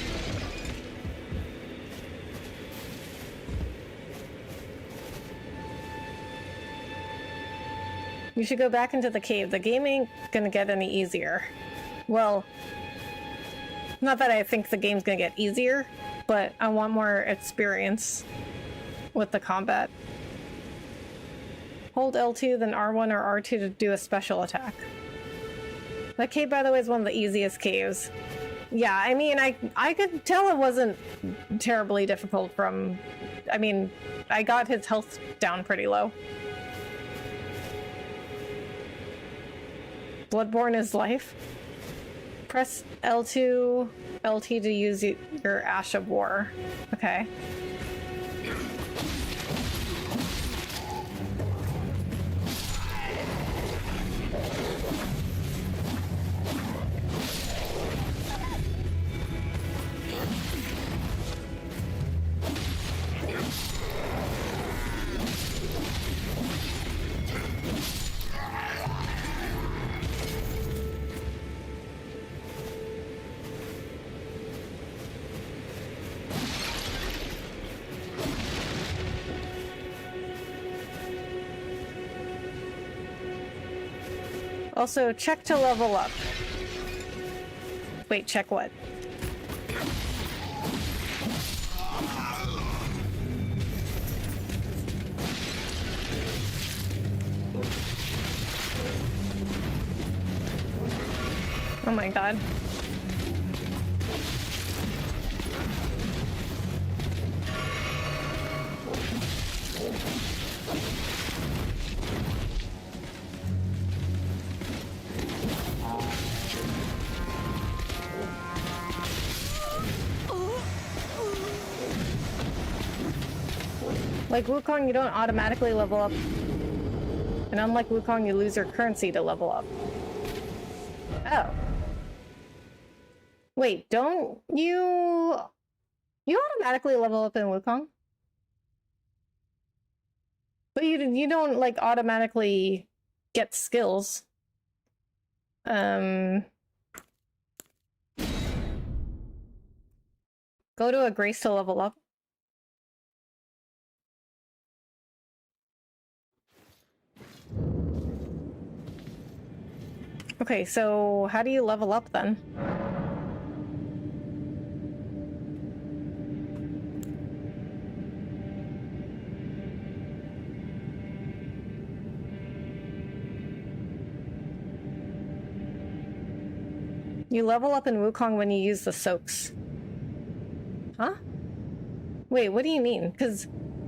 You should go back into the cave. The game ain't gonna get any easier. Well, not that I think the game's gonna get easier, but I want more experience with the combat. Hold L2, then R1 or R2 to do a special attack. That cave, by the way, is one of the easiest caves. Yeah, I mean, I could tell it wasn't terribly difficult from... I mean, I got his health down pretty low. Bloodborne is life. Press L2, LT to use your Ash of War. Okay. Also, check to level up. Wait, check what? Oh my god. Like Wukong, you don't automatically level up. And unlike Wukong, you lose your currency to level up. Oh. Wait, don't you... You automatically level up in Wukong? But you don't, like, automatically get skills. Go to a grace to level up. Okay, so how do you level up then? You level up in Wukong when you use the soaks. Huh? Wait, what do you mean? Because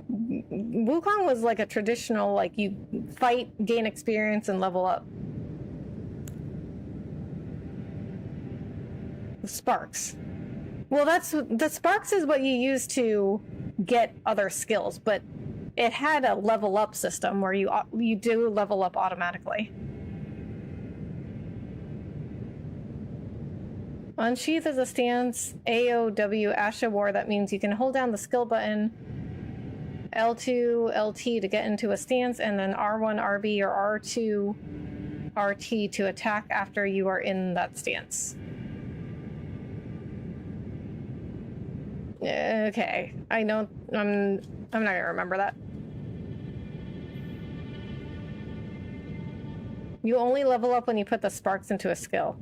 Wukong was like a traditional, like, you fight, gain experience, and level up. Sparks. Well, the sparks is what you use to get other skills, but it had a level up system where you do level up automatically. Unsheath is a stance, AOW Ash of War. That means you can hold down the skill button, L2, LT to get into a stance, and then R1, RB, or R2 RT to attack after you are in that stance. Okay, I don't. I'm not gonna remember that. You only level up when you put the sparks into a skill.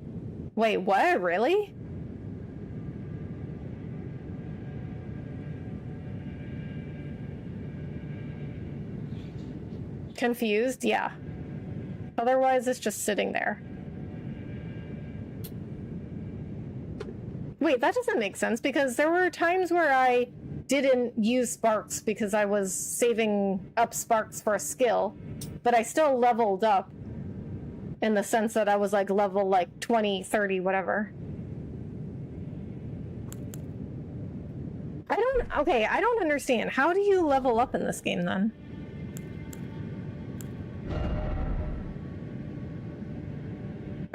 Wait, what? Really? Confused? Yeah. Otherwise, it's just sitting there. Wait, that doesn't make sense because there were times where I didn't use sparks because I was saving up sparks for a skill, but I still leveled up in the sense that I was like level like 20, 30, whatever. I don't understand. How do you level up in this game then?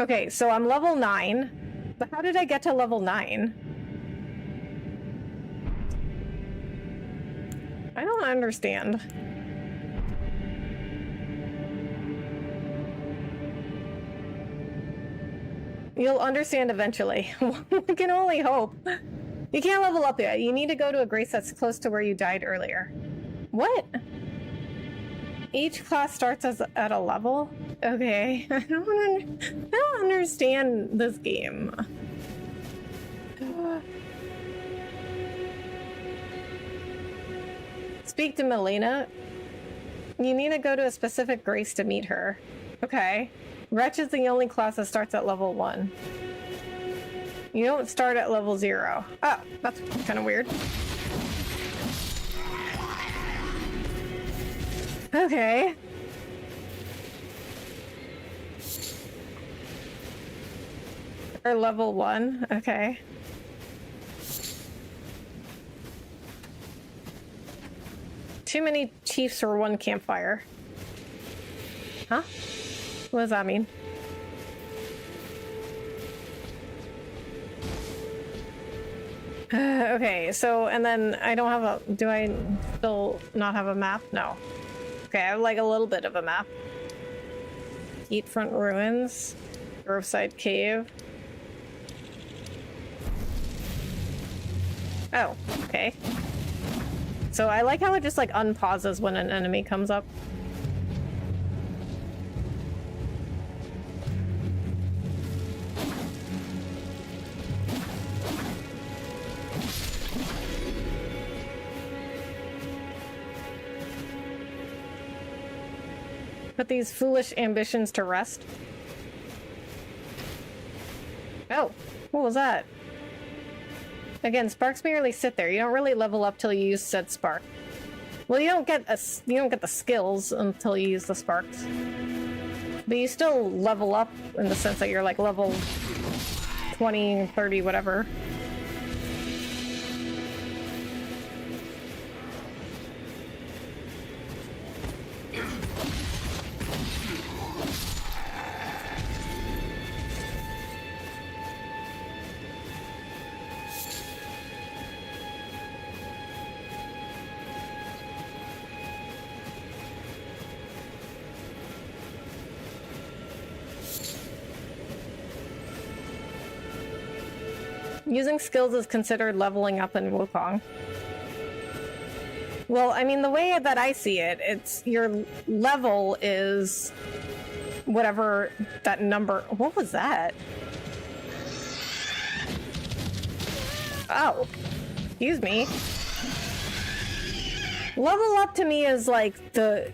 Okay, so I'm level 9, but how did I get to level 9? I don't understand. You'll understand eventually. I can only hope. You can't level up yet. You need to go to a grace that's close to where you died earlier. What? Each class starts at a level? Okay. I don't understand this game. Speak to Melina. You need to go to a specific grace to meet her. Okay. Wretch is the only class that starts at level 1. You don't start at level 0. Oh, that's kind of weird. Okay. Or level 1. Okay. Too many chiefs for one campfire. Huh? What does that mean? Okay, so, and then I don't have a... Do I still not have a map? No. Okay, I have like a little bit of a map. Eatfront Ruins. Groveside Cave. Oh, okay. So I like how it just like unpauses when an enemy comes up. Put these foolish ambitions to rest. Oh, what was that? Again, sparks merely sit there. You don't really level up till you use said spark. Well, you don't get the skills until you use the sparks. But you still level up in the sense that you're like level 20, 30, whatever. Using skills is considered leveling up in Wukong. Well, I mean, the way that I see it, it's your level is whatever that number... What was that? Oh, excuse me. Level up to me is like the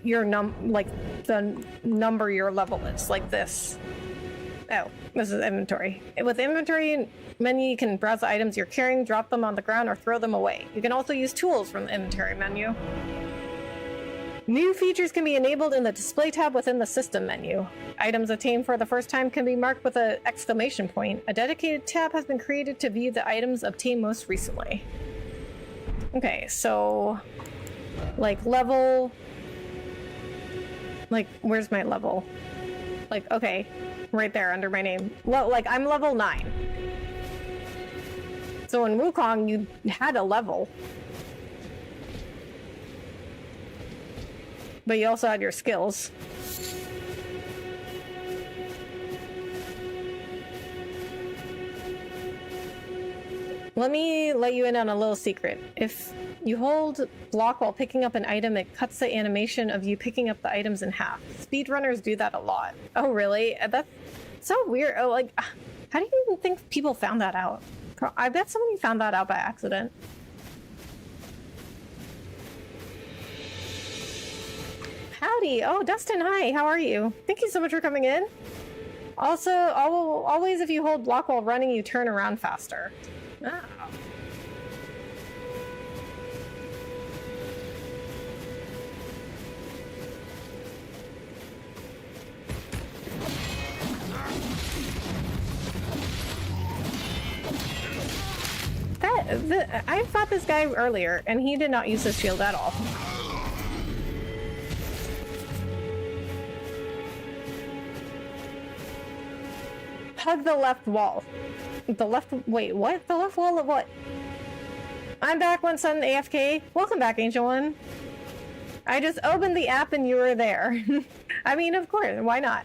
number your level is, like this. Oh, this is inventory. With inventory menu, you can browse the items you're carrying, drop them on the ground, or throw them away. You can also use tools from the inventory menu. New features can be enabled in the display tab within the system menu. Items attained for the first time can be marked with an exclamation point. A dedicated tab has been created to view the items obtained most recently. Okay, so... like, level... like, where's my level? Like, okay, right there under my name. Like, I'm level 9. So in Wukong, you had a level. But you also had your skills. Let me let you in on a little secret. If you hold block while picking up an item, it cuts the animation of you picking up the items in half. Speedrunners do that a lot. Oh, really? That's so weird. Oh, like, how do you even think people found that out? I bet somebody found that out by accident. Howdy. Oh, Dustin, hi. How are you? Thank you so much for coming in. Also, always if you hold block while running, you turn around faster. Oh. I fought this guy earlier, and he did not use his shield at all. Hug the left wall. The left... Wait, what? The left wall of what? I'm back, One Son AFK. Welcome back, Ancient One. I just opened the app and you were there. I mean, of course. Why not?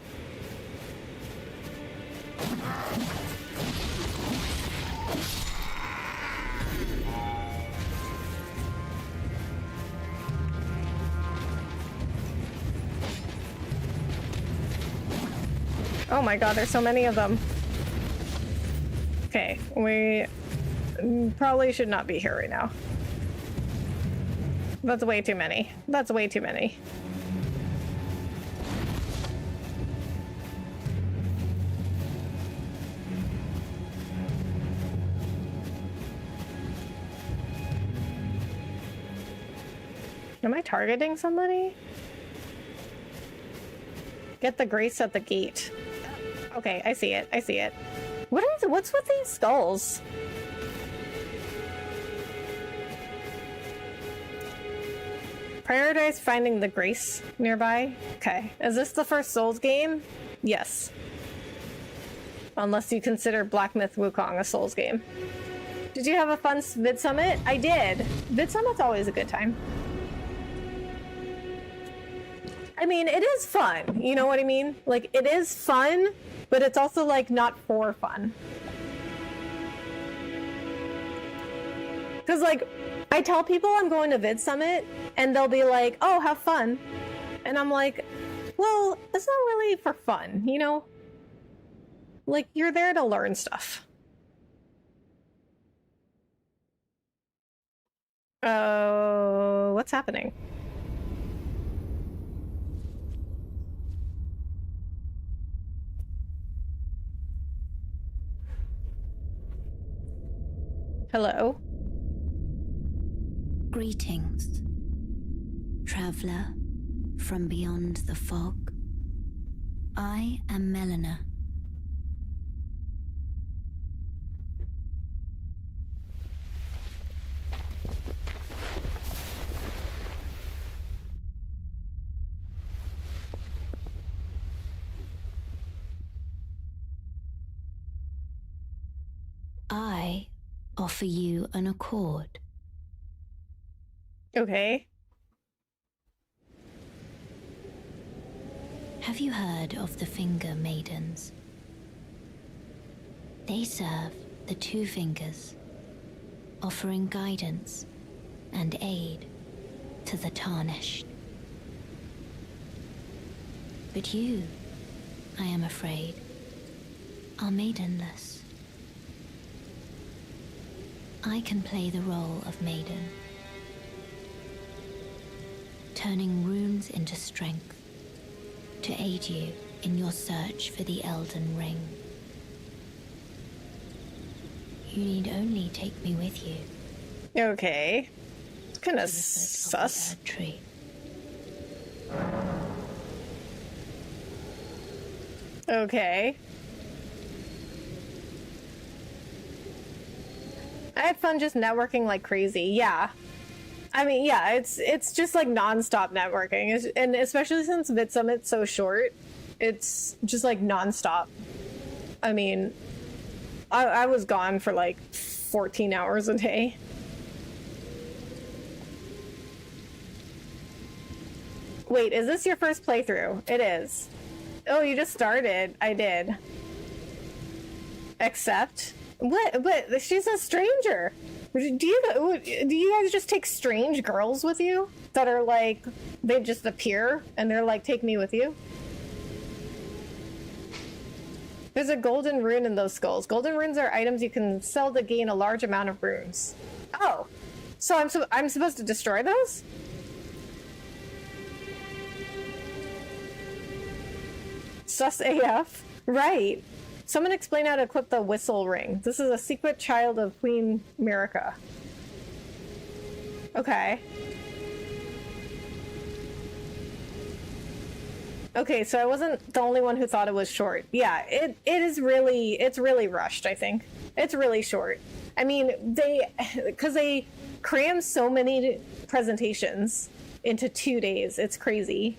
Oh my god, there's so many of them. Okay, we probably should not be here right now. That's way too many. That's way too many. Am I targeting somebody? Get the grace at the gate. Okay, I see it. I see it. What's with these skulls? Prioritize finding the grace nearby. Okay. Is this the first Souls game? Yes. Unless you consider Black Myth Wukong a Souls game. Did you have a fun Vid Summit? I did. Vid Summit's always a good time. I mean, it is fun. You know what I mean? Like, it is fun, but it's also, like, not for fun. Because, like, I tell people I'm going to Vid Summit, and they'll be like, oh, have fun. And I'm like, well, it's not really for fun, you know? Like, you're there to learn stuff. Oh, what's happening? Hello? Greetings, traveler from beyond the fog. I am Melina. I offer you an accord. Okay. Have you heard of the Finger Maidens? They serve the Two Fingers, offering guidance and aid to the Tarnished. But you, I am afraid, are maidenless. I can play the role of maiden, turning runes into strength to aid you in your search for the Elden Ring. You need only take me with you. Okay. It's kind to of the foot of sus. the Earth Tree. Okay. I had fun just networking like crazy. Yeah. I mean, yeah, it's just like non-stop networking. And especially since Vid Summit's so short, it's just like non-stop. I mean, I was gone for like 14 hours a day. Wait, is this your first playthrough? It is. Oh, you just started. I did. Accept. What? But she's a stranger. Do you guys just take strange girls with you that are like, they just appear and they're like, take me with you? There's a golden rune in those skulls. Golden runes are items you can sell to gain a large amount of runes. Oh, so I'm supposed to destroy those? Sus AF. Right. Someone explain how to equip the whistle ring. This is a secret child of Queen Mirica. Okay. Okay, so I wasn't the only one who thought it was short. Yeah, it's really rushed, I think. It's really short. I mean, because they cram so many presentations into 2 days. It's crazy.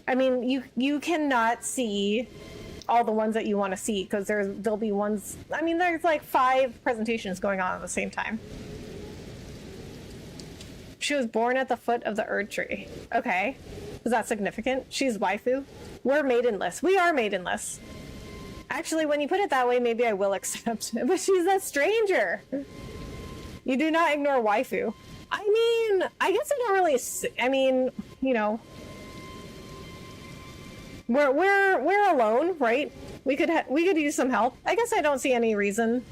I mean, you cannot see all the ones that you want to see because there'll be ones. I mean, there's like 5 presentations going on at the same time. She was born at the foot of the Erd tree. Okay, is that significant? She's waifu. We're maidenless. We are maidenless. Actually, when you put it that way, maybe I will accept. But she's a stranger. You do not ignore waifu. I mean, I guess I don't really. I mean, you know. We're alone, right? We could use some help. I guess I don't see any reason.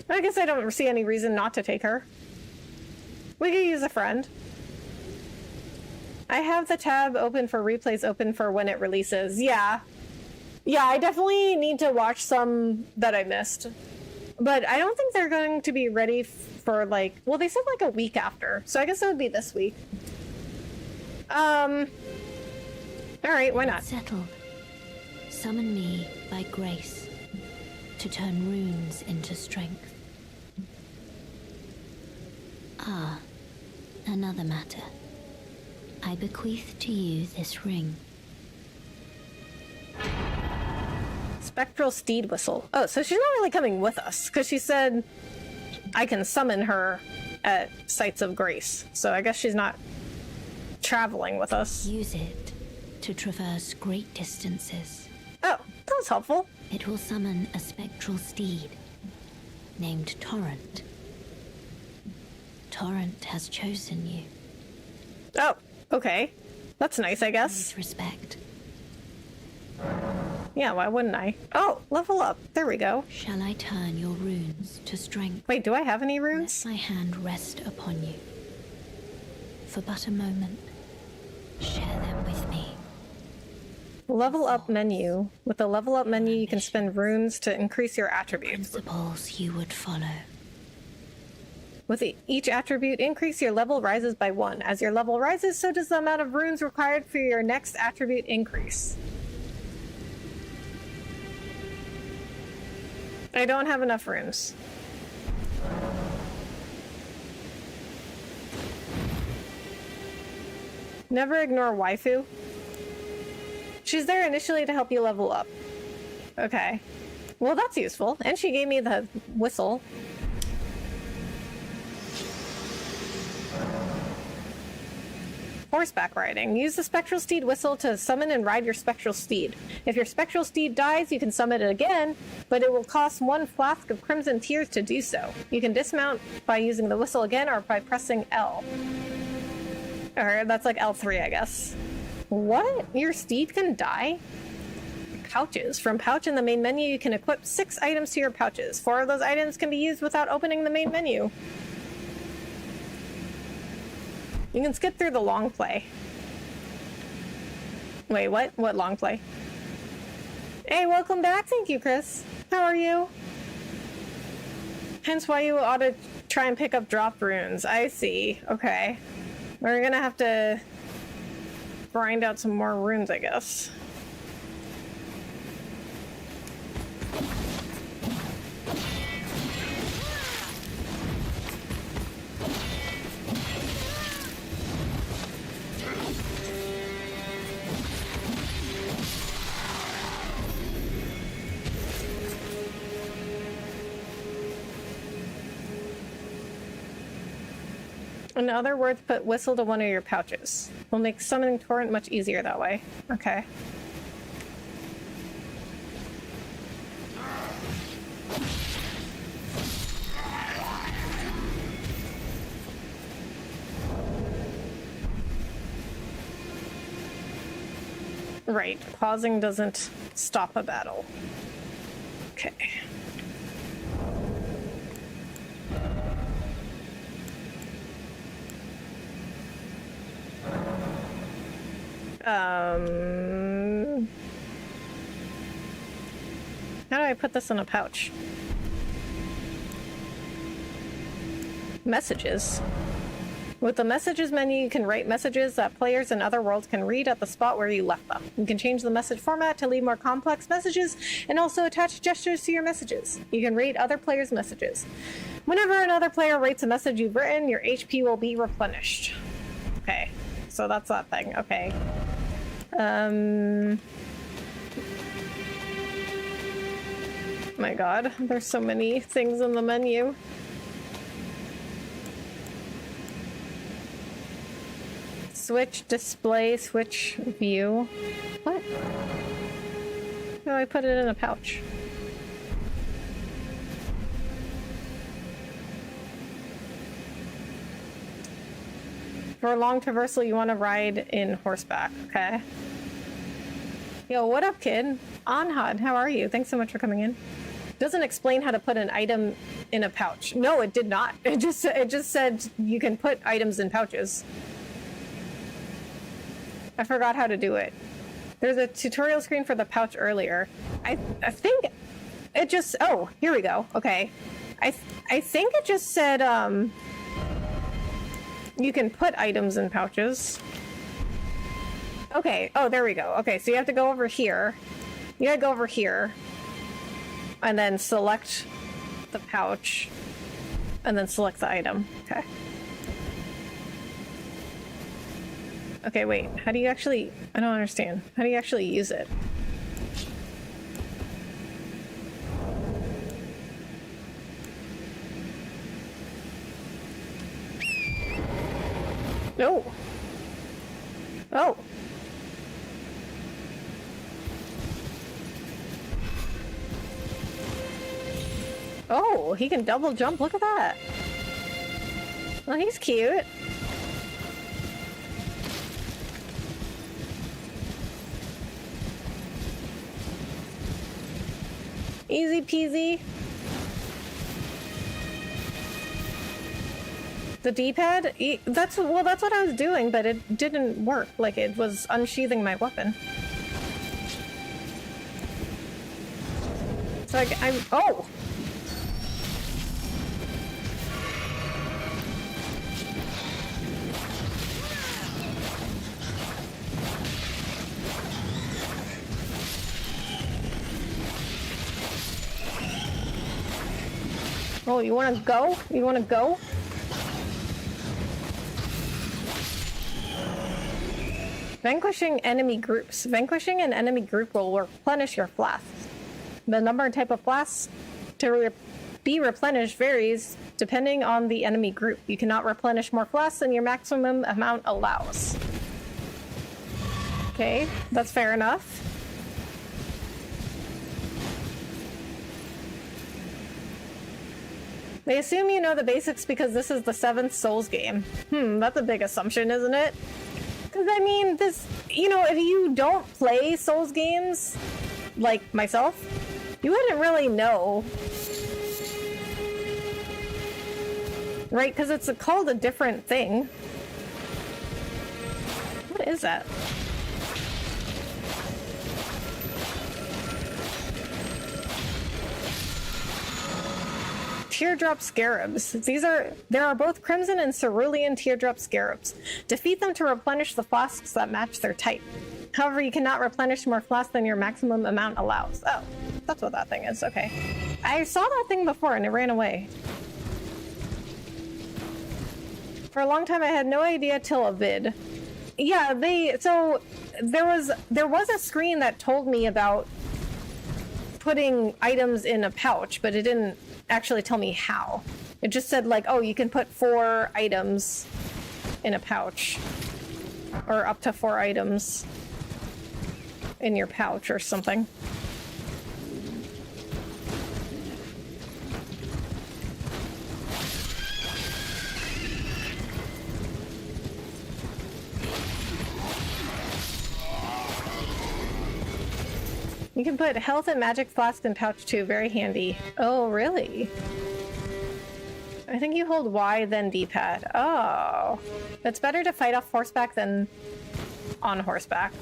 I guess I don't see any reason not to take her. We could use a friend. I have the tab open for replays open for when it releases. Yeah, I definitely need to watch some that I missed. But I don't think they're going to be ready for like, well, they said like a week after. So I guess it would be this week. Alright, why not? Settled. Summon me by grace to turn runes into strength. Ah, another matter. I bequeath to you this ring. Spectral steed whistle. Oh, so she's not really coming with us, because she said I can summon her at sites of grace. So I guess she's not traveling with us. Use it to traverse great distances. Oh, that was helpful. It will summon a spectral steed named Torrent. Torrent has chosen you. Oh, okay. That's nice, I guess. With respect. Yeah, why wouldn't I? Oh, level up. There we go. Shall I turn your runes to strength? Wait, do I have any runes? Let my hand rest upon you. For but a moment, share them with me. Level up menu. With the level up menu, you can spend runes to increase your attributes. Principles you would follow. With each attribute increase, your level rises by 1. As your level rises, so does the amount of runes required for your next attribute increase. I don't have enough runes. Never ignore waifu. She's there initially to help you level up. Okay. Well, that's useful. And she gave me the whistle. Horseback riding. Use the spectral steed whistle to summon and ride your spectral steed. If your spectral steed dies, you can summon it again, but it will cost 1 flask of crimson tears to do so. You can dismount by using the whistle again or by pressing L. Or that's like L3, I guess. What? Your steed can die? Pouches. From pouch in the main menu, you can equip 6 items to your pouches. 4 of those items can be used without opening the main menu. You can skip through the long play. Wait, what? What long play? Hey, welcome back. Thank you, Chris. How are you? Hence why you ought to try and pick up drop runes. I see. Okay. We're gonna have to grind out some more runes, I guess. In other words, put whistle to one of your pouches. Will make summoning torrent much easier that way. Okay. Right, pausing doesn't stop a battle. Okay. How do I put this in a pouch? Messages. With the messages menu, you can write messages that players in other worlds can read at the spot where you left them. You can change the message format to leave more complex messages and also attach gestures to your messages. You can read other players' messages. Whenever another player writes a message you've written, your HP will be replenished. Okay, so that's that thing. Okay. My god, there's so many things in the menu. Switch display, switch view. What? How do I put it in a pouch? For a long traversal, you want to ride in horseback, okay? Yo, what up, kid? Anhad, how are you? Thanks so much for coming in. Doesn't explain how to put an item in a pouch. No, it did not. It just said you can put items in pouches. I forgot how to do it. There's a tutorial screen for the pouch earlier. I think it just... Oh, here we go. Okay. I think it just said, you can put items in pouches. Okay. Oh, there we go. Okay, so you have to go over here. You gotta go over here. And then select the pouch. And then select the item. Okay. Okay, wait. How do you actually... I don't understand. How do you actually use it? No. Oh. Oh, he can double jump. Look at that. Well, he's cute. Easy peasy. The D-pad? That's what I was doing, but it didn't work. Like, it was unsheathing my weapon. So I'm... Oh! Oh, you wanna go? You wanna go? Vanquishing enemy groups. Vanquishing an enemy group will replenish your flasks. The number and type of flasks to be replenished varies depending on the enemy group. You cannot replenish more flasks than your maximum amount allows. Okay, that's fair enough. They assume you know the basics because this is the 7th Souls game. That's a big assumption, isn't it? Because, I mean, this... You know, if you don't play Souls games, like myself, you wouldn't really know. Right? Because it's called a different thing. What is that? Teardrop scarabs. There are both crimson and cerulean teardrop scarabs. Defeat them to replenish the flasks that match their type. However, you cannot replenish more flasks than your maximum amount allows. Oh, that's what that thing is. Okay. I saw that thing before and it ran away. For a long time I had no idea till a vid. Yeah, so there was a screen that told me about putting items in a pouch, but it didn't actually tell me how. It just said like, oh, you can put 4 items in a pouch, or up to 4 items in your pouch or something. You can put health and magic flask in pouch too. Very handy. Oh, really? I think you hold Y then D-pad. Oh. It's better to fight off horseback than on horseback.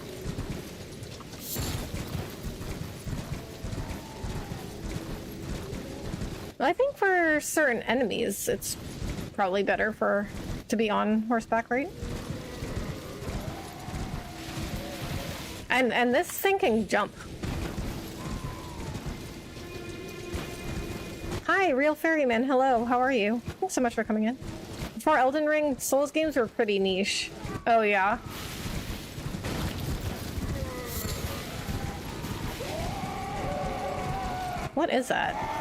I think for certain enemies, it's probably better to be on horseback, right? And this thing can jump. Hi, Real Ferryman. Hello, how are you? Thanks so much for coming in. Before Elden Ring, Souls games were pretty niche. Oh, yeah? What is that?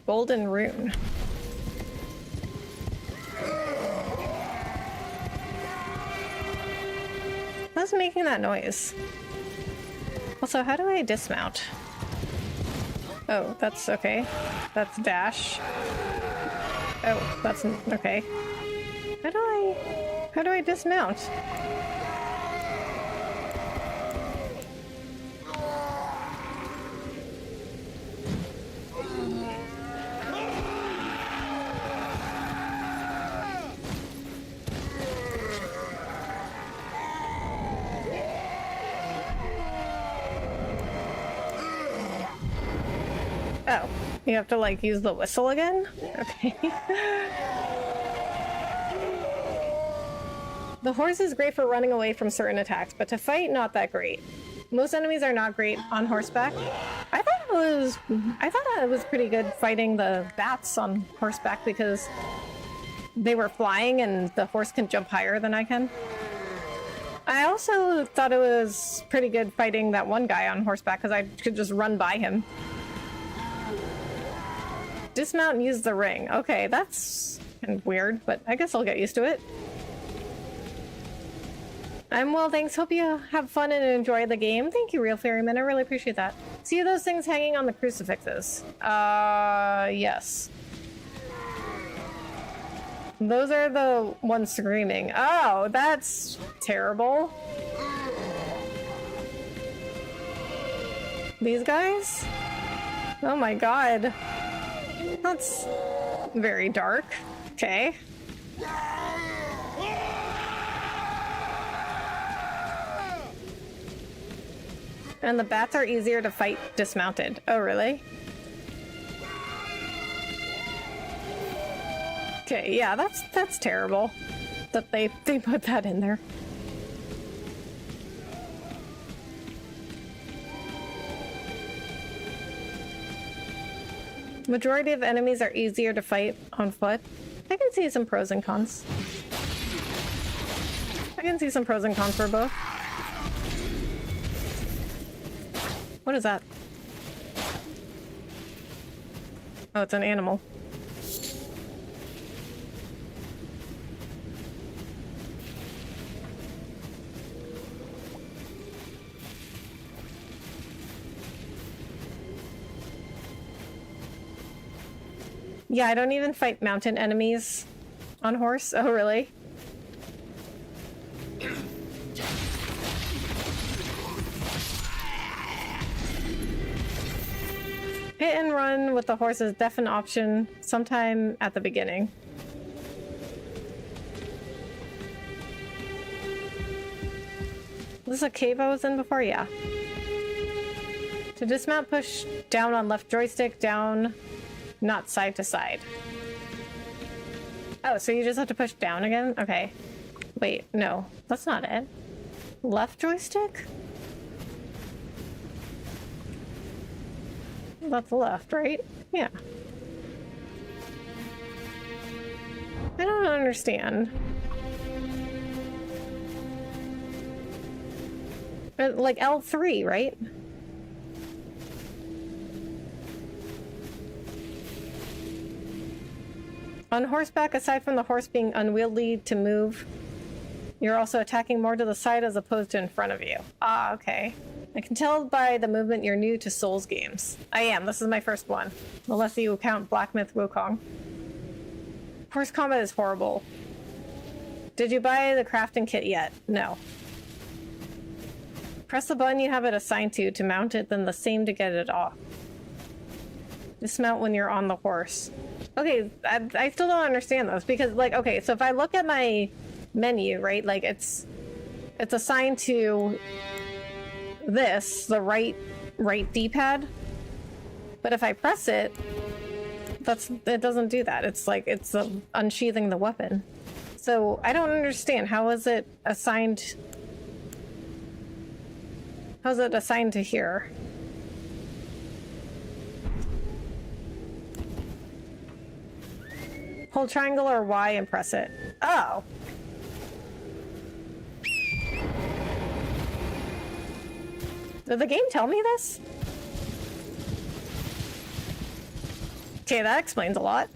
Golden rune. What's making that noise? Also, how do I dismount? Oh, that's okay. That's dash. Oh, that's okay. How do I dismount? Oh, you have to like use the whistle again? Okay. The horse is great for running away from certain attacks, but to fight, not that great. Most enemies are not great on horseback. I thought it was pretty good fighting the bats on horseback because they were flying and the horse can jump higher than I can. I also thought it was pretty good fighting that one guy on horseback because I could just run by him. Dismount and use the ring. Okay, that's kind of weird, but I guess I'll get used to it. I'm well, thanks. Hope you have fun and enjoy the game. Thank you, Real Ferryman. I really appreciate that. See those things hanging on the crucifixes? Yes. Those are the ones screaming. Oh, that's terrible. These guys? Oh my god. That's very dark. Okay. And the bats are easier to fight dismounted. Oh, really? Okay, yeah, that's terrible that they put that in there. Majority of enemies are easier to fight on foot. I can see some pros and cons. I can see some pros and cons for both. What is that? Oh, it's an animal. Yeah, I don't even fight mountain enemies on horse. Oh, really? Hit and run with the horse is definitely an option sometime at the beginning. Was this a cave I was in before? Yeah. To dismount, push down on left joystick, down, not side to side. Oh, so you just have to push down again? Okay. Wait, no, that's not it. Left joystick? That's left, right? Yeah. I don't understand. Like L3, right? On horseback, aside from the horse being unwieldy to move, you're also attacking more to the side as opposed to in front of you. Ah, okay. I can tell by the movement you're new to Souls games. I am. This is my first one. Unless you count Black Myth Wukong. Horse combat is horrible. Did you buy the crafting kit yet? No. Press the button you have it assigned to mount it, then the same to get it off. Dismount when you're on the horse. Okay, I still don't understand those because, like, okay, so if I look at my menu, right, like it's assigned to this, the right D-pad, but if I press it, it doesn't do that. It's like it's unsheathing the weapon. So I don't understand. How is it assigned? How's it assigned to here? Hold triangle or Y and press it. Oh. Did the game tell me this? Okay, that explains a lot.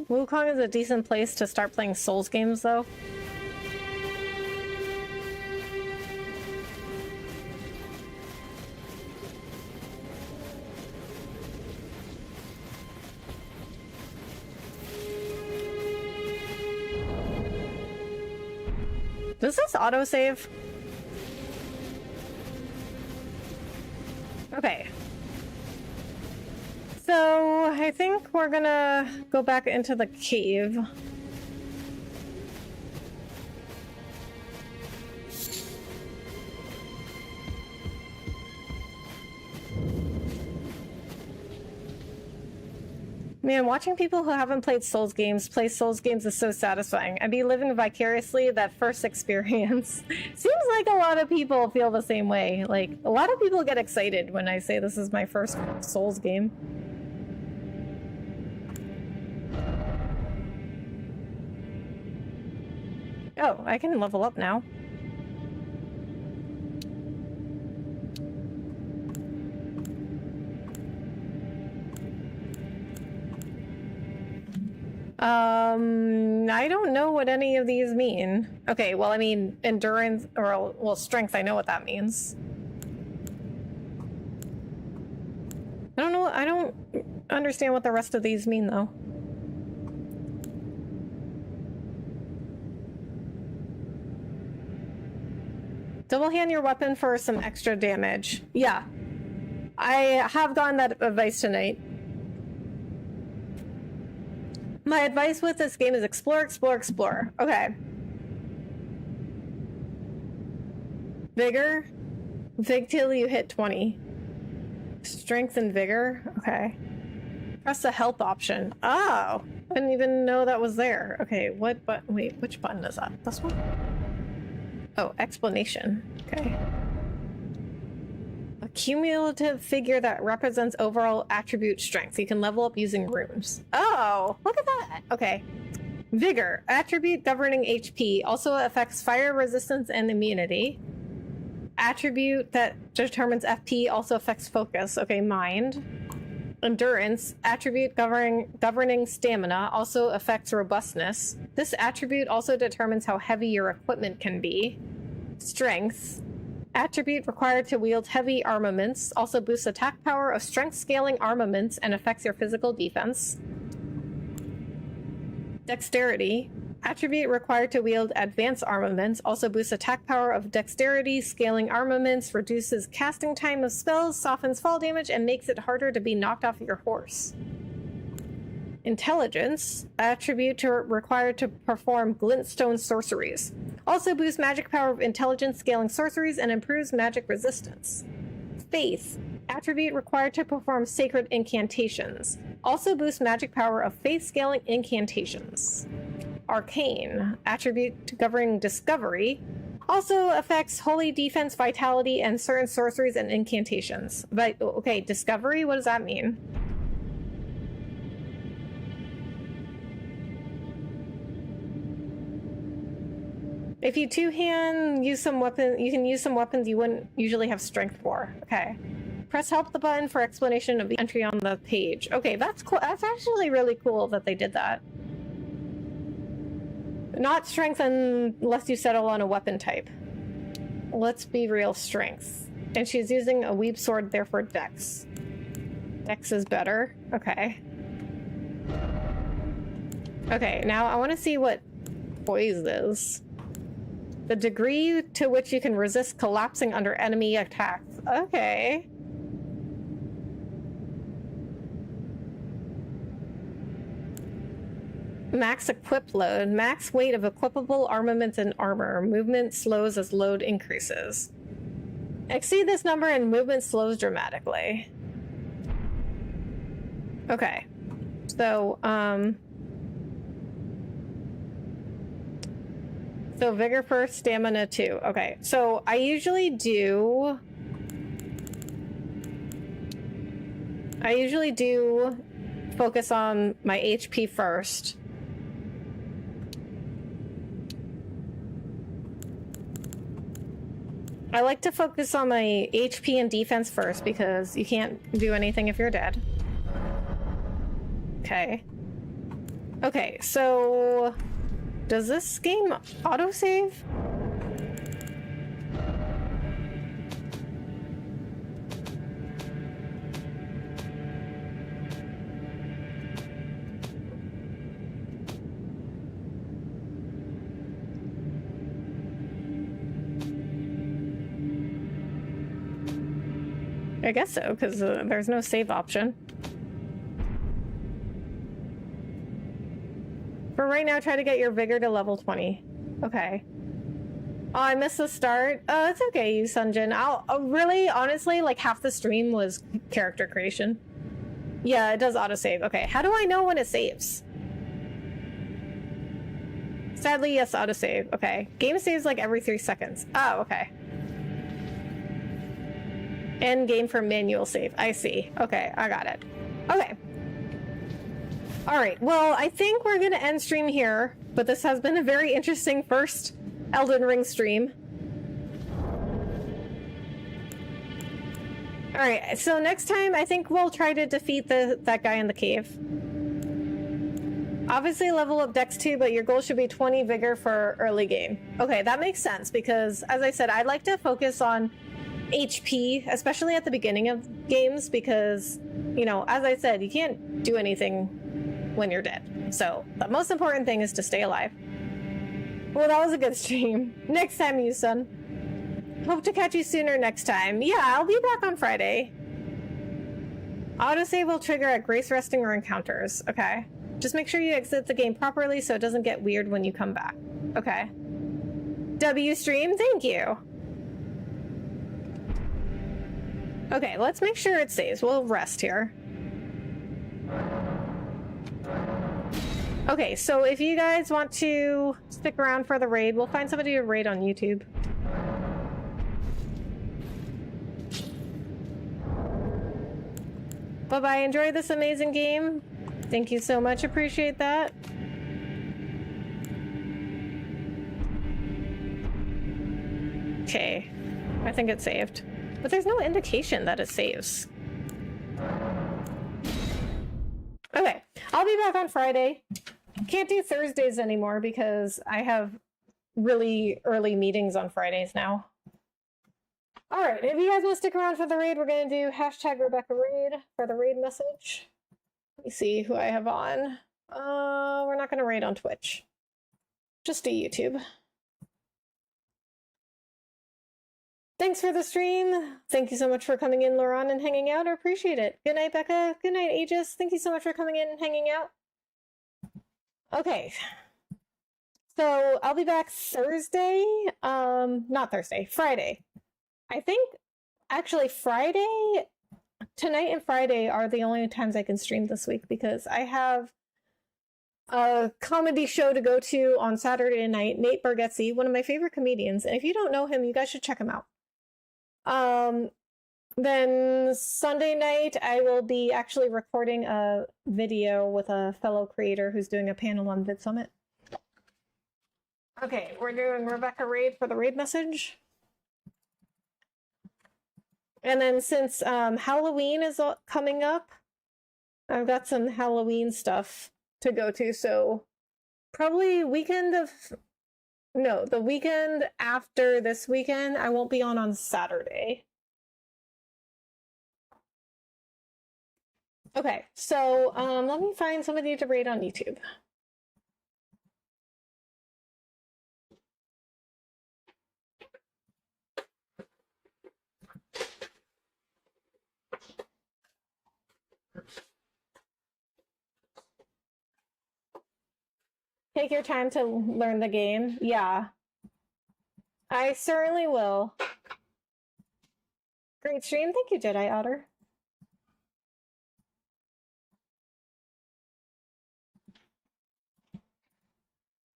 Wukong is a decent place to start playing Souls games, though. Does this autosave? Okay. So, I think we're gonna go back into the cave. Man, watching people who haven't played Souls games play Souls games is so satisfying. I'd be living vicariously that first experience. Seems like a lot of people feel the same way. Like, a lot of people get excited when I say this is my first Souls game. Oh, I can level up now. I don't know what any of these mean. Okay, well, I mean, endurance, or, well, strength, I know what that means. I don't know, I don't understand what the rest of these mean, though. Double hand your weapon for some extra damage. Yeah. I have gotten that advice tonight. My advice with this game is explore, explore, explore. Okay. Vigor. Vig till you hit 20. Strength and vigor. Okay. Press the help option. Oh! I didn't even know that was there. Okay, what button? Wait, which button is that? This one? Oh, explanation. Okay. A cumulative figure that represents overall attribute strength. You can level up using runes. Oh, look at that. Okay. Vigor. Attribute governing HP. Also affects fire resistance and immunity. Attribute that determines FP also affects focus. Okay, mind. Endurance. Attribute governing stamina also affects robustness. This attribute also determines how heavy your equipment can be. Strength. Attribute required to wield heavy armaments also boosts attack power of strength scaling armaments and affects your physical defense. Dexterity. Attribute required to wield advanced armaments also boosts attack power of dexterity scaling armaments, reduces casting time of spells, softens fall damage, and makes it harder to be knocked off your horse. Intelligence. Attribute required to perform glintstone sorceries. Also boosts magic power of intelligence scaling sorceries and improves magic resistance. Faith, attribute required to perform sacred incantations. Also boosts magic power of faith scaling incantations. Arcane, attribute governing discovery. Also affects holy defense, vitality, and certain sorceries and incantations. But, okay, discovery? What does that mean? If you two-hand use some weapon, you can use some weapons you wouldn't usually have strength for. Okay. Press help the button for explanation of the entry on the page. Okay, that's cool. That's actually really cool that they did that. Not strength unless you settle on a weapon type. Let's be real, strength. And she's using a weeb sword, therefore dex. Dex is better. Okay. Okay, now I want to see what poise is. The degree to which you can resist collapsing under enemy attacks. Okay. Max equip load. Max weight of equipable armaments and armor. Movement slows as load increases. Exceed this number and movement slows dramatically. Okay. So, so vigor first, stamina 2. Okay, so I usually do focus on my HP first. I like to focus on my HP and defense first because you can't do anything if you're dead. Okay. Okay, so does this game autosave? I guess so, because there's no save option. For right now, try to get your vigor to level 20. Okay. Oh, I missed the start. Oh, it's okay, you Sunjin. I'll really, honestly, like half the stream was character creation. Yeah, it does autosave. Okay, how do I know when it saves? Sadly, yes, autosave. Okay. Game saves like every 3 seconds. Oh, okay. End game for manual save. I see. Okay, I got it. Okay. Alright, well, I think we're gonna end stream here, but this has been a very interesting first Elden Ring stream. Alright, so next time I think we'll try to defeat that guy in the cave. Obviously level up Dex 2, but your goal should be 20 vigor for early game. Okay, that makes sense because, as I said, I like to focus on HP, especially at the beginning of games, because, you know, as I said, you can't do anything when you're dead. So the most important thing is to stay alive. Well, that was a good stream. Next time, you son. Hope to catch you sooner next time. Yeah, I'll be back on Friday. Autosave will trigger at grace resting or encounters. Okay. Just make sure you exit the game properly so it doesn't get weird when you come back. Okay. W stream, thank you. Okay, let's make sure it saves. We'll rest here. Okay, so if you guys want to stick around for the raid, we'll find somebody to raid on YouTube. Bye-bye, enjoy this amazing game. Thank you so much, appreciate that. Okay, I think it saved. But there's no indication that it saves. Okay, I'll be back on Friday. Can't do Thursdays anymore because I have really early meetings on Fridays now. Alright, if you guys want to stick around for the raid, we're going to do hashtag Rebecca Raid for the raid message. Let me see who I have on. We're not going to raid on Twitch. Just do YouTube. Thanks for the stream. Thank you so much for coming in, Lauren, and hanging out. I appreciate it. Good night, Becca. Good night, Aegis. Thank you so much for coming in and hanging out. Okay. So I'll be back Thursday. Not Thursday, Friday. I think Actually, tonight and Friday are the only times I can stream this week because I have a comedy show to go to on Saturday night. Nate Bargatze, one of my favorite comedians. And if you don't know him, you guys should check him out. Then Sunday night, I will be actually recording a video with a fellow creator who's doing a panel on Vid Summit. Okay, we're doing Rebecca Raid for the raid message. And then since Halloween is coming up, I've got some Halloween stuff to go to. So probably the weekend after this weekend, I won't be on Saturday. Okay, so let me find somebody to raid on YouTube. Take your time to learn the game. Yeah. I certainly will. Great stream. Thank you, Jedi Otter.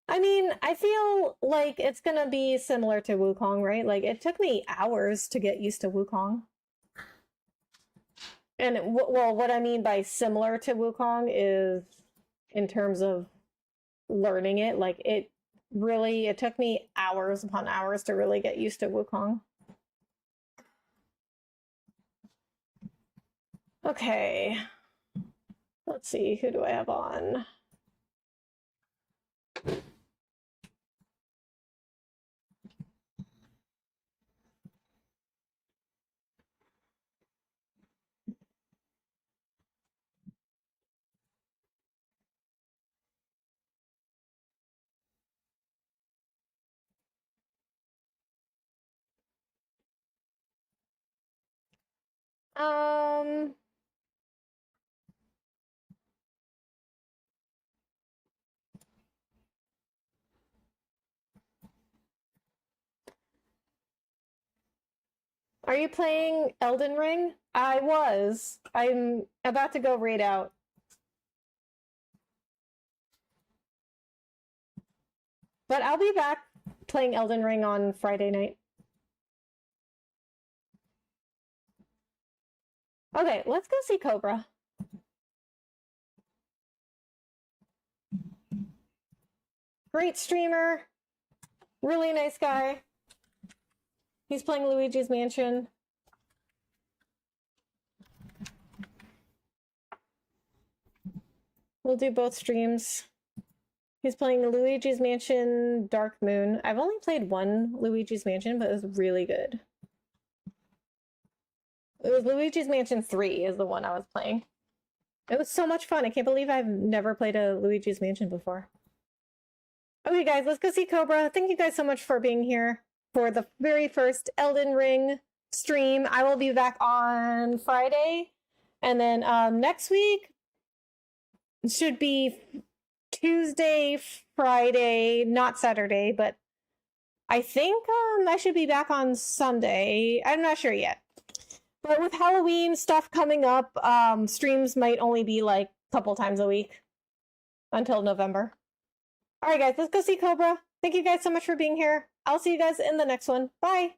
I mean, I feel like it's gonna be similar to Wukong, right? Like, it took me hours to get used to Wukong. And, well, what I mean by similar to Wukong is in terms of learning it. Like, it took me hours upon hours to really get used to Wukong. Okay. Let's see, who do I have on? Are you playing Elden Ring? I was. I'm about to go raid out. But I'll be back playing Elden Ring on Friday night. Okay, let's go see Cobra. Great streamer. Really nice guy. He's playing Luigi's Mansion. We'll do both streams. He's playing Luigi's Mansion Dark Moon. I've only played one Luigi's Mansion, but it was really good. It was Luigi's Mansion 3 is the one I was playing. It was so much fun. I can't believe I've never played a Luigi's Mansion before. Okay, guys, let's go see Cobra. Thank you guys so much for being here for the very first Elden Ring stream. I will be back on Friday. And then next week should be Tuesday, Friday, not Saturday, but I think I should be back on Sunday. I'm not sure yet. But with Halloween stuff coming up, streams might only be like a couple times a week until November. All right, guys, let's go see Cobra. Thank you guys so much for being here. I'll see you guys in the next one. Bye.